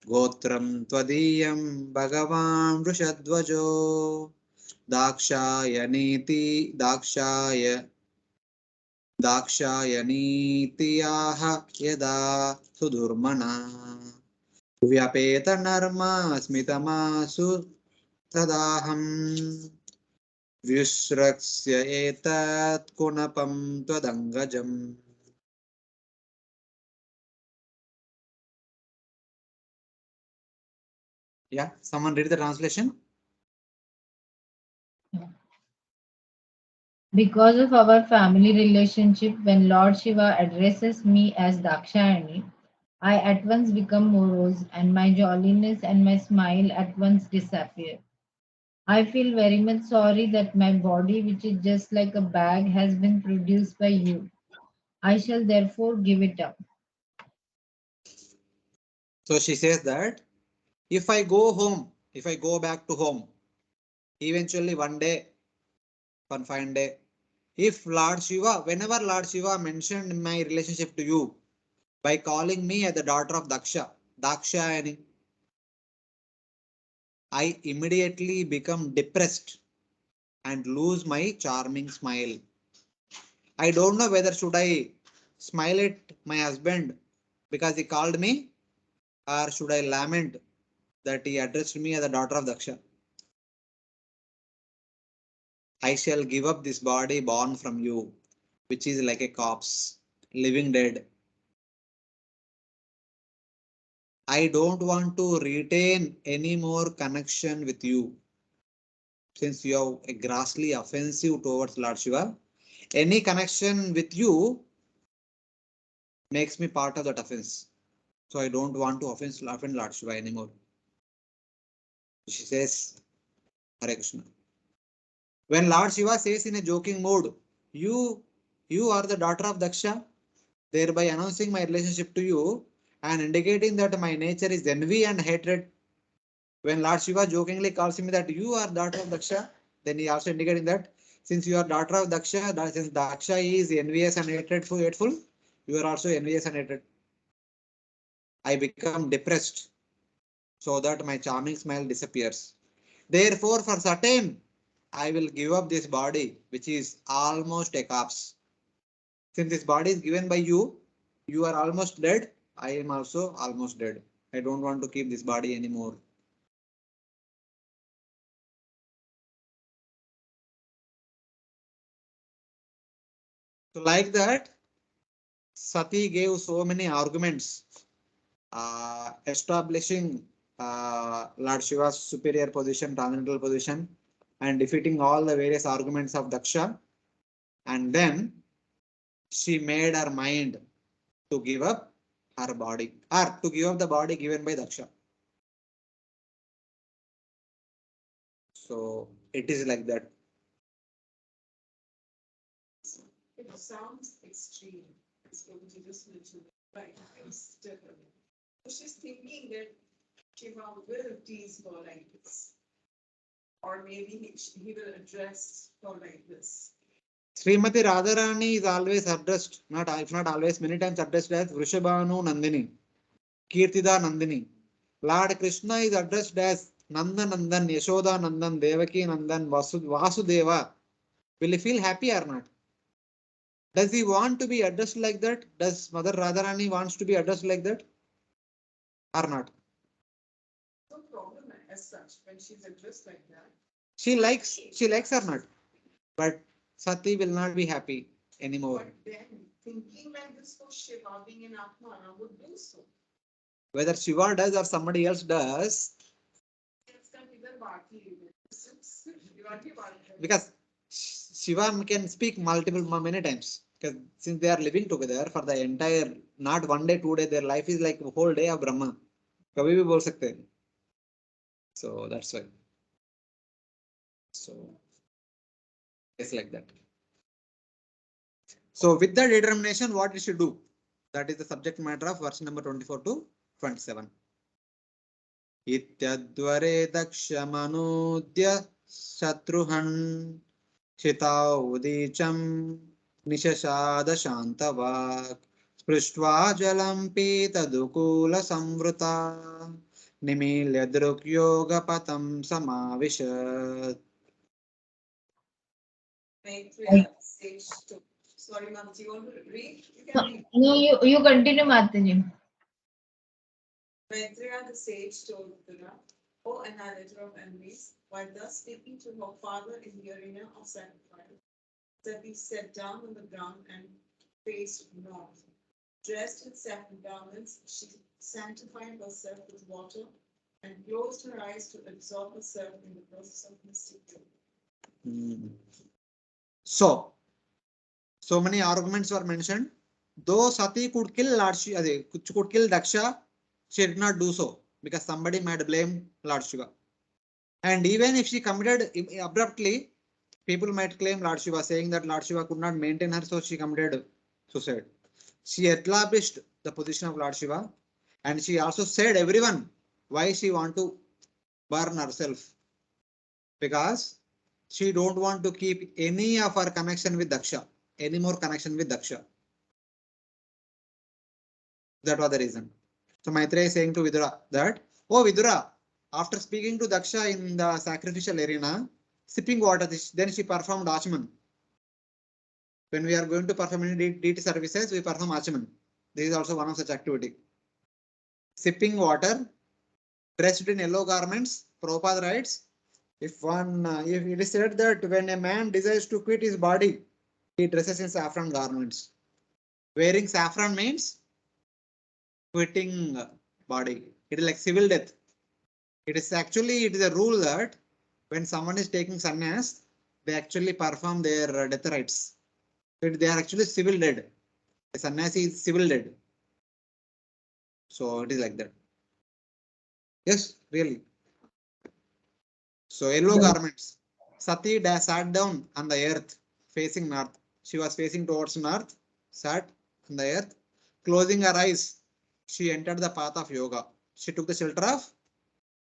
Gotram Twadiyam Bhagavan Vrushadvajo Dakshaya Niti Dakshaya Dakshayanitiyaha Yada Sudurmana Vyapeta Narma Smitamasu Tadaham Vyusraksya Etat Kunapam Twadangajam. Yeah, someone read the translation. Because of our family relationship, when Lord Shiva addresses me as Dakshayani, I at once become morose and my jolliness and my smile at once disappear. I feel very much sorry that my body, which is just like a bag, has been produced by you. I shall therefore give it up. So she says that if I go home, if I go back to home, eventually one day, one fine day, if Lord Shiva, whenever Lord Shiva mentioned my relationship to you by calling me as the daughter of Daksha, Dakshayani, I immediately become depressed and lose my charming smile. I don't know whether should I smile at my husband because he called me, or should I lament that he addressed me as the daughter of Daksha. I shall give up this body born from you, which is like a corpse, living dead. I don't want to retain any more connection with you. Since you are grossly offensive towards Lord Shiva, any connection with you makes me part of that offense. So I don't want to offend Lord Shiva anymore. She says, Hare Krishna. When Lord Shiva says in a joking mode, you are the daughter of Daksha, thereby announcing my relationship to you and indicating that my nature is envy and hatred. When Lord Shiva jokingly calls me that you are daughter of Daksha, then he also indicating that since you are daughter of Daksha, since Daksha is envious and hateful, you are also envious and hatred. I become depressed so that my charming smile disappears. Therefore, for certain, I will give up this body, which is almost a corpse. Since this body is given by you, you are almost dead. I am also almost dead. I don't want to keep this body anymore. So like that, Sati gave so many arguments establishing Lord Shiva's superior position, transcendental position, and defeating all the various arguments of Daksha. And then she made her mind to give up her body, or to give up the body given by Daksha. So it is like that. It sounds extreme. It's going to just mention it. Right. So she's thinking that Shiva will tease her like this. Or maybe he will address her like this. Srimati Radharani is always addressed, if not always, many times addressed as Vrishabhanu Nandini, Kirtida Nandini. Lord Krishna is addressed as Nanda Nandan, Yashoda Nandan, Devaki Nandan, Vasudeva. Will he feel happy or not? Does he want to be addressed like that? Does Mother Radharani wants to be addressed like that or not? No problem as such when she's addressed like that. She likes or not. But Sati will not be happy anymore. But then thinking like this for Shiva being an Atma would do so. Whether Shiva does or somebody else does, because Shiva can speak many times. Because since they are living together for the entire, not 1 day, 2 day, their life is like a whole day of Brahma. कभी भी बोल सकते हैं. So that's why. So it's like that. So with the determination, what we should do? That is the subject matter of verse number 24 to 27. Ityadvare dakshamanudya shatruhan Shitaudicam nishashada shantavak Sprishtva jalam pitadukula samvrita Nimilya drukyoga patam samavishat. Maitreya sage told. Sorry, Mataji, you want to read? You can read. No, you continue, Mataji. Maitreya the sage told Vidura, O annihilator of enemies, while thus speaking to her father in the arena of sacrifice, Sati sat down on the ground and faced north. Dressed in saffron garments, she sanctified herself with water and closed her eyes to absorb herself in the process of mystic yoga. So many arguments were mentioned. Though Sati could kill Lord Shiva, could kill Daksha, she did not do so because somebody might blame Lord Shiva. And even if she committed abruptly, people might claim Lord Shiva, saying that Lord Shiva could not maintain her, so she committed suicide. She established the position of Lord Shiva, and she also said everyone why she want to burn herself, because she don't want to keep any of her connection with Daksha, any more connection with Daksha. That was the reason. So Maitreya is saying to Vidura that, oh Vidura, after speaking to Daksha in the sacrificial arena, sipping water, then she performed Achman. When we are going to perform any deity services, we perform Achman. This is also one of such activity. Sipping water, dressed in yellow garments, Prabhupada writes, if it is said that when a man desires to quit his body, he dresses in saffron garments. Wearing saffron means quitting body. It is like civil death. It is a rule that when someone is taking sannyas, they actually perform their death rites. They are actually civil dead. A sannyasi is civil dead. So it is like that. Yes, really. So yellow garments. Sati sat down on the earth facing north. She was facing towards north, sat on the earth, closing her eyes. She entered the path of yoga. She took the shelter of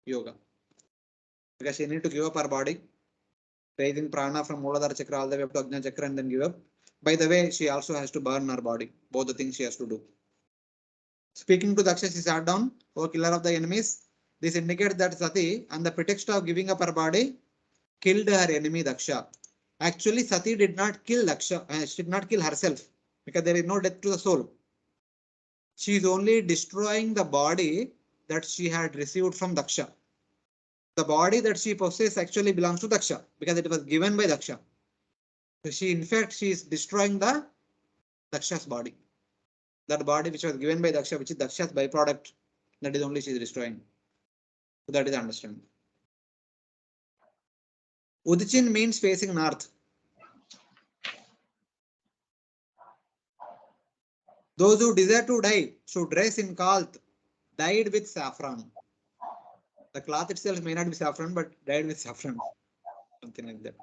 yoga because she needed to give up her body, raising prana from Muladhara chakra all the way up to Ajna chakra and then give up. By the way, she also has to burn her body. Both the things she has to do. Speaking to Daksha, she sat down, O killer of the enemies. This indicates that Sati, on the pretext of giving up her body, killed her enemy Daksha. Actually, Sati did not kill Daksha. She did not kill herself because there is no death to the soul. She is only destroying the body that she had received from Daksha. The body that she possesses actually belongs to Daksha because it was given by Daksha. So she is destroying the Daksha's body. That body which was given by Daksha, which is Daksha's byproduct, that is only she is destroying. So that is understanding. Udichin means facing north. Those who desire to die should dress in cloth dyed with saffron. The cloth itself may not be saffron, but dyed with saffron. Something like that.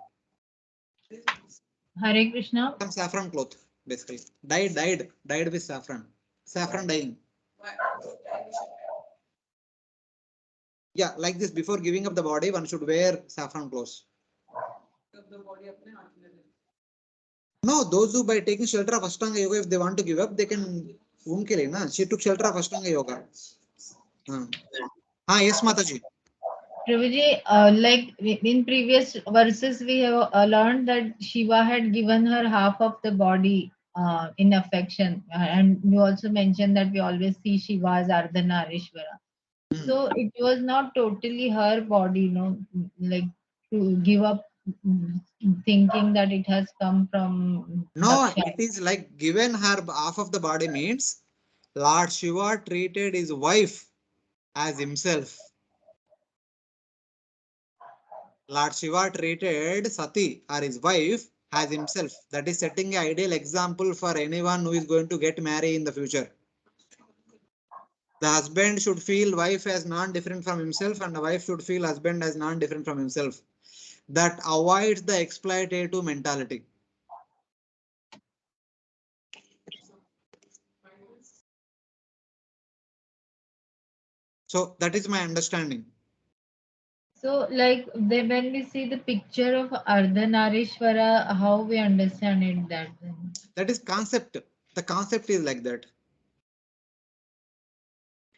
Hare Krishna. Some saffron cloth, basically. Dyed with saffron. Saffron dyeing. Why? Yeah, like this, before giving up the body, one should wear saffron clothes. The body अपने हाथ में ले. No, those who by taking shelter of Ashtanga Yoga, if they want to give up, they can. उनके लिए ना, she took shelter of Ashtanga Yoga. Yes, Mataji. Prabhuji, like in previous verses, we have learned that Shiva had given her half of the body in affection, and you also mentioned that we always see Shiva as Ardhanarishvara. So it was not totally her body, like to give up, thinking that it has come from No, Daksha. it is like given her half of the body means Lord Shiva treated his wife as himself. Lord Shiva treated Sati or his wife as himself. That is setting an ideal example for anyone who is going to get married in the future. The husband should feel wife as non-different from himself, and the wife should feel husband as non-different from himself. That avoids the exploitative mentality. So that is my understanding. So, like when we see the picture of Ardhanarishwara, how we understand it that then? That is concept. The concept is like that.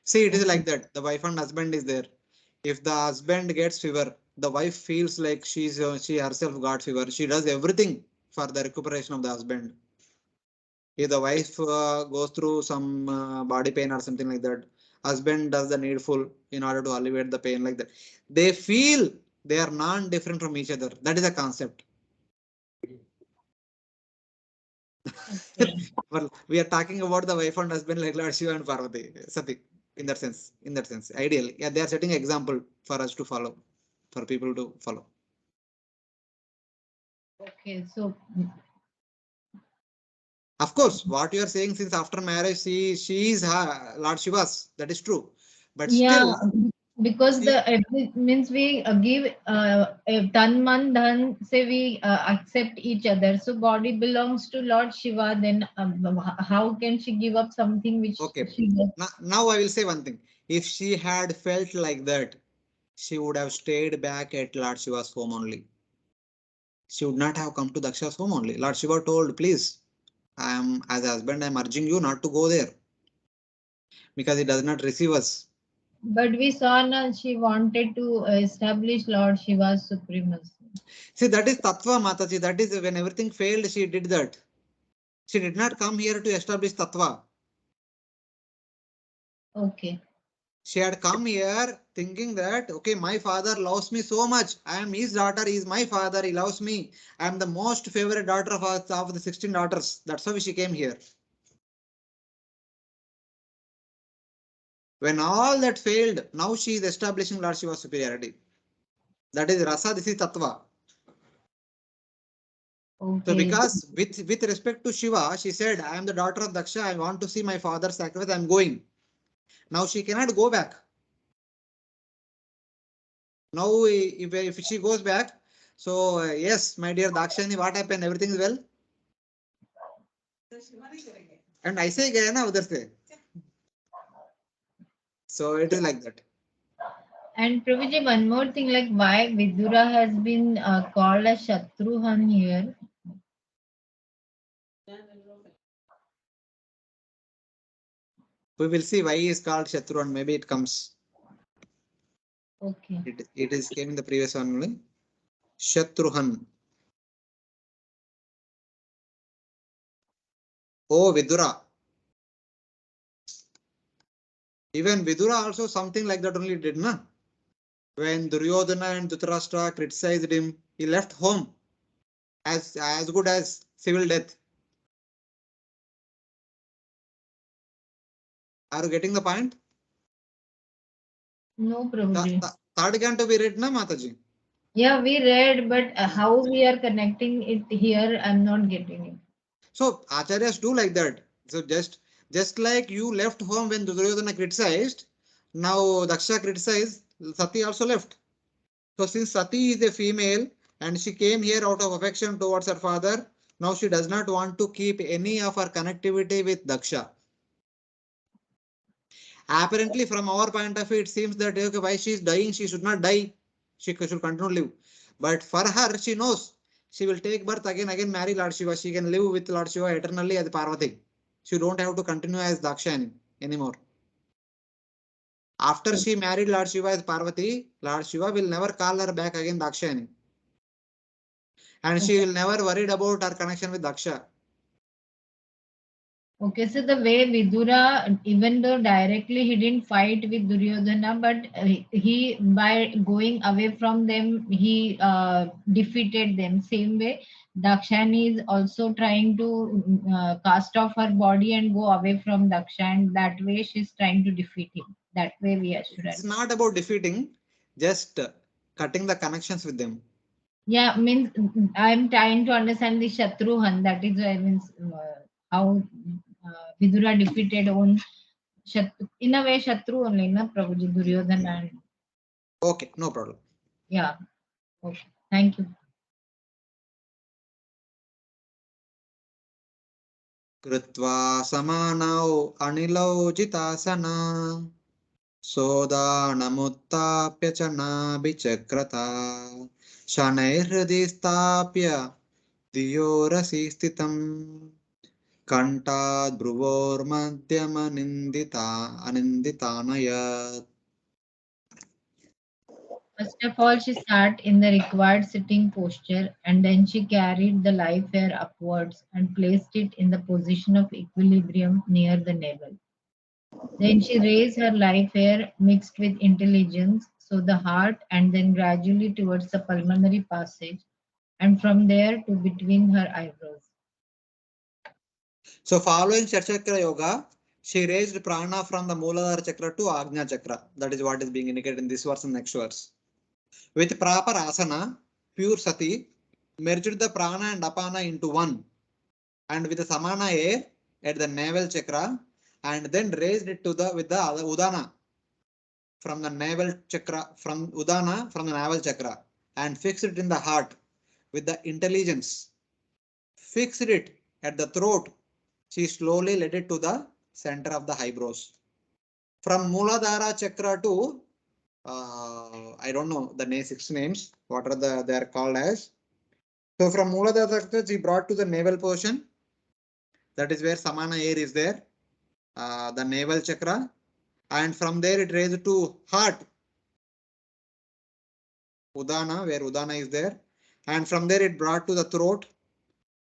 See, it is like that. The wife and husband is there. If the husband gets fever, the wife feels like she herself got fever. She does everything for the recuperation of the husband. If the wife goes through some body pain or something like that, husband does the needful in order to alleviate the pain like that. They feel they are non-different from each other. That is a concept. Okay. Well, we are talking about the wife and husband like Lord Shiva and Parvati, Sati. In that sense, ideal. Yeah, they are setting example for us to follow, for people to follow. Okay, so Of course, what you are saying since after marriage, she is Lord Shiva's. That is true, but yeah, still, because she, the it means we give tan man dhan say we accept each other. So body belongs to Lord Shiva. Then how can she give up something which okay. she gets? Now I will say one thing. If she had felt like that, she would have stayed back at Lord Shiva's home only. She would not have come to Daksha's home only. Lord Shiva told, please, I am as a husband, I am urging you not to go there because he does not receive us. But we saw na she wanted to establish Lord Shiva's supremacy. See, that is Tattva, Mataji. That is when everything failed, she did that. She did not come here to establish Tattva. Okay. She had come here thinking that, okay, my father loves me so much. I am his daughter, he is my father, he loves me. I am the most favorite daughter of the 16 daughters. That's how she came here. When all that failed, now she is establishing Lord Shiva's superiority. That is Rasa, this is Tattva. So Okay. because with respect to Shiva, she said, I am the daughter of Daksha, I want to see my father's sacrifice, I am going. Now she cannot go back. Now if she goes back, so yes, my dear Dakshani, what happened? Everything is well? तो शिवा नहीं करेंगे And I say गया ना उधर से. So it is like that. And Prabhuji, one more thing, like why Vidura has been called as Shatruhan here. We will see why he is called Shatru and maybe it comes. Okay. It is came in the previous one only. Shatruhan. Oh, Vidura. Even Vidura also something like that only did, na? When Duryodhana and Dhritarashtra criticized him, he left home as good as civil death. Are you getting the point? No, Prabhuji. Third canto we read, na Mataji? Yeah, we read, but how we are connecting it here, I'm not getting it. So acharyas do like that. So just like you left home when Duryodhana criticized, now Daksha criticized, Sati also left. So since Sati is a female and she came here out of affection towards her father, now she does not want to keep any of her connectivity with Daksha. Apparently, from our point of view, it seems that okay, why she is dying, she should not die. She should continue to live. But for her, she knows she will take birth again, marry Lord Shiva. She can live with Lord Shiva eternally as Parvati. She don't have to continue as Daksha anymore. After she married Lord Shiva as Parvati, Lord Shiva will never call her back again Daksha. And she will never worried about her connection with Daksha. Okay, so the way Vidura, even though directly he didn't fight with Duryodhana, but he by going away from them, he defeated them. Same way, Dakshani is also trying to cast off her body and go away from Daksha, and that way she's trying to defeat him. That way we should It's understand. not about defeating, just cutting the connections with them. Yeah, means I'm trying to understand the Shatruhan. That is why means how Vidura defeated own Shatru. In a way, Shatru only, na Prabhuji Duryodhana. And, Okay, no problem. yeah. Okay. Thank you. कृत्वा समानौ अनिलौ जितासना Sodanamutapya cha nabhichakrata Shanaihradi stapya Diyorasi sthitam Kantad Bruvor Madhyama Nindita Aninditanayat. First of all, she sat in the required sitting posture, and then she carried the live hair upwards and placed it in the position of equilibrium near the navel. Then she raised her live hair mixed with intelligence, so the heart, and then gradually towards the pulmonary passage, and from there to between her eyebrows. So following Shashakra Yoga, she raised prana from the Muladhara Chakra to Agnya Chakra. That is what is being indicated in this verse and next verse. With proper asana, pure Sati merged the prana and apana into one, and with the samana air at the navel chakra, and then raised it to the with the udana from the navel chakra from udana from the navel chakra, and fixed it in the heart with the intelligence. Fixed it at the throat. She slowly led it to the center of the eyebrows. From Muladhara chakra to I don't know the 6 names. What are they are called as? So from Muladhara chakra, she brought to the navel portion. That is where Samana air is there. The navel chakra, and from there it raised to heart. Udana, where Udana is there, and from there it brought to the throat,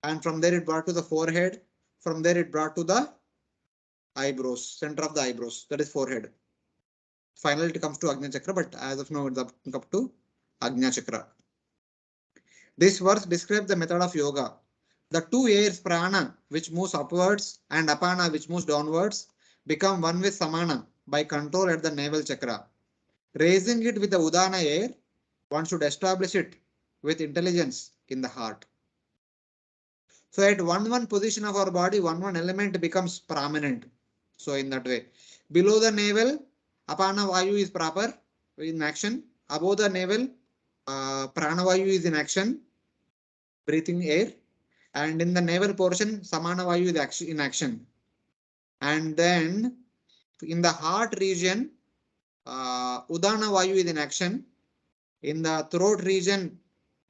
and from there it brought to the forehead. From there it brought to the eyebrows, center of the eyebrows. That is forehead. Finally, it comes to Agnya Chakra, but as of now, it's up to Agnya Chakra. This verse describes the method of yoga. The two airs, prana, which moves upwards, and apana, which moves downwards, become one with samana by control at the navel chakra. Raising it with the udana air, one should establish it with intelligence in the heart. So at one position of our body, one element becomes prominent. So in that way, below the navel, apana vayu is proper in action. Above the navel, prana vayu is in action, breathing air, and in the navel portion, samana vayu is in action. And then in the heart region, udana vayu is in action. In the throat region,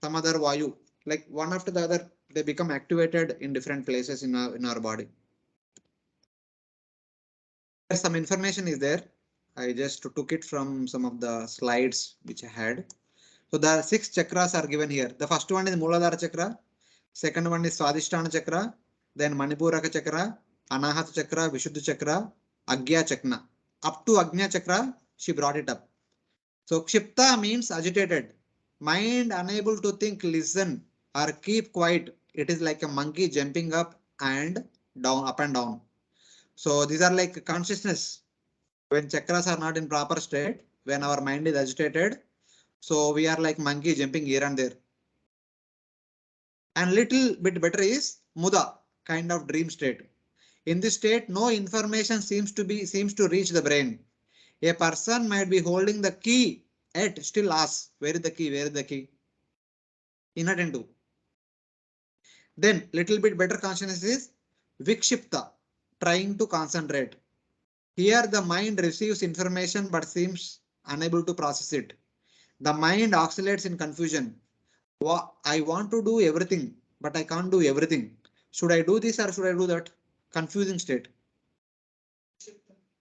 some other vayu, like one after the other, they become activated in different places in our body. Some information is there. I just took it from some of the slides which I had. So the 6 chakras are given here. The first one is Muladhara chakra. Second one is Swadhisthana chakra. Then Manipuraka chakra, Anahata chakra, Vishuddha chakra, Agya chakra. Up to Agnya chakra, she brought it up. So Kshipta means agitated. Mind unable to think, listen, or keep quiet. It is like a monkey jumping up and down, up and down. So these are like consciousness. When chakras are not in proper state, when our mind is agitated, so we are like monkey jumping here and there. And little bit better is muda, kind of dream state. In this state, no information seems to reach the brain. A person might be holding the key yet still asks, where is the key? Where is the key? Inattentive. Then little bit better consciousness is vikshipta, trying to concentrate. Here the mind receives information but seems unable to process it. The mind oscillates in confusion. I want to do everything, but I can't do everything. Should I do this or should I do that? Confusing state.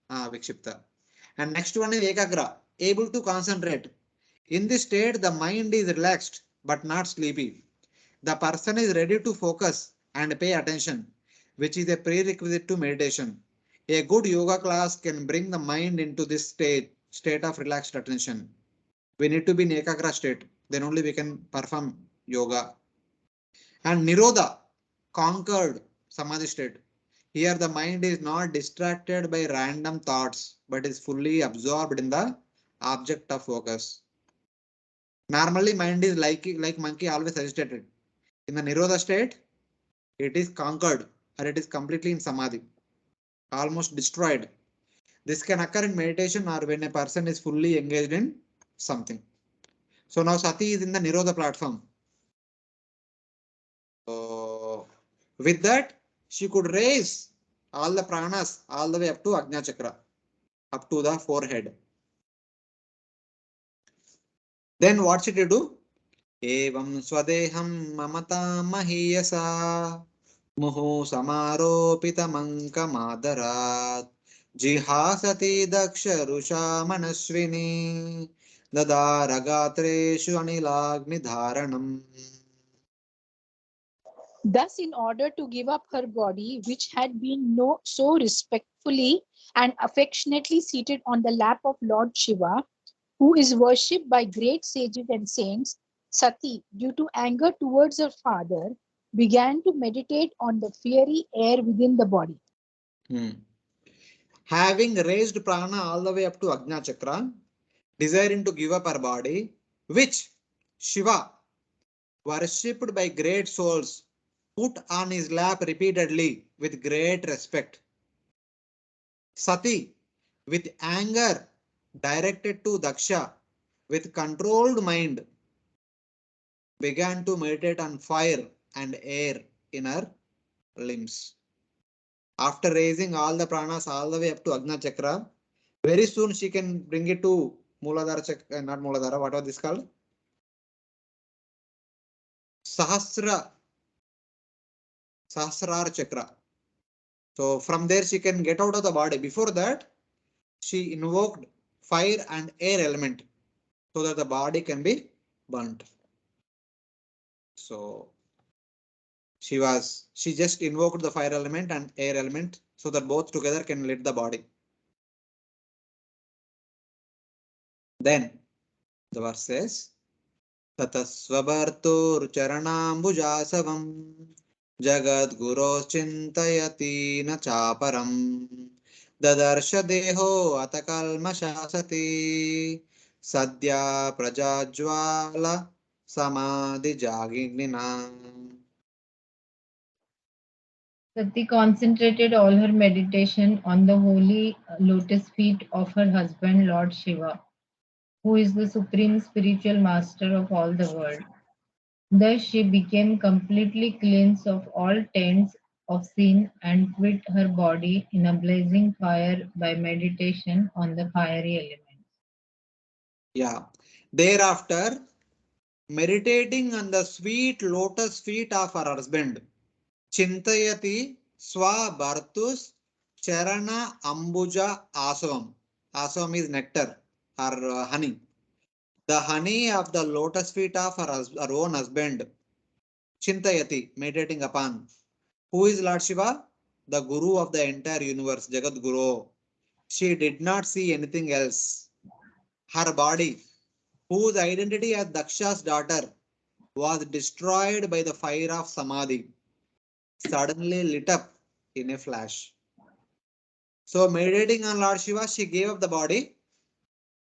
Vikshipta. And next one is ekagra, able to concentrate. In this state, the mind is relaxed but not sleepy. The person is ready to focus and pay attention, which is a prerequisite to meditation. A good yoga class can bring the mind into this state of relaxed attention. We need to be in ekagra state, then only we can perform yoga. And nirodha, conquered samadhi state. Here the mind is not distracted by random thoughts, but is fully absorbed in the object of focus. Normally mind is like monkey, always agitated. In the nirodha state, it is conquered or it is completely in samadhi, almost destroyed. This can occur in meditation or when a person is fully engaged in something. So now Sati is in the nirodha platform. So with that, she could raise all the pranas all the way up to Agnya Chakra, up to the forehead. Then what should you do? Evam swadeham mamata mahiyasa muhu samaropitamankamadarat jihasati daksha rusha manaswini dadaragaatreshu anilagni dharanam. Thus, in order to give up her body, which had been so respectfully and affectionately seated on the lap of Lord Shiva, who is worshipped by great sages and saints, Sati, due to anger towards her father, began to meditate on the fiery air within the body. Having raised prana all the way up to Ajna Chakra, desiring to give up her body, which Shiva, worshipped by great souls, put on his lap repeatedly with great respect. Sati, with anger directed to Daksha, with controlled mind, began to meditate on fire and air in her limbs. After raising all the pranas all the way up to Ajna Chakra, very soon she can bring it to Muladhara Chakra, not Muladhara, what was this called? Sahasrara Chakra. So from there she can get out of the body. Before that, she invoked fire and air element so that the body can be burnt. So she just invoked the fire element and air element so that both together can lit the body. Then the verse says, Tatasvabartur charanambujasavam Jagadguroschintayati na chaparam Dadarsha deho atakalmashasati Sadhya prajajwala samadhi jagignina. Sati concentrated all her meditation on the holy lotus feet of her husband, Lord Shiva, who is the supreme spiritual master of all the world. Thus she became completely cleansed of all taints of sin and quit her body in a blazing fire by meditation on the fiery elements. Yeah. Thereafter, meditating on the sweet lotus feet of her husband, Chintayati Swa Bhartus Charana Ambuja Asavam. Asavam is nectar or honey. The honey of the lotus feet of her own husband, Chintayati, meditating upon. Who is Lord Shiva? The Guru of the entire universe, Jagat Guru. She did not see anything else. Her body, whose identity as Daksha's daughter, was destroyed by the fire of Samadhi, suddenly lit up in a flash. So meditating on Lord Shiva, she gave up the body.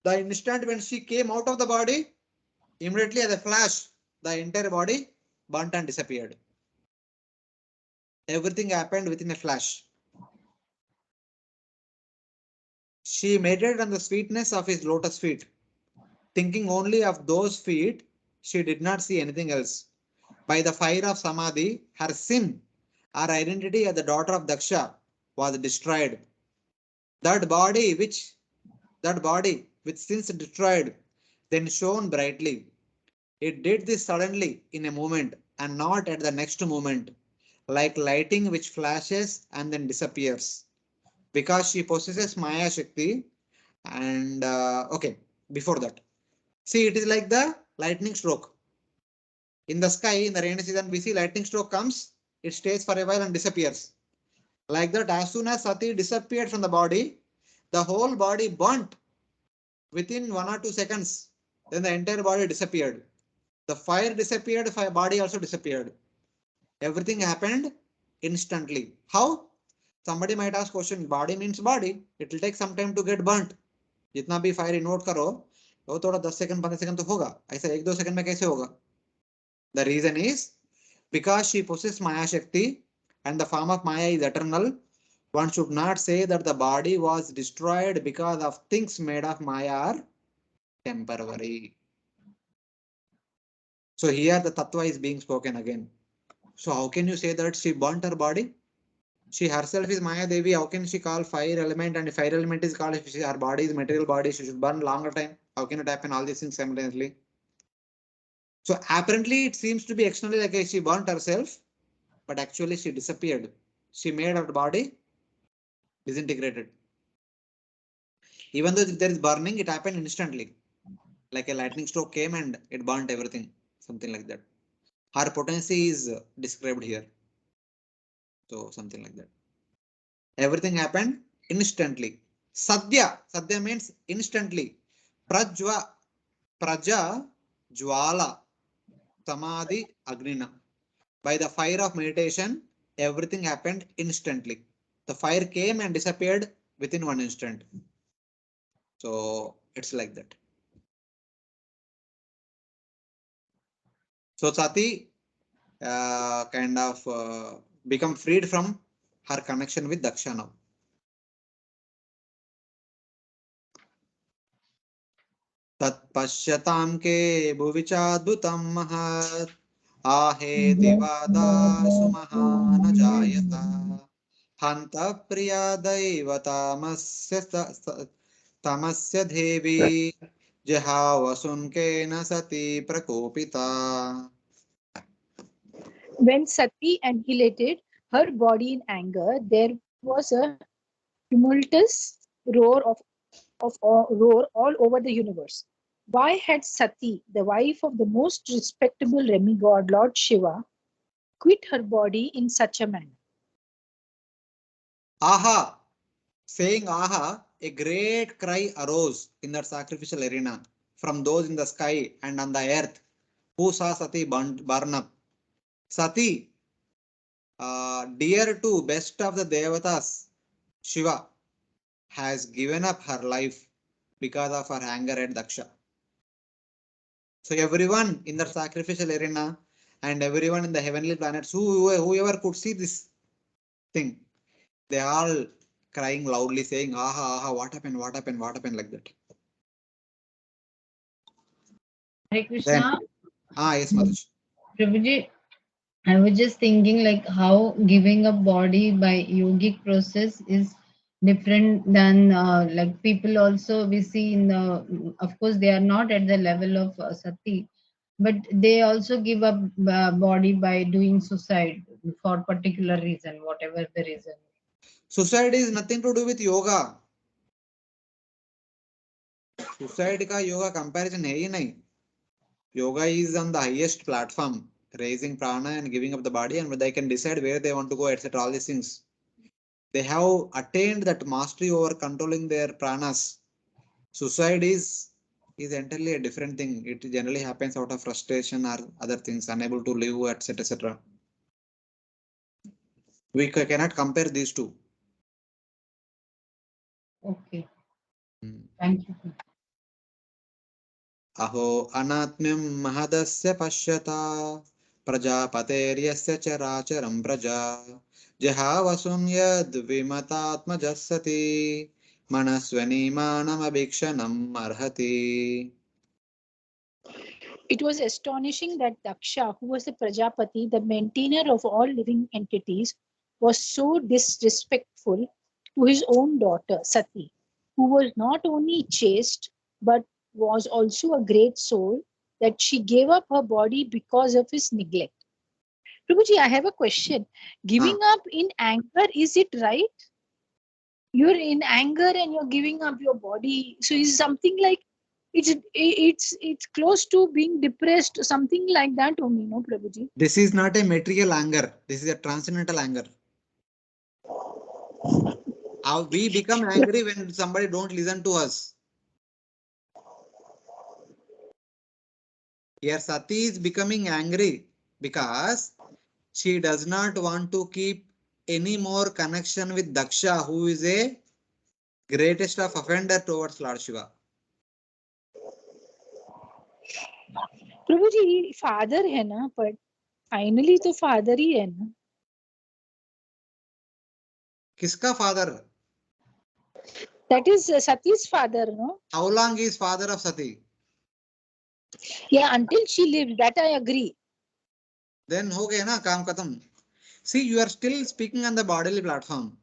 The instant when she came out of the body, immediately as a flash, the entire body burnt and disappeared. Everything happened within a flash. She meditated on the sweetness of his lotus feet. Thinking only of those feet, she did not see anything else. By the fire of Samadhi, her sin, her identity as the daughter of Daksha, was destroyed. That body which since destroyed, then shone brightly. It did this suddenly in a moment and not at the next moment, like lighting which flashes and then disappears. Because she possesses Maya Shakti and okay, before that. See, it is like the lightning stroke. In the sky, in the rainy season, we see lightning stroke comes, it stays for a while and disappears. Like that, as soon as Sati disappeared from the body, the whole body burnt within 1 or 2 seconds. Then the entire body disappeared. The fire disappeared, fire body also disappeared. Everything happened instantly. How? Somebody might ask question, body means body. It will take some time to get burnt. जितना भी fire invoke करो, वो थोड़ा 10 second 15 second तो होगा. ऐसा 1-2 second में कैसे होगा? The reason is because she possesses Maya Shakti and the form of Maya is eternal. One should not say that the body was destroyed because of things made of Maya are temporary. So here the tattva is being spoken again. So how can you say that she burnt her body? She herself is Maya Devi. How can she call fire element and fire element is called if her body is material body, she should burn longer time. How can it happen all these things simultaneously? So apparently it seems to be externally like she burnt herself, but actually she disappeared. She made her body disintegrated. Even though there is burning, it happened instantly. Like a lightning stroke came and it burnt everything. Something like that. Her potency is described here. So something like that. Everything happened instantly. Sadhya. Sadhya means instantly. Praja, Jwala, Samadhi, Agnina. By the fire of meditation, everything happened instantly. The fire came and disappeared within one instant. So it's like that. So Sati kind of become freed from her connection with Daksha now. तत्पश्यतां के भुवि चाद्भुतं महत् आहे दिवादासु महान जायता हन्त प्रिया दैवतामस्य तमस्य देवी जहावसुन्केन सती प्रकोपिता. When Sati annihilated her body in anger, there was a tumultuous roar all over the universe. Why had Sati, the wife of the most respectable demigod Lord Shiva, quit her body in such a manner? Aha! Saying aha, a great cry arose in that sacrificial arena from those in the sky and on the earth who saw Sati burn up. Sati, dear to best of the Devatas, Shiva, has given up her life because of her anger at Daksha. So everyone in the sacrificial arena and everyone in the heavenly planets, whoever could see this thing, they all crying loudly saying, aha, aha, what happened, what happened, what happened, like that. Hare Then, Krishna. yes, Madhuj. Prabhuji, I was just thinking like how giving up body by yogic process is different than like people also we see in the, of course they are not at the level of Sati, but they also give up body by doing suicide for particular reason, whatever the reason. Suicide is nothing to do with yoga. Suicide का yoga comparison है ही नहीं. Yoga is on the highest platform, raising prana and giving up the body, and they can decide where they want to go, etc. All these things. They have attained that mastery over controlling their pranas. Suicide is entirely a different thing. It generally happens out of frustration or other things, unable to live, etc. etc. We cannot compare these two. Okay. Thank you. अहो अनात्म्यं महदस्य पश्यता प्रजापतेर्यस्य चराचरं प्रजा जहावसुं यद्विमतात्मजः सति मनस्वनीमानमभीक्षणम् अर्हति. It was astonishing that Daksha, who was the Prajapati, the maintainer of all living entities, was so disrespectful to his own daughter, Sati, who was not only chaste but was also a great soul, that she gave up her body because of his neglect. Prabhuji, I have a question. Giving up in anger, is it right? You're in anger and you're giving up your body. So is something like it's close to being depressed, something like that only, no, Prabhuji? This is not a material anger. This is a transcendental anger. We become angry when somebody don't listen to us. Here Sati is becoming angry because she does not want to keep any more connection with Daksha, who is a greatest of offender towards Lord Shiva. Prabhu father है ना, but finally तो father ही है ना. Kiska father? That is Sati's father, no? How long is father of Sati? Yeah, until she lives, that I agree. Then ho gaya na, kaam khatam. See, you are still speaking on the bodily platform.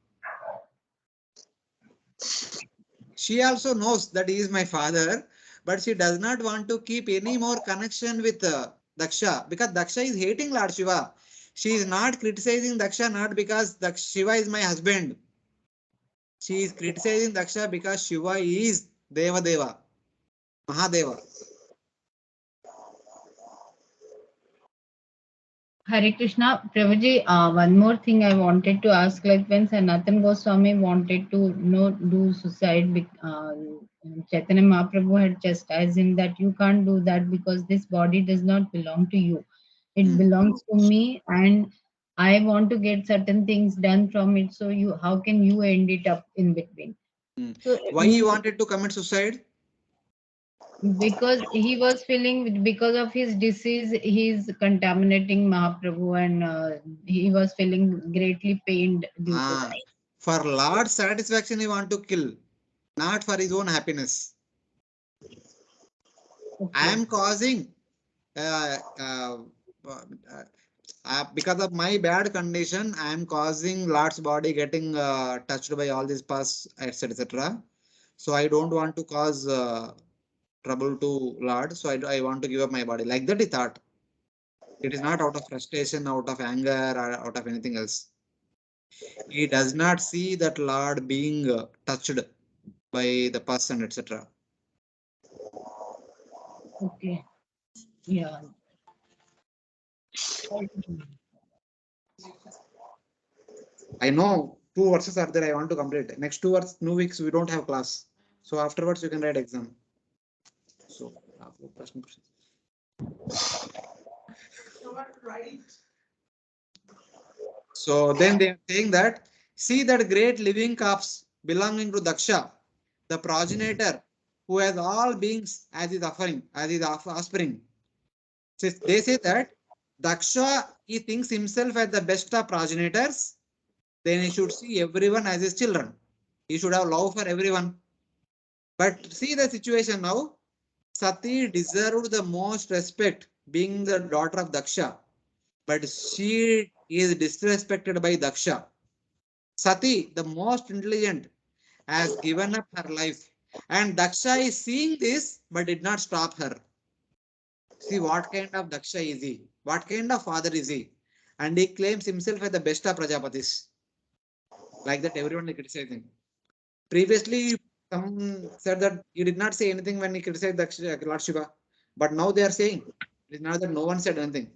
She also knows that he is my father, but she does not want to keep any more connection with the Daksha because Daksha is hating Lord Shiva. She is not criticizing Daksha not because Shiva is my husband. She is criticizing Daksha because Shiva is Deva Deva, Mahadeva. Hare Krishna, Prabhuji, one more thing I wanted to ask, like when Sanatan Goswami wanted to do suicide, Chaitanya Mahaprabhu had chastised him that you can't do that because this body does not belong to you. It belongs to me and I want to get certain things done from it. So how can you end it up in between? So Why he wanted to commit suicide? because he was feeling because of his disease he's contaminating Mahaprabhu and he was feeling greatly pained due to that. For Lord's satisfaction he want to kill, not for his own happiness. Okay. I am causing because of my bad condition, I am causing Lord's body getting touched by all these pus, etc. So I don't want to cause trouble to Lord. So I want to give up my body. Like that he thought. It is not out of frustration, out of anger, or out of anything else. He does not see that Lord being touched by the pus and etc. Okay. Yeah. I know 2 verses are there. I want to complete. Next 2 weeks we don't have class. So afterwards you can write exam. So Right. So then they are saying that see that great living corpse belonging to Daksha, the progenitor who has all beings as his offering, as his offspring. They say that Daksha he thinks himself as the best of progenitors. Then he should see everyone as his children. He should have love for everyone. But see the situation now. Sati deserved the most respect being the daughter of Daksha. But she is disrespected by Daksha. Sati, the most intelligent, has given up her life. And Daksha is seeing this but did not stop her. See what kind of Daksha is he? What kind of father is he? And he claims himself as the best of Prajapatis. Like that, everyone is criticizing. Previously, some said that he did not say anything when he criticized Daksha, Lord Shiva. But now they are saying it is not that no one said anything.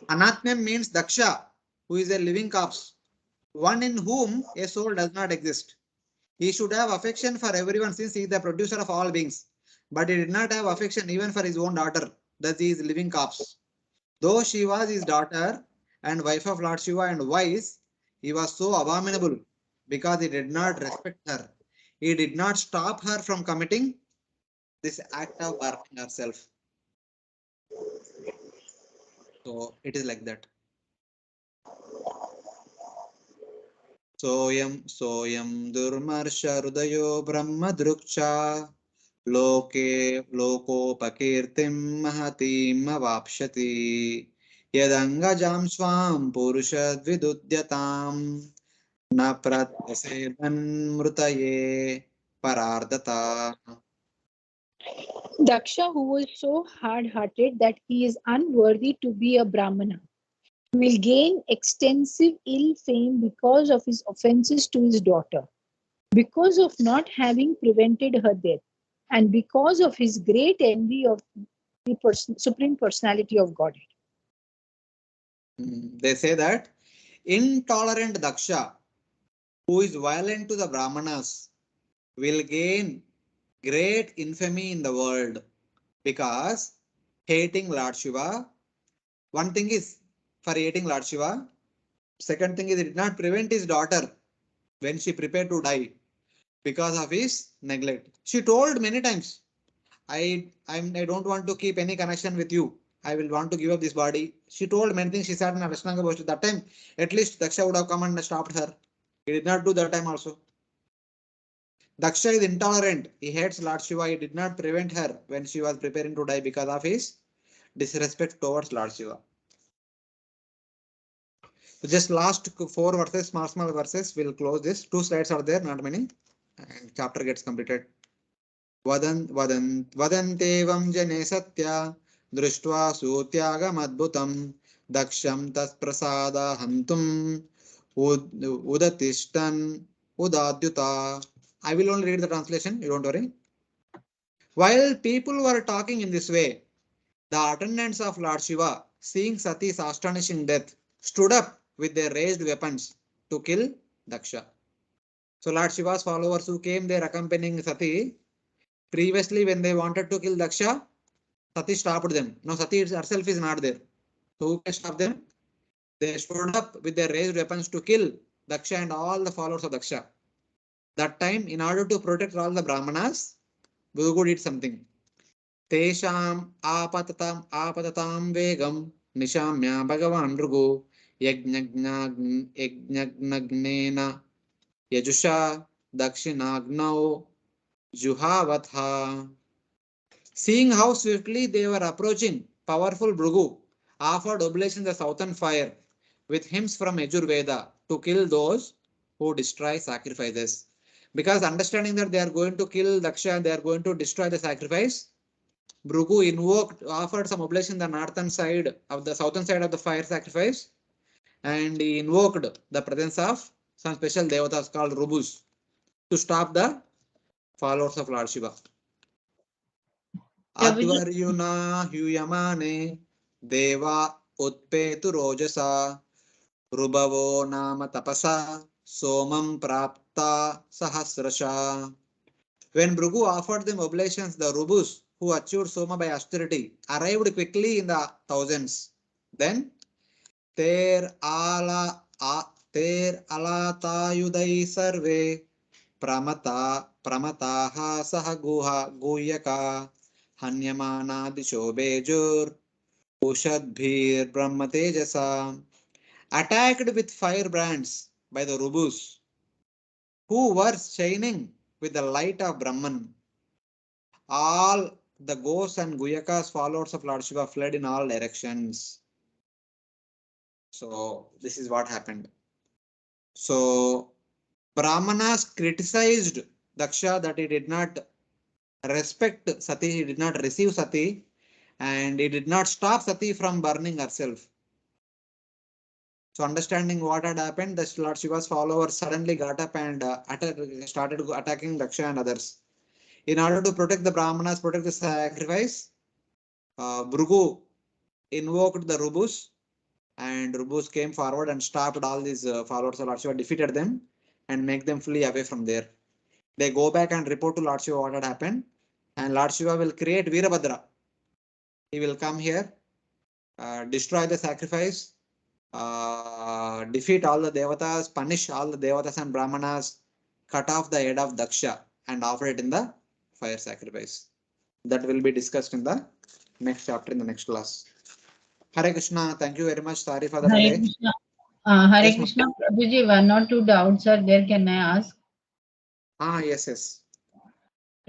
Anatmam means Daksha, who is a living corpse, one in whom a soul does not exist. He should have affection for everyone since he is the producer of all beings. But he did not have affection even for his own daughter, thus he is living corpse. Though she was his daughter and wife of Lord Shiva and wise, he was so abominable because he did not respect her. He did not stop her from committing this act of burning herself. So it is like that. Soyam durmarsha rudayo brahma drukcha loke lokopakirtim mahatim avapshati yadangajam swam purusha dvidudyatam na pratyasedan mrutaye parardata. Daksha, who was so hard-hearted that he is unworthy to be a Brahmana, will gain extensive ill fame because of his offenses to his daughter, because of not having prevented her death, and because of his great envy of the Supreme Personality of Godhead. They say that intolerant Daksha, who is violent to the Brahmanas, will gain great infamy in the world because hating Lord Shiva. One thing is for hating Lord Shiva. Second thing is he did not prevent his daughter when she prepared to die because of his neglect. She told many times, I don't want to keep any connection with you. I will want to give up this body. She told many things. She said in a Vashnanga Bhoshti. That time, at least Daksha would have come and stopped her. He did not do that time also. Daksha is intolerant. He hates Lord Shiva. He did not prevent her when she was preparing to die because of his disrespect towards Lord Shiva. So just last 4 verses, small verses, we'll close this. 2 slides are there, not many. And chapter gets completed. वदन्तेवं जने सत्या दृष्ट्वा सूत्यागमद्भुतं दक्षं तत्प्रसादहन्तुम् udatiष्ठन् udadyuta. I will only read the translation, you don't worry. While people were talking in this way, the attendants of Lord Shiva, seeing Sati's astonishing death, stood up with their raised weapons to kill Daksha. So Lord Shiva's followers who came there accompanying Sati, previously when they wanted to kill Daksha, Sati stopped them. Now Sati herself is not there. So who can stop them? They stood up with their raised weapons to kill Daksha and all the followers of Daksha. That time, in order to protect all the Brahmanas, Bhugu did something. Tesham apatatam vegam nishamya bhagavan rugu yajnagnena yajusha dakshinagno juhavatha. Seeing how swiftly they were approaching, powerful Bhrigu offered oblation the southern fire with hymns from Yajurveda to kill those who destroy sacrifices. Because understanding that they are going to kill Daksha and they are going to destroy the sacrifice, Bhrigu offered some oblation in the northern side of the southern side of the fire sacrifice, and he invoked the presence of some special devatas called Rubus to stop the followers of Lord Shiva. Advaryuna huyamane deva utpetu rojasa rubavo nama tapasa somam prapta sahasrasha. When Bhrigu offered them oblations, the Rubus who achieved Soma by austerity arrived quickly in the thousands. Then ter alatayudai sarve pramataha saha guhyaka hanyamana disho bejur ushadbhir brahma tejasa. Attacked with firebrands by the Rubus who were shining with the light of Brahman. All the ghosts and Guyakas, followers of Lord Shiva, fled in all directions. So this is what happened. So Brahmanas criticized Daksha that he did not respect Sati, he did not receive Sati, and he did not stop Sati from burning herself. So understanding what had happened, the Lord Shiva's followers suddenly got up and started attacking Daksha and others. In order to protect the Brahmanas, protect the sacrifice, Bhrigu invoked the Rubus, and Rubus came forward and stopped all these followers of Lord Shiva, defeated them and make them flee away from there. They go back and report to Lord Shiva what had happened, and Lord Shiva will create Veerabhadra. He will come here, destroy the sacrifice, defeat all the devatas, punish all the devatas and brahmanas, cut off the head of Daksha and offer it in the fire sacrifice. That will be discussed in the next chapter in the next class. Hare Krishna, thank you very much. Sorry for the Hare delay. Krishna. Hare Yes, Krishna, Prabhuji, 1 or 2 doubts are there. Can I ask? Yes.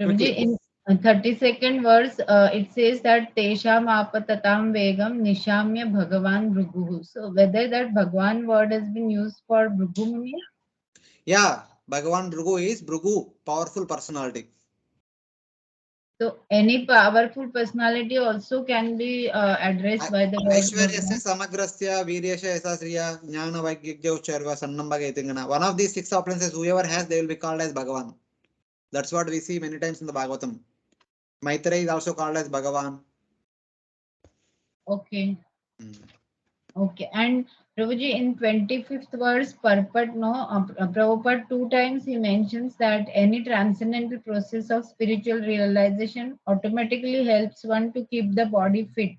Prabhuji, Quickly. in 32nd verse, it says that Tesham apatatam vegam nishamya bhagavan Bhrigu. So whether that Bhagavan word has been used for Bhrigu Muni? Yeah, Bhagavan Bhrigu is Bhrigu, powerful personality. So any powerful personality also can be addressed by the word Aishwaryasya Bhagavan. Samagrasya Viryasya Yasasriya Jnana Vaikyagya Ucharva Sannambhagaitingana. One of these 6 appearances, whoever has, they will be called as Bhagavan. That's what we see many times in the Bhagavatam. Maitreya is also called as Bhagavan. Okay. Okay. And Prabhuji, in 25th verse, purport, Prabhupada 2 times he mentions that any transcendental process of spiritual realization automatically helps one to keep the body fit.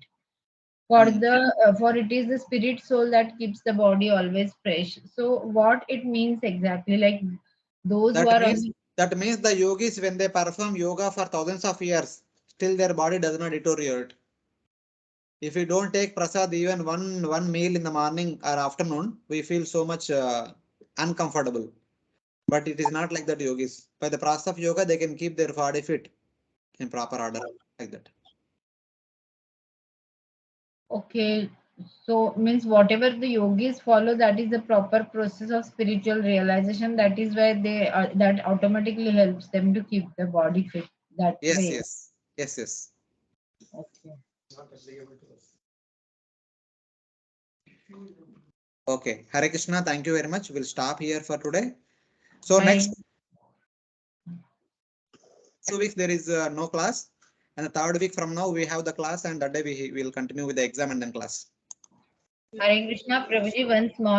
For it is the spirit soul that keeps the body always fresh. So what it means exactly, like those who are That means the yogis, when they perform yoga for thousands of years, still their body does not deteriorate. If we don't take prasad even one meal in the morning or afternoon, we feel so much uncomfortable. But it is not like that, yogis. By the process of yoga, they can keep their body fit in proper order, like that. Okay, so means whatever the yogis follow, that is the proper process of spiritual realization. That is why that automatically helps them to keep the body fit. that Yes, way. yes, yes, yes. Okay. Okay. Hare Krishna. Thank you very much. We'll stop here for today. So Bye. next 2 weeks there is no class, and the third week from now we have the class, and that day we will continue with the exam and then class. Hare Krishna, Prabhuji, one small